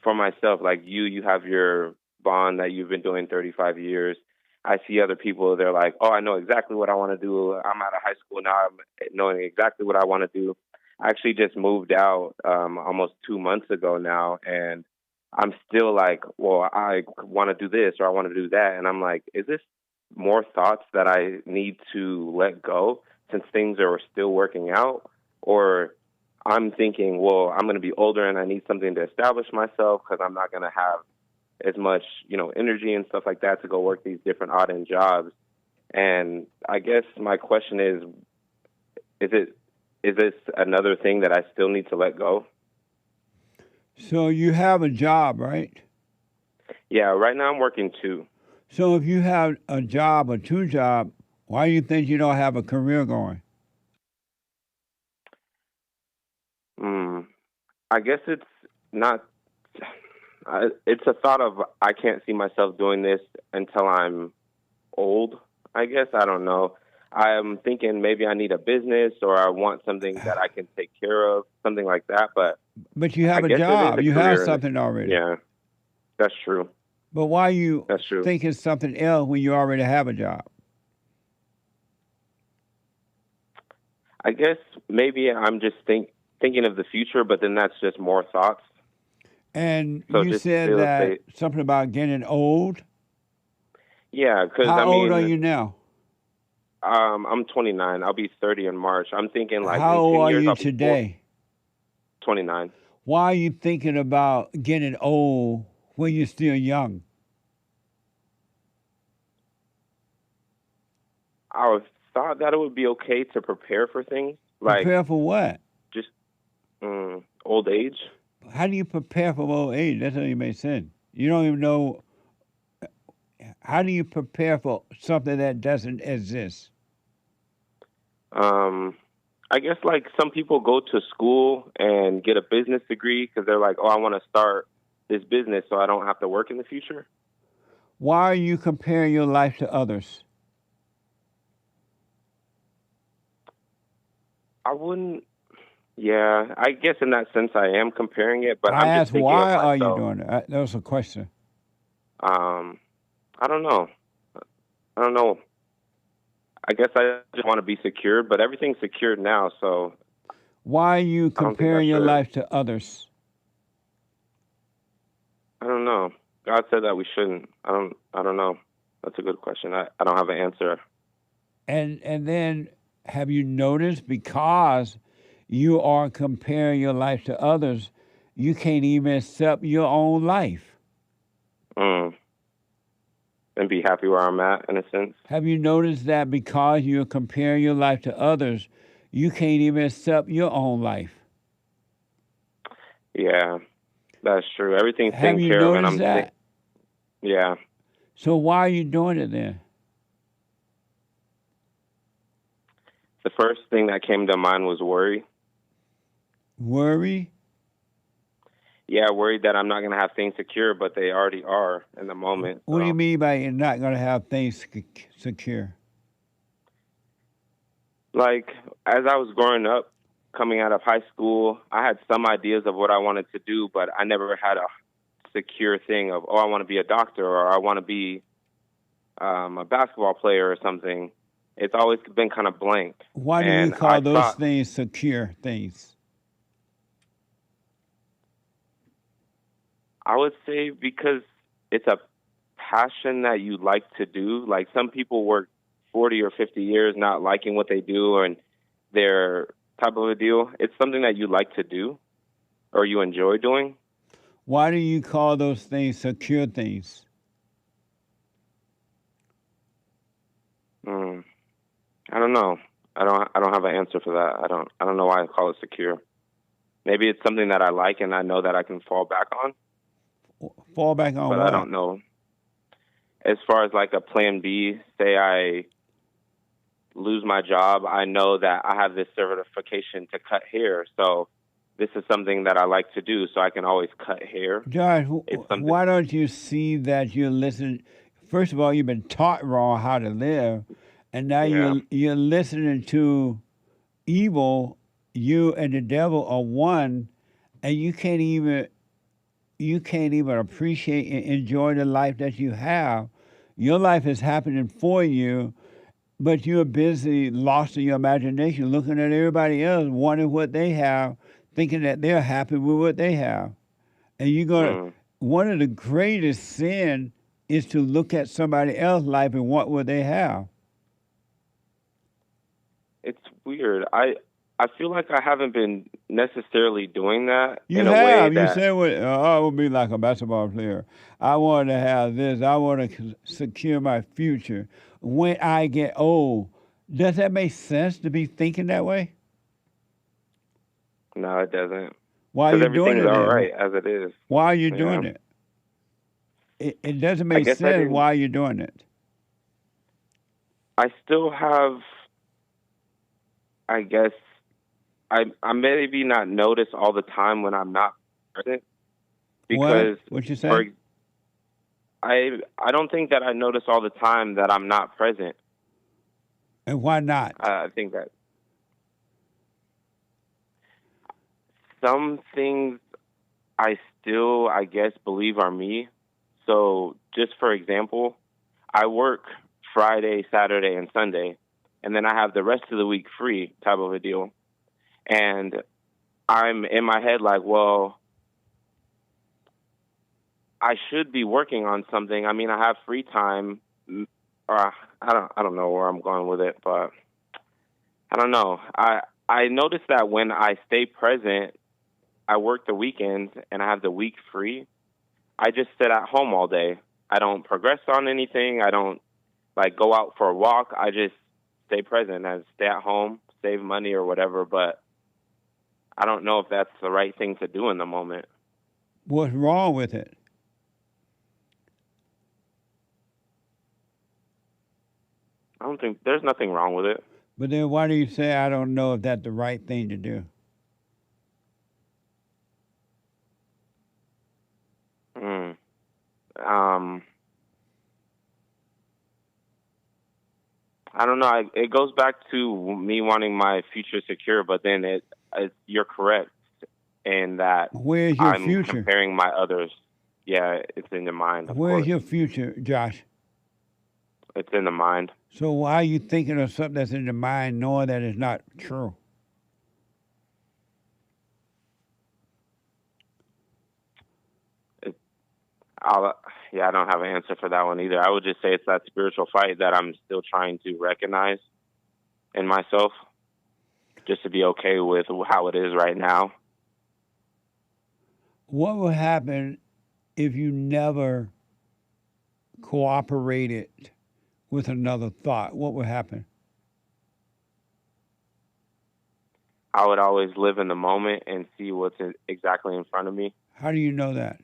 for myself. Like you have your bond that you've been doing 35 years. I see other people, they're like, oh, I know exactly what I want to do. I'm out of high school now. I'm knowing exactly what I want to do. I actually just moved out almost 2 months ago now, and I'm still like, well, I want to do this or I want to do that. And I'm like, is this more thoughts that I need to let go since things are still working out? Or I'm thinking, well, I'm going to be older and I need something to establish myself because I'm not going to have as much, energy and stuff like that to go work these different odd end jobs. And I guess my question is this another thing that I still need to let go? So you have a job, right? Yeah, right now I'm working 2. So if you have a job or 2 jobs, why do you think you don't have a career going? I guess it's not. It's a thought of I can't see myself doing this until I'm old. I guess I don't know. I'm thinking maybe I need a business or I want something that I can take care of, something like that. But you have a job. You have something already. Yeah, that's true. But why are you That's true. thinking something else when you already have a job? I guess maybe I'm just thinking of the future, but then that's just more thoughts. And So you just said feel that safe. something about getting old. Yeah, because How old are you now? I'm 29. I'll be 30 in March. I'm thinking like How in 10 old are years, you I'll be today? 29. Why are you thinking about getting old when you're still young? I thought that it would be okay to prepare for things like Prepare for what? just old age. How do you prepare for old age? That doesn't even make sense. You don't even know. How do you prepare for something that doesn't exist? I guess like some people go to school and get a business degree because they're like, oh, I want to start this business so I don't have to work in the future. Why are you comparing your life to others? I wouldn't. Yeah, I guess in that sense I am comparing it, but I I'm just asked, thinking why of are you myself. doing it? That was a question. I don't know. I guess I just want to be secured, but everything's secured now, so Why are you I don't think comparing your that's it. life to others? I don't know. God said that we shouldn't. I don't know. That's a good question. I don't have an answer. And then have you noticed because you are comparing your life to others, you can't even accept your own life? And be happy where I'm at, in a sense. Have you noticed that because you're comparing your life to others, you can't even accept your own life? Yeah, that's true. Everything's Have taken you care of, and noticed that? Yeah. So why are you doing it then? The first thing that came to mind was worry. Worry? Yeah, worried that I'm not going to have things secure, but they already are in the moment. What do you mean by you're not going to have things secure? Like, as I was growing up, coming out of high school, I had some ideas of what I wanted to do, but I never had a secure thing of, oh, I want to be a doctor or I want to be a basketball player or something, it's always been kind of blank. Why do you And call I those thought, things secure things? I would say because it's a passion that you like to do. Like some people work 40 or 50 years not liking what they do and they're type of a deal. It's something that you like to do or you enjoy doing. Why do you call those things secure things? I don't know. I don't have an answer for that. I don't know why I call it secure. Maybe it's something that I like and I know that I can fall back on. Fall back on but what? I don't know. As far as like a plan B, say I lose my job, I know that I have this certification to cut hair. So this is something that I like to do, so I can always cut hair. Josh, why don't you see that you listen? First of all, you've been taught wrong how to live, and now you're listening to evil. You and the devil are one, and you can't even appreciate and enjoy the life that you have. Your life is happening for you, but you're busy, lost in your imagination, looking at everybody else, wanting what they have, thinking that they're happy with what they have. And you're gonna one of the greatest sin is to look at somebody else's life and want what they have. It's weird. I feel like I haven't been necessarily doing that You in have. a way You that said, I would be like a basketball player. I want to have this. I want to secure my future when I get old. Does that make sense to be thinking that way? No, it doesn't. Why are you doing it? Everything's all right as it is. Why are you doing it? It doesn't make sense. Why are you doing it? I still have, I guess, I maybe not notice all the time when I'm not present. Because what you say? I don't think that I notice all the time that I'm not present. And why not? I think that some things I still, I guess, believe are me. So just for example, I work Friday, Saturday, and Sunday, and then I have the rest of the week free type of a deal. And I'm in my head like, well, I should be working on something. I mean, I have free time. Or I don't know where I'm going with it, but I don't know. I notice that when I stay present, I work the weekends and I have the week free. I just sit at home all day. I don't progress on anything. I don't like go out for a walk. I just stay present and stay at home, save money or whatever, but I don't know if that's the right thing to do in the moment. What's wrong with it? I don't think there's nothing wrong with it. But then why do you say I don't know if that's the right thing to do? I don't know. It goes back to me wanting my future secure, but then you're correct in that Where's your I'm future? comparing my others. Yeah, it's in your mind. Where's your future, Josh? It's in the mind. So why are you thinking of something that's in the mind knowing that it's not true? I don't have an answer for that one either. I would just say it's that spiritual fight that I'm still trying to recognize in myself, just to be okay with how it is right now. What would happen if you never cooperated with another thought? What would happen? I would always live in the moment and see what's exactly in front of me. How do you know that?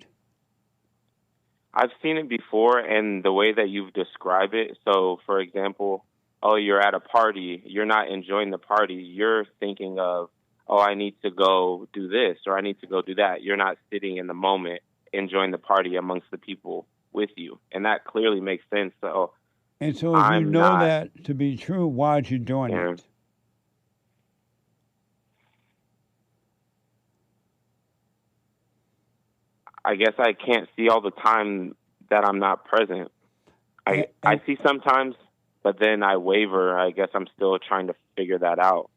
I've seen it before, and the way that you've described it. So, for example, you're at a party. You're not enjoying the party. You're thinking of, I need to go do this or I need to go do that. You're not sitting in the moment enjoying the party amongst the people with you. And that clearly makes sense. And so if you know that to be true, why are you doing it? I guess I can't see all the time that I'm not present. I see sometimes, but then I waver. I guess I'm still trying to figure that out.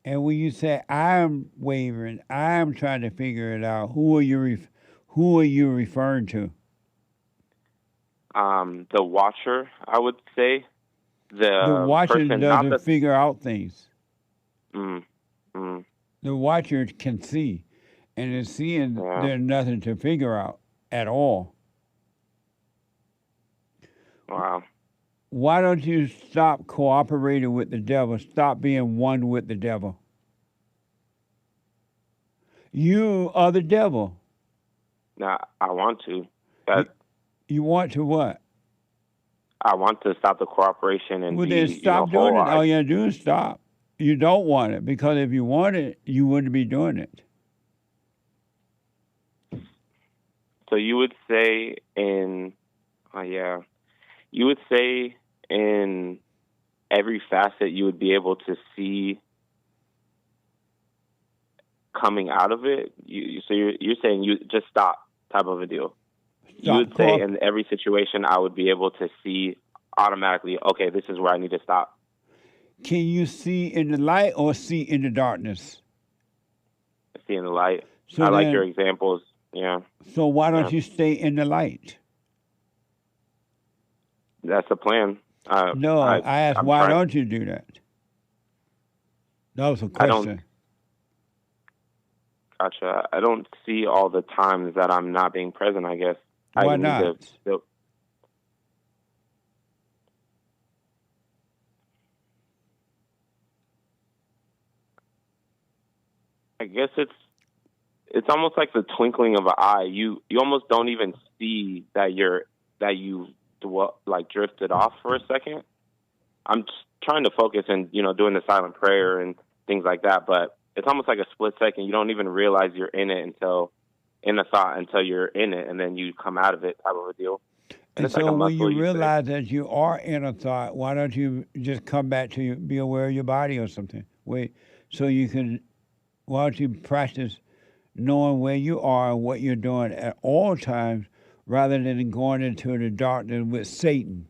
And when you say I'm wavering, I'm trying to figure it out. Who are you referring to? The watcher, I would say. The watcher person, not doesn't the figure out things. Mm, mm, The watcher can see, and in seeing, there's nothing to figure out at all. wow. Why don't you stop cooperating with the devil? Stop being one with the devil. You are the devil. Now, I want to. You want to what? I want to stop the cooperation and Well, be, then stop you know, doing it. whole. All you gotta do is stop. You don't want it, because if you want it, you wouldn't be doing it. So you would say you would say in every facet you would be able to see coming out of it. So you're saying you just stop type of a deal. You would say in every situation I would be able to see automatically, okay, this is where I need to stop. Can you see in the light or see in the darkness? See in the light. So I like then- your examples. Yeah. So why don't Yeah. you stay in the light? That's the plan. No, I asked, I'm why trying- don't you do that? That was a I don't- question. Gotcha. I don't see all the times that I'm not being present, I guess. Why I need not? to still, I guess it's almost like the twinkling of an eye. You almost don't even see that you drifted off for a second. I'm just trying to focus and doing the silent prayer and things like that, but it's almost like a split second. You don't even realize you're in it until you're in it, and then you come out of it, type of a deal. And it's like so a when muscle, you you say. realize that you are in a thought, why don't you just come back to be aware of your body or something? Why don't you practice knowing where you are and what you're doing at all times rather than going into the darkness with Satan?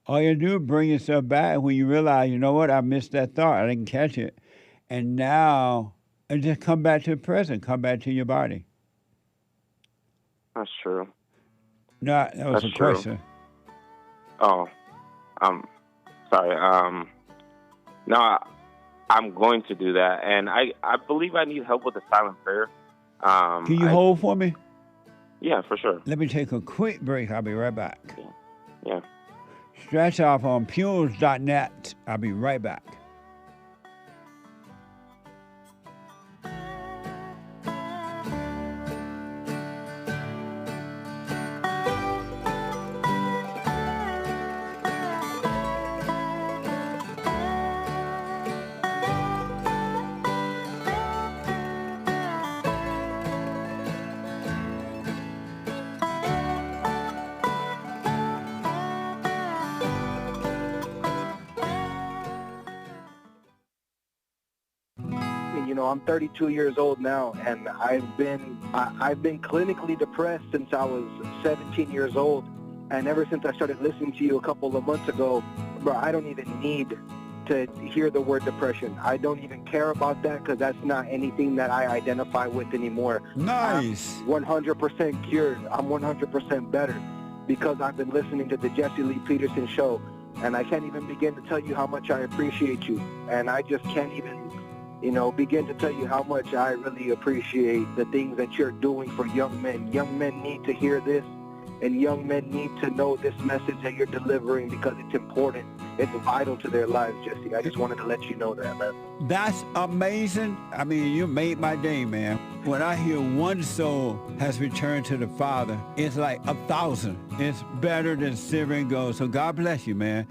All you do is bring yourself back when you realize, you know what, I missed that thought, I didn't catch it. And just come back to the present, come back to your body. That's true. No, that was That's a true. question. Oh, sorry. No, I'm going to do that, and I believe I need help with the silent prayer. Can you hold for me? Yeah, for sure. Let me take a quick break. I'll be right back. Yeah. Stretch off on Pules.net. I'll be right back. I'm 32 years old now, and I've been clinically depressed since I was 17 years old, and ever since I started listening to you a couple of months ago, bro, I don't even need to hear the word depression. I don't even care about that, because that's not anything that I identify with anymore. Nice. I'm 100% cured. I'm 100% better because I've been listening to the Jesse Lee Peterson show, and I can't even begin to tell you how much I appreciate you, and I just can't even begin to tell you how much I really appreciate the things that you're doing for young men. Young men need to hear this, and young men need to know this message that you're delivering, because it's important. It's vital to their lives, Jesse. I just wanted to let you know that, man. That's amazing. I mean, you made my day, man. When I hear one soul has returned to the Father, it's like 1,000. It's better than silver and gold. So God bless you, man.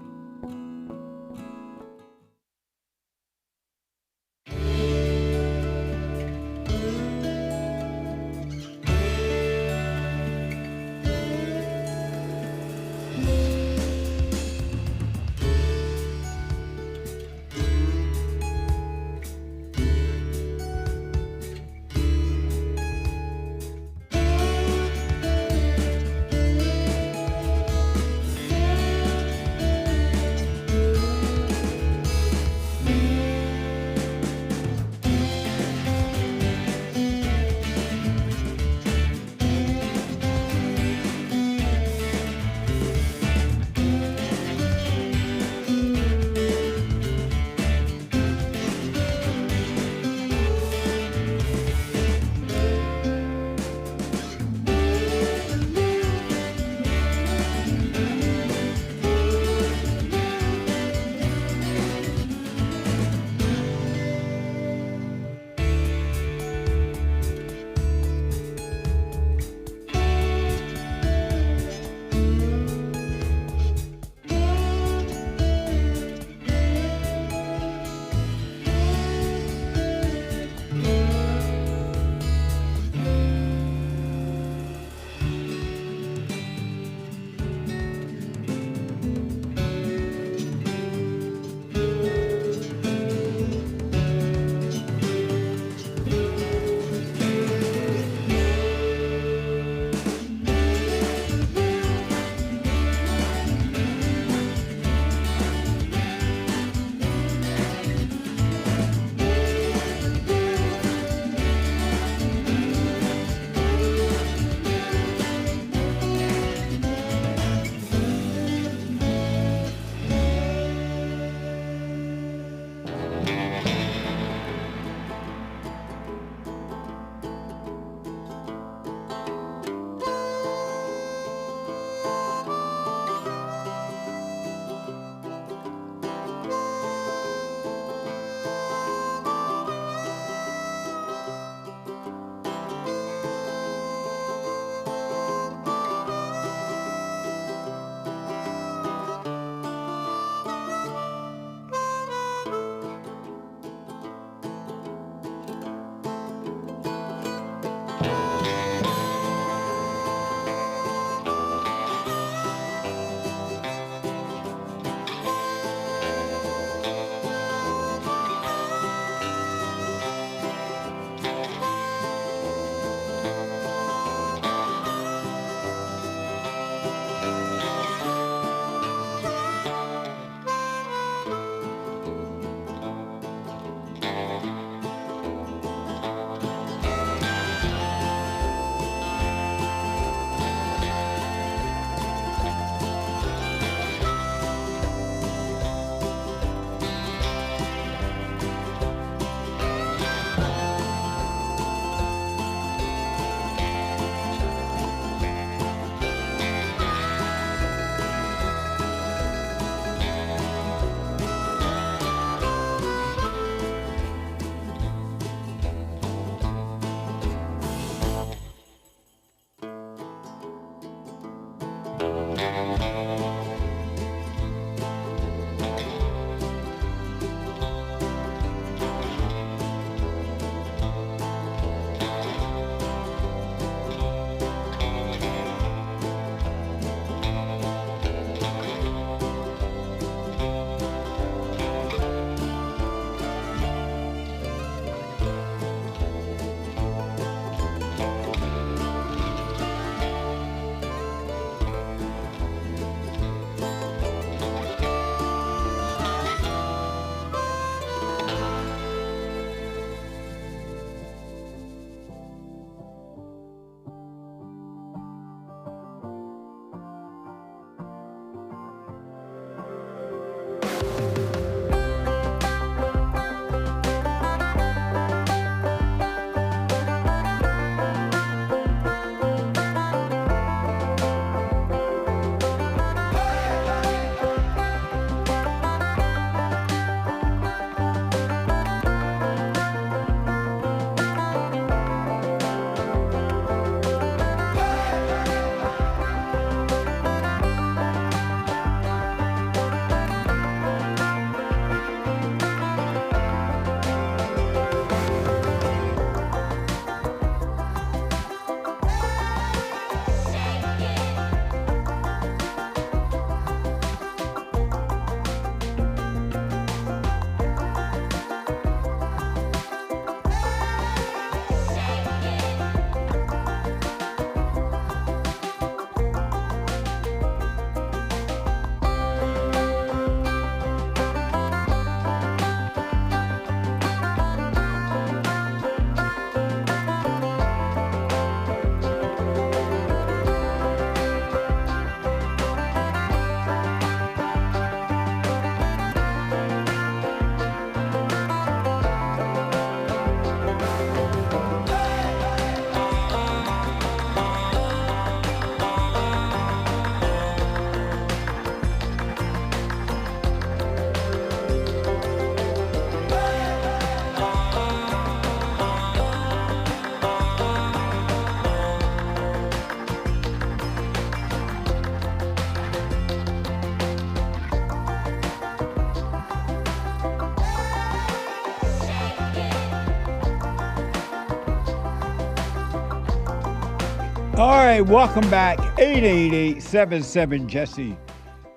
All right, welcome back. 888-77-JESSE.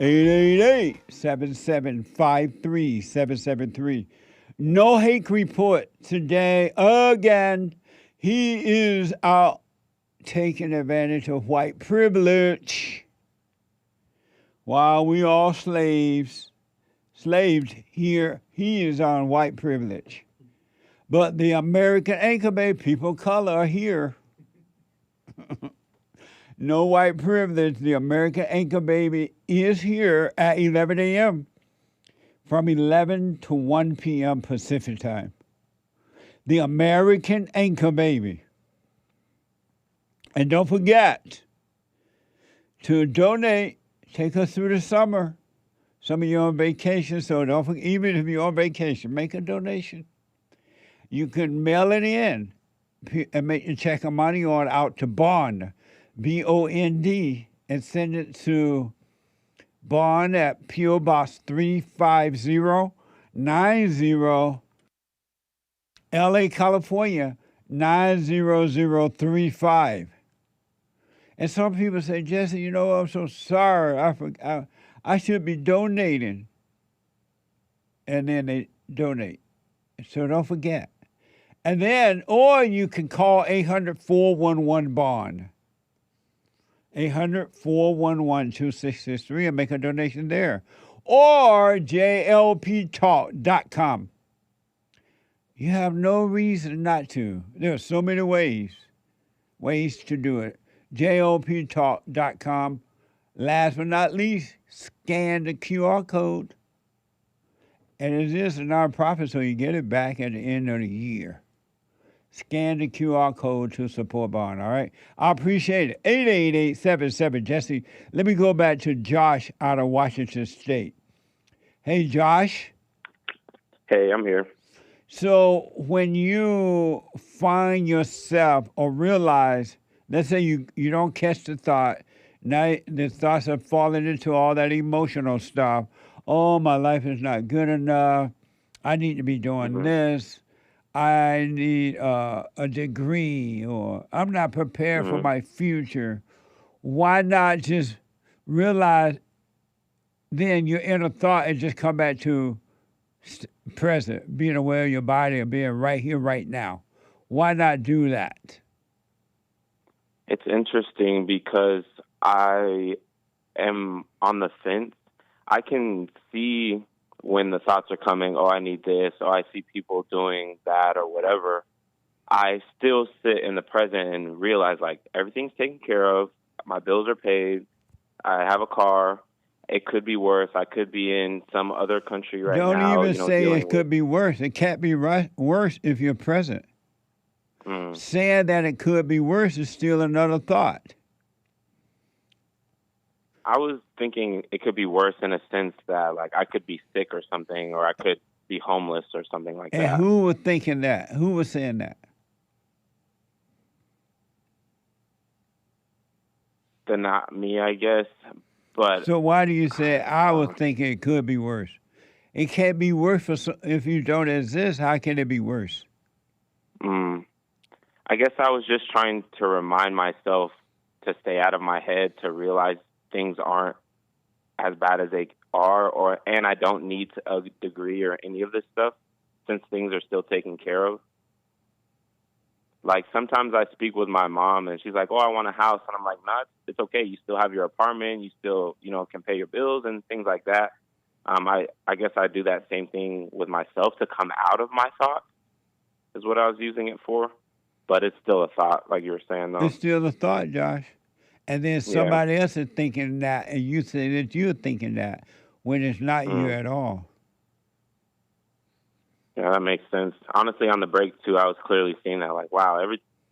888-7753-773. No hate report today again. He is out taking advantage of white privilege. While we all slaved here, he is on white privilege. But the American anchor babe, people of color, are here. No white privilege. The American anchor baby is here at 11 a.m. from 11 to 1 p.m. Pacific time. The American anchor baby. And don't forget to donate. Take us through the summer. Some of you on vacation, so don't forget, even if you're on vacation, make a donation. You can mail it in and make a check of money order out to Bond, B-O-N-D, and send it to Bond at P.O. Box 35090, L.A., California, 90035. And some people say, Jesse, you know, I'm so sorry. I should be donating. And then they donate. So don't forget. And then, or you can call 800-411-BOND. 800-411-2663 and make a donation there. Or JLPtalk.com. You have no reason not to. There are so many ways to do it. JLPtalk.com. Last but not least, scan the QR code. And it is a nonprofit, so you get it back at the end of the year. Scan the QR code to support Bond, all right? I appreciate it. 888-77-JESSE. Let me go back to Josh out of Washington State. Hey, Josh. Hey, I'm here. So when you find yourself or realize, let's say you don't catch the thought, now the thoughts are falling into all that emotional stuff. Oh, my life is not good enough. I need to be doing this. I need a degree, or I'm not prepared for my future. Why not just realize then your inner thought and just come back to present, being aware of your body and being right here, right now? Why not do that? It's interesting because I am on the fence. I can see when the thoughts are coming, oh, I need this, or I see people doing that or whatever. I still sit in the present and realize, like, everything's taken care of. My bills are paid. I have a car. It could be worse. I could be in some other country right now. Don't even say it could be worse. It can't be worse if you're present. Saying that it could be worse is still another thought. I was thinking it could be worse in a sense that, like, I could be sick or something, or I could be homeless or something like that. And who was thinking that? Who was saying that? Then not me, I guess. But so why do you say I was thinking it could be worse? It can't be worse if you don't exist. How can it be worse? I guess I was just trying to remind myself to stay out of my head, to realize things aren't as bad as they are, and I don't need a degree or any of this stuff since things are still taken care of. Like, sometimes I speak with my mom and she's like, oh, I want a house. And I'm like, no, it's okay. You still have your apartment. You still, can pay your bills and things like that. I guess I do that same thing with myself to come out of my thoughts is what I was using it for. But it's still a thought, like you were saying, though. It's still a thought, Josh. And then somebody else is thinking that, and you say that you're thinking that when it's not you at all. Yeah, that makes sense. Honestly, on the break, too, I was clearly seeing that, like, wow,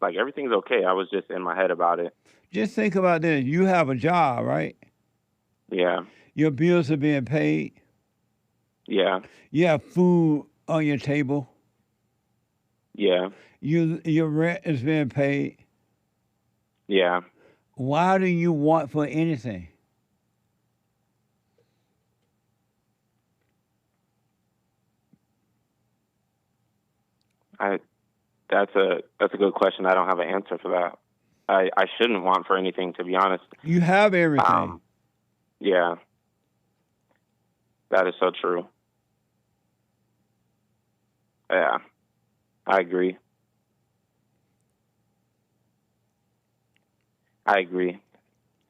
everything's okay. I was just in my head about it. Just think about this. You have a job, right? Yeah. Your bills are being paid. Yeah. You have food on your table. Yeah. Your rent is being paid. Yeah. Why do you want for anything? That's a good question. I don't have an answer for that. I shouldn't want for anything, to be honest. You have everything. Yeah. That is so true. Yeah, I agree.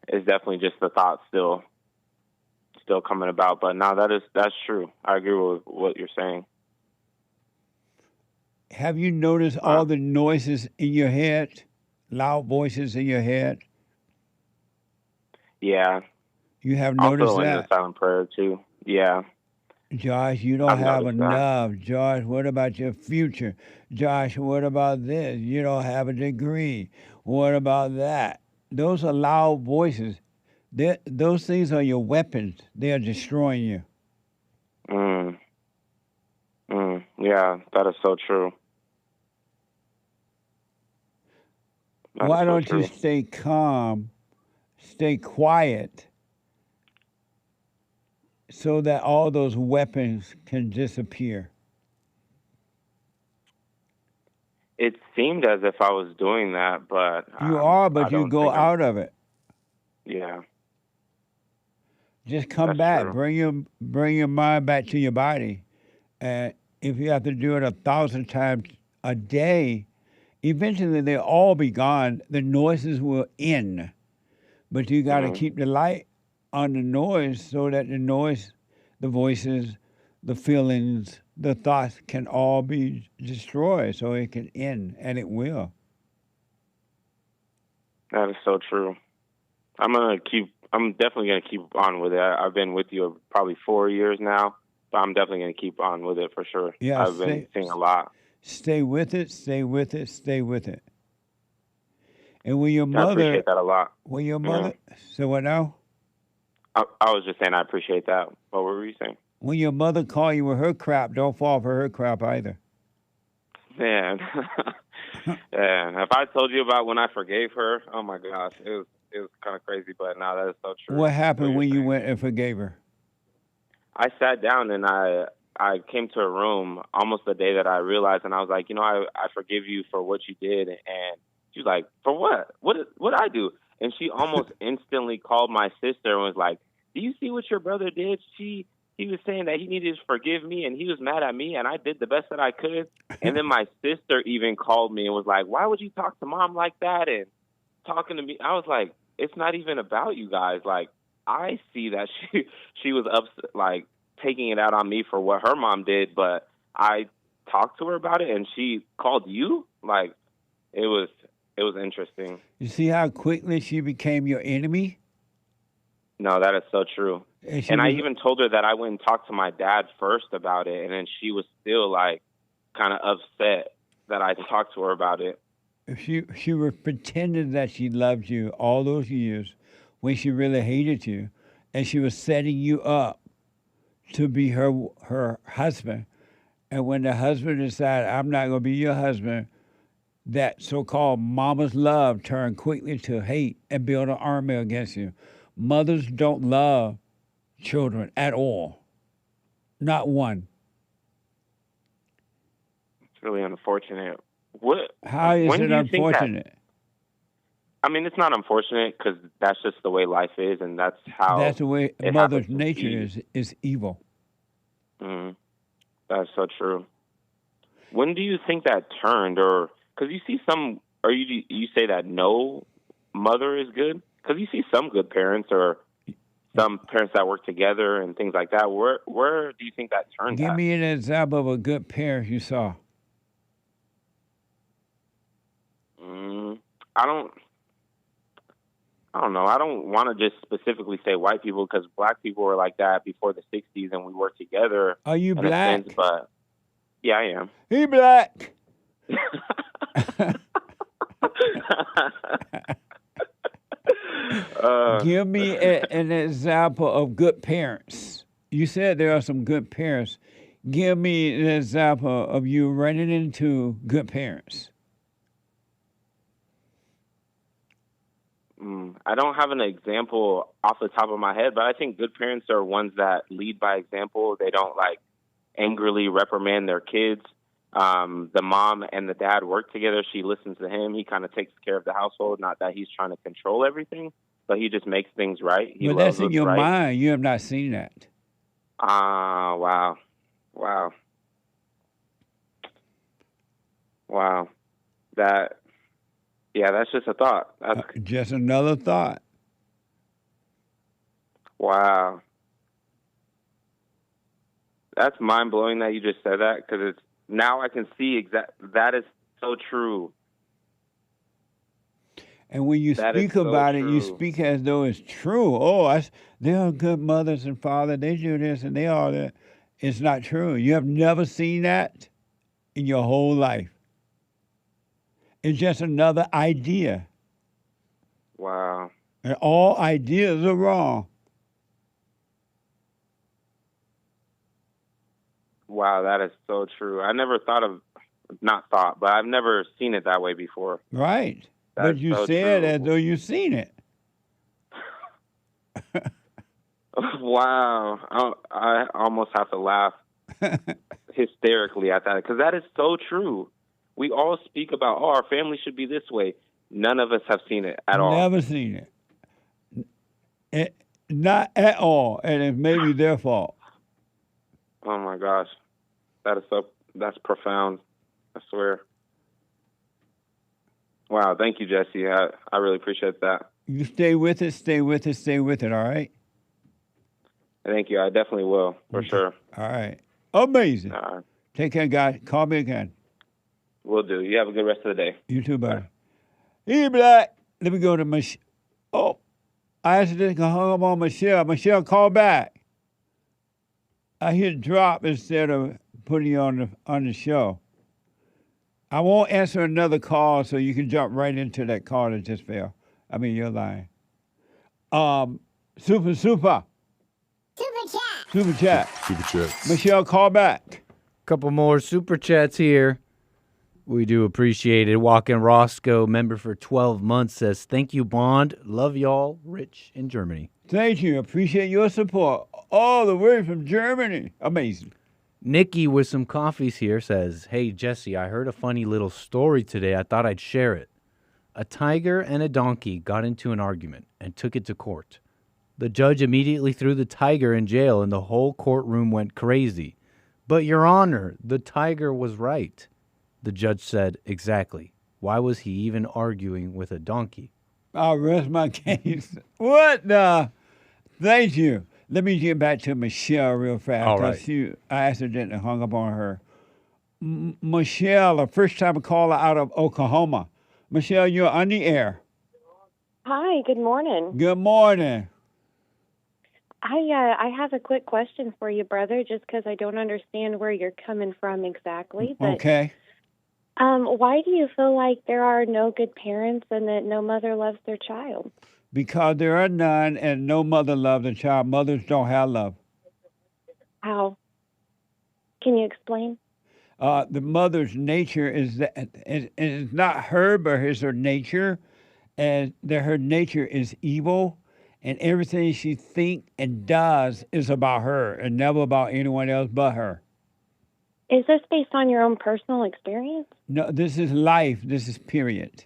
It's definitely just the thought still coming about, but no, that's true. I agree with what you're saying. Have you noticed all the noises in your head, loud voices in your head? Yeah. You have noticed also in that? the silent prayer too. Yeah. Josh, you don't I've have noticed that. enough. Josh, what about your future? Josh, what about this? You don't have a degree. What about that? Those are loud voices. Those things are your weapons. They are destroying you. Yeah, that is so true. Why don't you stay calm, stay quiet, so that all those weapons can disappear? It seemed as if I was doing that, but You are, but I you don't go think I'm- out of it. Yeah. Just come That's back. true. Bring your mind back to your body. And if you have to do it 1,000 times a day, eventually they'll all be gone. The noises will end. But you got to keep the light on the noise so that the noise, the voices, the feelings, the thoughts can all be destroyed so it can end, and it will. That is so true. I'm definitely gonna keep on with it. I've been with you probably 4 years now, but I'm definitely gonna keep on with it for sure. Yeah, I've been seeing a lot. Stay with it, stay with it, stay with it. And when your I mother, appreciate that a lot. when your mother, so what now? I was just saying I appreciate that. What were you saying? When your mother call you with her crap, don't fall for her crap either. Man, yeah. If I told you about when I forgave her, oh my gosh, it was kind of crazy. But now that is so true. What happened when you went and forgave her? I sat down and I came to a room almost the day that I realized, and I was like, I forgive you for what you did. And she was like, for what? What did I do? And she almost instantly called my sister and was like, do you see what your brother did? He was saying that he needed to forgive me, and he was mad at me, and I did the best that I could. And then my sister even called me and was like, why would you talk to mom like that? And talking to me, I was like, it's not even about you guys. Like, I see that she was upset, like taking it out on me for what her mom did, but I talked to her about it, and she called you. Like, it was interesting. You see how quickly she became your enemy? No, that is so true. And I even told her that I went and talked to my dad first about it, and then she was still like kind of upset that I talked to her about it. She was pretending that she loved you all those years when she really hated you, and she was setting you up to be her husband. And when the husband decided, I'm not going to be your husband, that so-called mama's love turned quickly to hate and build an army against you. Mothers don't love children at all. Not one. It's really unfortunate. How is it unfortunate? I mean, it's not unfortunate because that's just the way life is, and that's how. That's the way mother's nature is evil. That's so true. When do you think that turned, or because you see some, or you say that no mother is good? Because you see some good parents or some parents that work together and things like that. Where do you think that turned? Give me an example of a good parent you saw. I don't know. I don't want to just specifically say white people because black people were like that before the 60s and we worked together. Are you black? Sense, but yeah, I am. He black. Give me an example of good parents. You said there are some good parents. Give me an example of you running into good parents. I don't have an example off the top of my head, but I think good parents are ones that lead by example. They don't like angrily reprimand their kids. the mom and the dad work together. She listens to him. He kind of takes care of the household. Not that he's trying to control everything, but he just makes things right. He But loves that's in what's your right. mind. You have not seen that. Wow. That's just a thought. That's Just another thought. wow. That's mind blowing that you just said that, because it's now I can see that is so true. And when you That is speak so about it, you true. speak as though it's true. Oh, they are good mothers and fathers. They do this and they are that. It's not true. You have never seen that in your whole life. It's just another idea. Wow. And all ideas are wrong. Wow, that is so true. I never but I've never seen it that way before. Right. That's But you so said true. as though you've seen it. Wow. I almost have to laugh hysterically at that, because that is so true. We all speak about, our family should be this way. None of us have seen it at all. Never seen it. Not at all. And it may be their fault. Oh my gosh. That's profound. I swear. Wow, thank you, Jesse. I really appreciate that. You stay with it, stay with it, stay with it, all right? Thank you. I definitely will, for sure. All right. Amazing. All right. Take care, guys. Call me again. Will do. You have a good rest of the day. You too, buddy. Hey, Black. Let me go to Michelle. Oh, I accidentally hung up on Michelle. Michelle, call back. I hit drop instead of putting you on the show. I won't answer another call, so you can jump right into that call that just fell. I mean, you're lying. Super. Super chat. Michelle, call back. Couple more super chats here. We do appreciate it. Walking Roscoe, member for 12 months, says, thank you, Bond. Love y'all. Rich in Germany. Thank you. Appreciate your support. All the way from Germany. Amazing. Nikki with some coffees here says, hey, Jesse, I heard a funny little story today. I thought I'd share it. A tiger and a donkey got into an argument and took it to court. The judge immediately threw the tiger in jail and the whole courtroom went crazy. But, Your Honor, the tiger was right. The judge said, exactly. Why was he even arguing with a donkey? I'll rest my case. What the? Thank you. Let me get back to Michelle real fast. All right. I accidentally hung up on her. Michelle, a first-time caller out of Oklahoma. Michelle, you're on the air. Hi, good morning. Good morning. I have a quick question for you, brother, just because I don't understand where you're coming from exactly. But, okay. Why do you feel like there are no good parents and that no mother loves their child? Because there are none and no mother loves a child. Mothers don't have love. How? Can you explain? The mother's nature is that it's not her, but it's her nature, and that her nature is evil, and everything she thinks and does is about her and never about anyone else but her. Is this based on your own personal experience? No, this is life. This is period.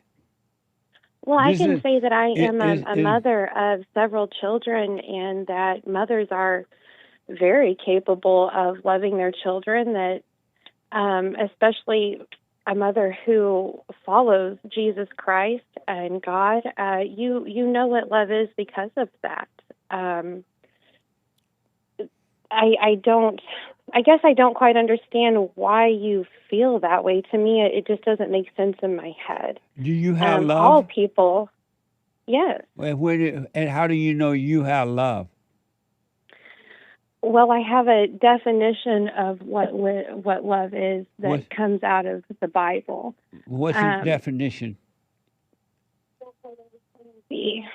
Well, I This can is- say that I am is- a mother of several children, and that mothers are very capable of loving their children, that especially a mother who follows Jesus Christ and God, you know what love is because of that. I guess I don't quite understand why you feel that way. To me, it just doesn't make sense in my head. Do you have love? All people, yes. And how do you know you have love? Well, I have a definition of what love is that What? comes out of the Bible. What's the definition?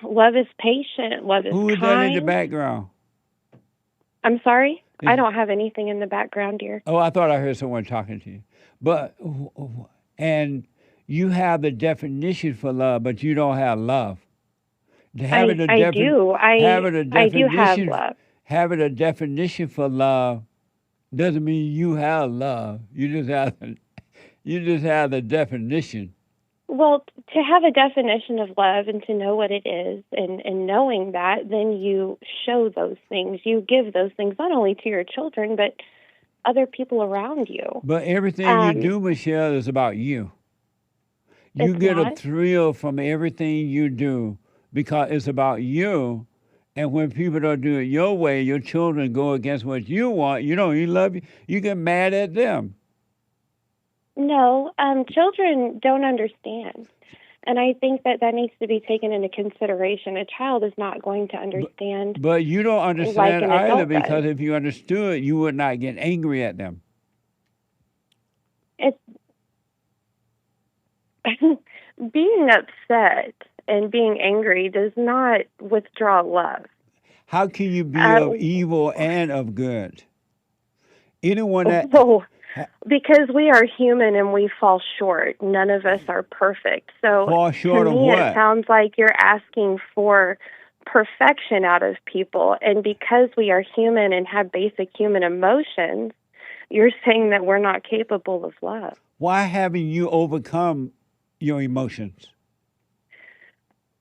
Love is patient. Love is Who is kind. that in the background? I'm sorry? I don't have anything in the background, dear. Oh, I thought I heard someone talking to you. But, and you have the definition for love, but you don't have love. I do. I do have love. Having a definition for love doesn't mean you have love. You just have You just have the definition. Well, to have a definition of love and to know what it is, and knowing that, then you show those things. You give those things not only to your children, but other people around you. But everything you do, Michelle, is about you. You It's get a not. thrill from everything you do because it's about you. And when people don't do it your way, your children go against what you want. You love you. You get mad at them. No, children don't understand. And I think that needs to be taken into consideration. A child is not going to understand. But you don't like understand an either adult because does. if you understood, you would not get angry at them. It's being upset and being angry does not withdraw love. How can you be of evil and of good? Anyone that Oh, because we are human and we fall short. None of us are perfect. So fall short to of me, what? it sounds like you're asking for perfection out of people. And because we are human and have basic human emotions, you're saying that we're not capable of love. Why haven't you overcome your emotions?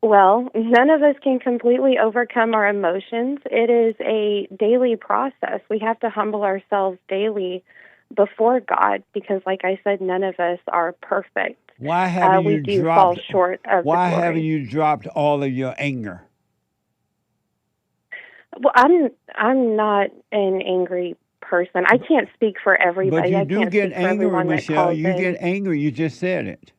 Well, none of us can completely overcome our emotions. It is a daily process. We have to humble ourselves daily before God because, like I said, none of us are perfect. Why haven't we you do dropped? fall short of Why the glory. haven't you dropped all of your anger? Well, I'm not an angry person. I can't speak for everybody. But I you do can't get speak for angry, everyone that Michelle. calls You in. get angry. You just said it.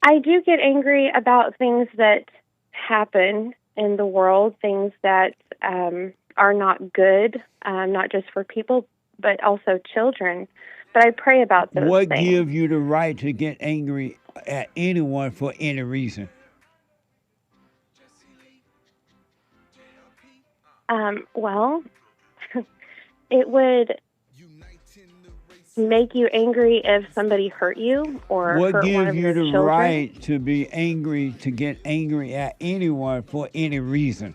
I do get angry about things that happen in the world, things that are not good, not just for people, but also children. But I pray about those What things. gives you the right to get angry at anyone for any reason? Well, it would make you angry if somebody hurt you or What hurt one gives of you your the children. right to be angry, to get angry at anyone for any reason?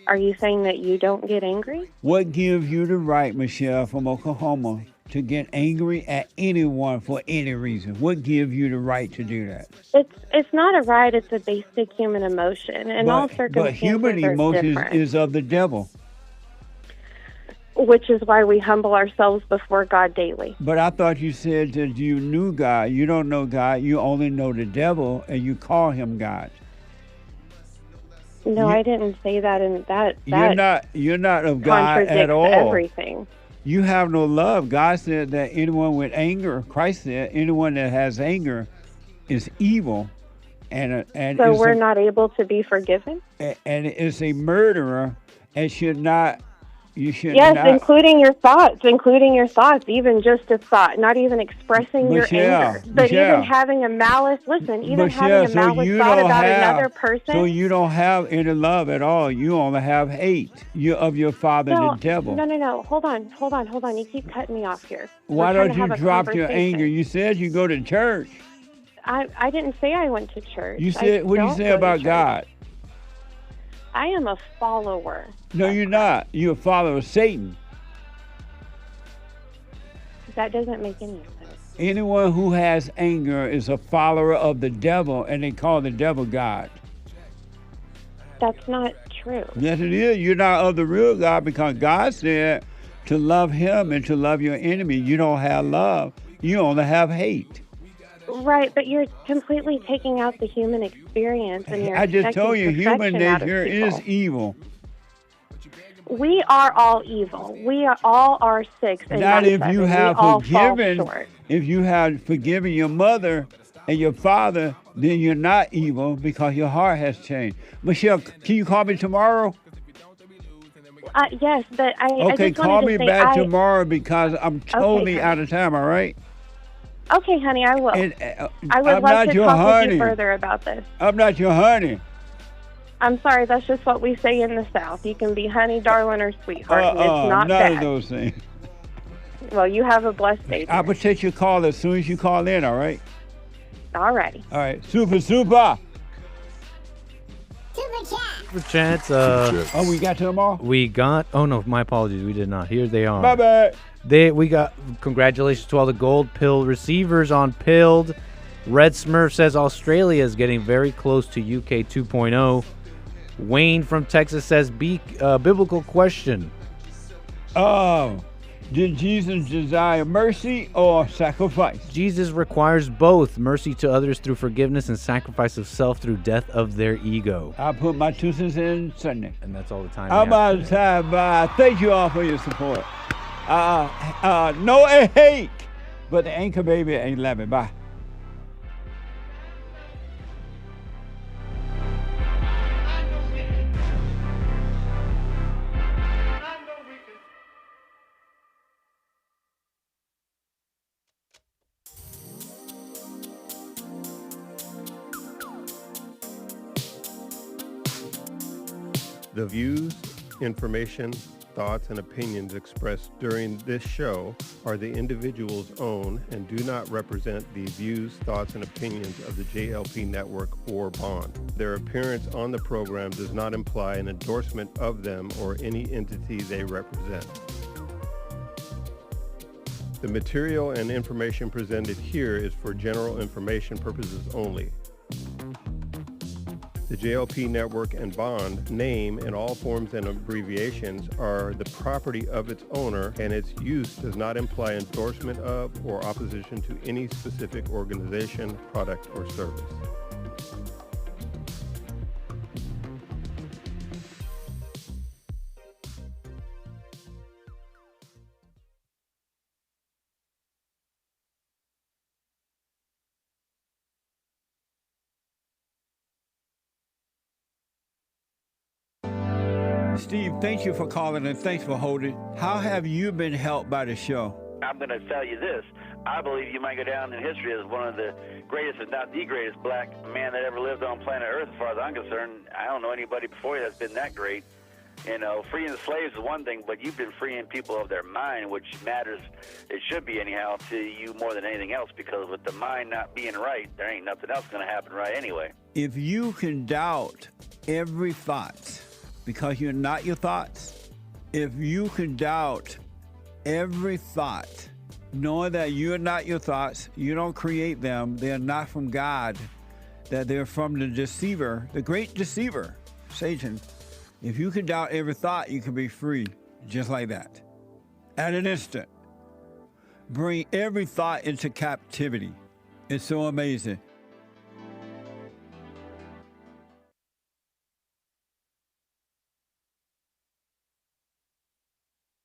Are you saying that you don't get angry? What gives you the right, Michelle from Oklahoma, to get angry at anyone for any reason? What gives you the right to do that? It's not a right. It's a basic human emotion, and all But circumstances human are emotions different. is of the devil. Which is why we humble ourselves before God daily. But I thought you said that you knew God. You don't know God. You only know the devil, and you call him God. No, I didn't say that. And that You're not of God contradicts at all. everything. You have no love. God said that anyone with anger, Christ said, anyone that has anger is evil, and So is we're not able to be forgiven? and is a murderer, and should not. You should Yes, not. including your thoughts, even just a thought, not even expressing your anger, but even having a malice. Listen, even having a malice thought about another person. So you don't have any love at all. You only have hate. You of your father, No, the devil. No. Hold on. You keep cutting me off here. Why We're trying don't to you have a drop your conversation. anger? You said you go to church. I didn't say I went to church. You said, what do you don't say go to about church. God? I am a follower. No, you're not. You're a follower of Satan. That doesn't make any sense. Anyone who has anger is a follower of the devil, and they call the devil God. That's not true. Yes, it is. You're not of the real God because God said to love him and to love your enemy. You don't have love. You only have hate. Right, but you're completely taking out the human experience, and you're I just told you, expecting human perfection out of nature people. is evil. We are all evil. We are all are 6 and Not if 97. you have we all fall forgiven. short. If you have forgiven your mother and your father, then you're not evil because your heart has changed. Michelle, can you call me tomorrow? Yes, but I Okay, just call wanted me to say back tomorrow because I'm totally honey. out of time, all right? Okay, honey, I will. And, I would I'm love not to your talk with honey. you further about this. I'm not your honey. I'm sorry, that's just what we say in the South. You can be honey, darling, or sweetheart. and it's not none bad. of those things. Well, you have a blessed day. I will take your call as soon as you call in, all right? All righty. All right. Super. Super chats. Oh, we got to them all? We got. Oh no, my apologies. We did not. Here they are. Bye-bye. We got congratulations to all the gold pill receivers on Pilled. Red Smurf says Australia is getting very close to UK 2.0. Wayne from Texas says biblical question. Did Jesus desire mercy or sacrifice? Jesus requires both, mercy to others through forgiveness and sacrifice of self through death of their ego. I'll put my 2 cents in Sunday. And that's all the time. I'm out of time. Thank you all for your support. No hate, but the anchor baby ain't loving. Bye. The views, information, thoughts, and opinions expressed during this show are the individual's own and do not represent the views, thoughts, and opinions of the JLP Network or Bond. Their appearance on the program does not imply an endorsement of them or any entity they represent. The material and information presented here is for general information purposes only. The JLP Network and Bond name and all forms and abbreviations are the property of its owner, and its use does not imply endorsement of or opposition to any specific organization, product, or service. Steve, thank you for calling and thanks for holding. How have you been helped by the show? I'm going to tell you this. I believe you might go down in history as one of the greatest, if not the greatest, black man that ever lived on planet Earth, as far as I'm concerned. I don't know anybody before you that's been that great. You know, freeing the slaves is one thing, but you've been freeing people of their mind, which matters, it should be anyhow, to you more than anything else, because with the mind not being right, there ain't nothing else going to happen right anyway. If you can doubt every thought, because you're not your thoughts, if you can doubt every thought, knowing that you're not your thoughts, you don't create them, they're not from God, that they're from the deceiver, the great deceiver, Satan. If you can doubt every thought, you can be free, just like that. At an instant. Bring every thought into captivity. It's so amazing.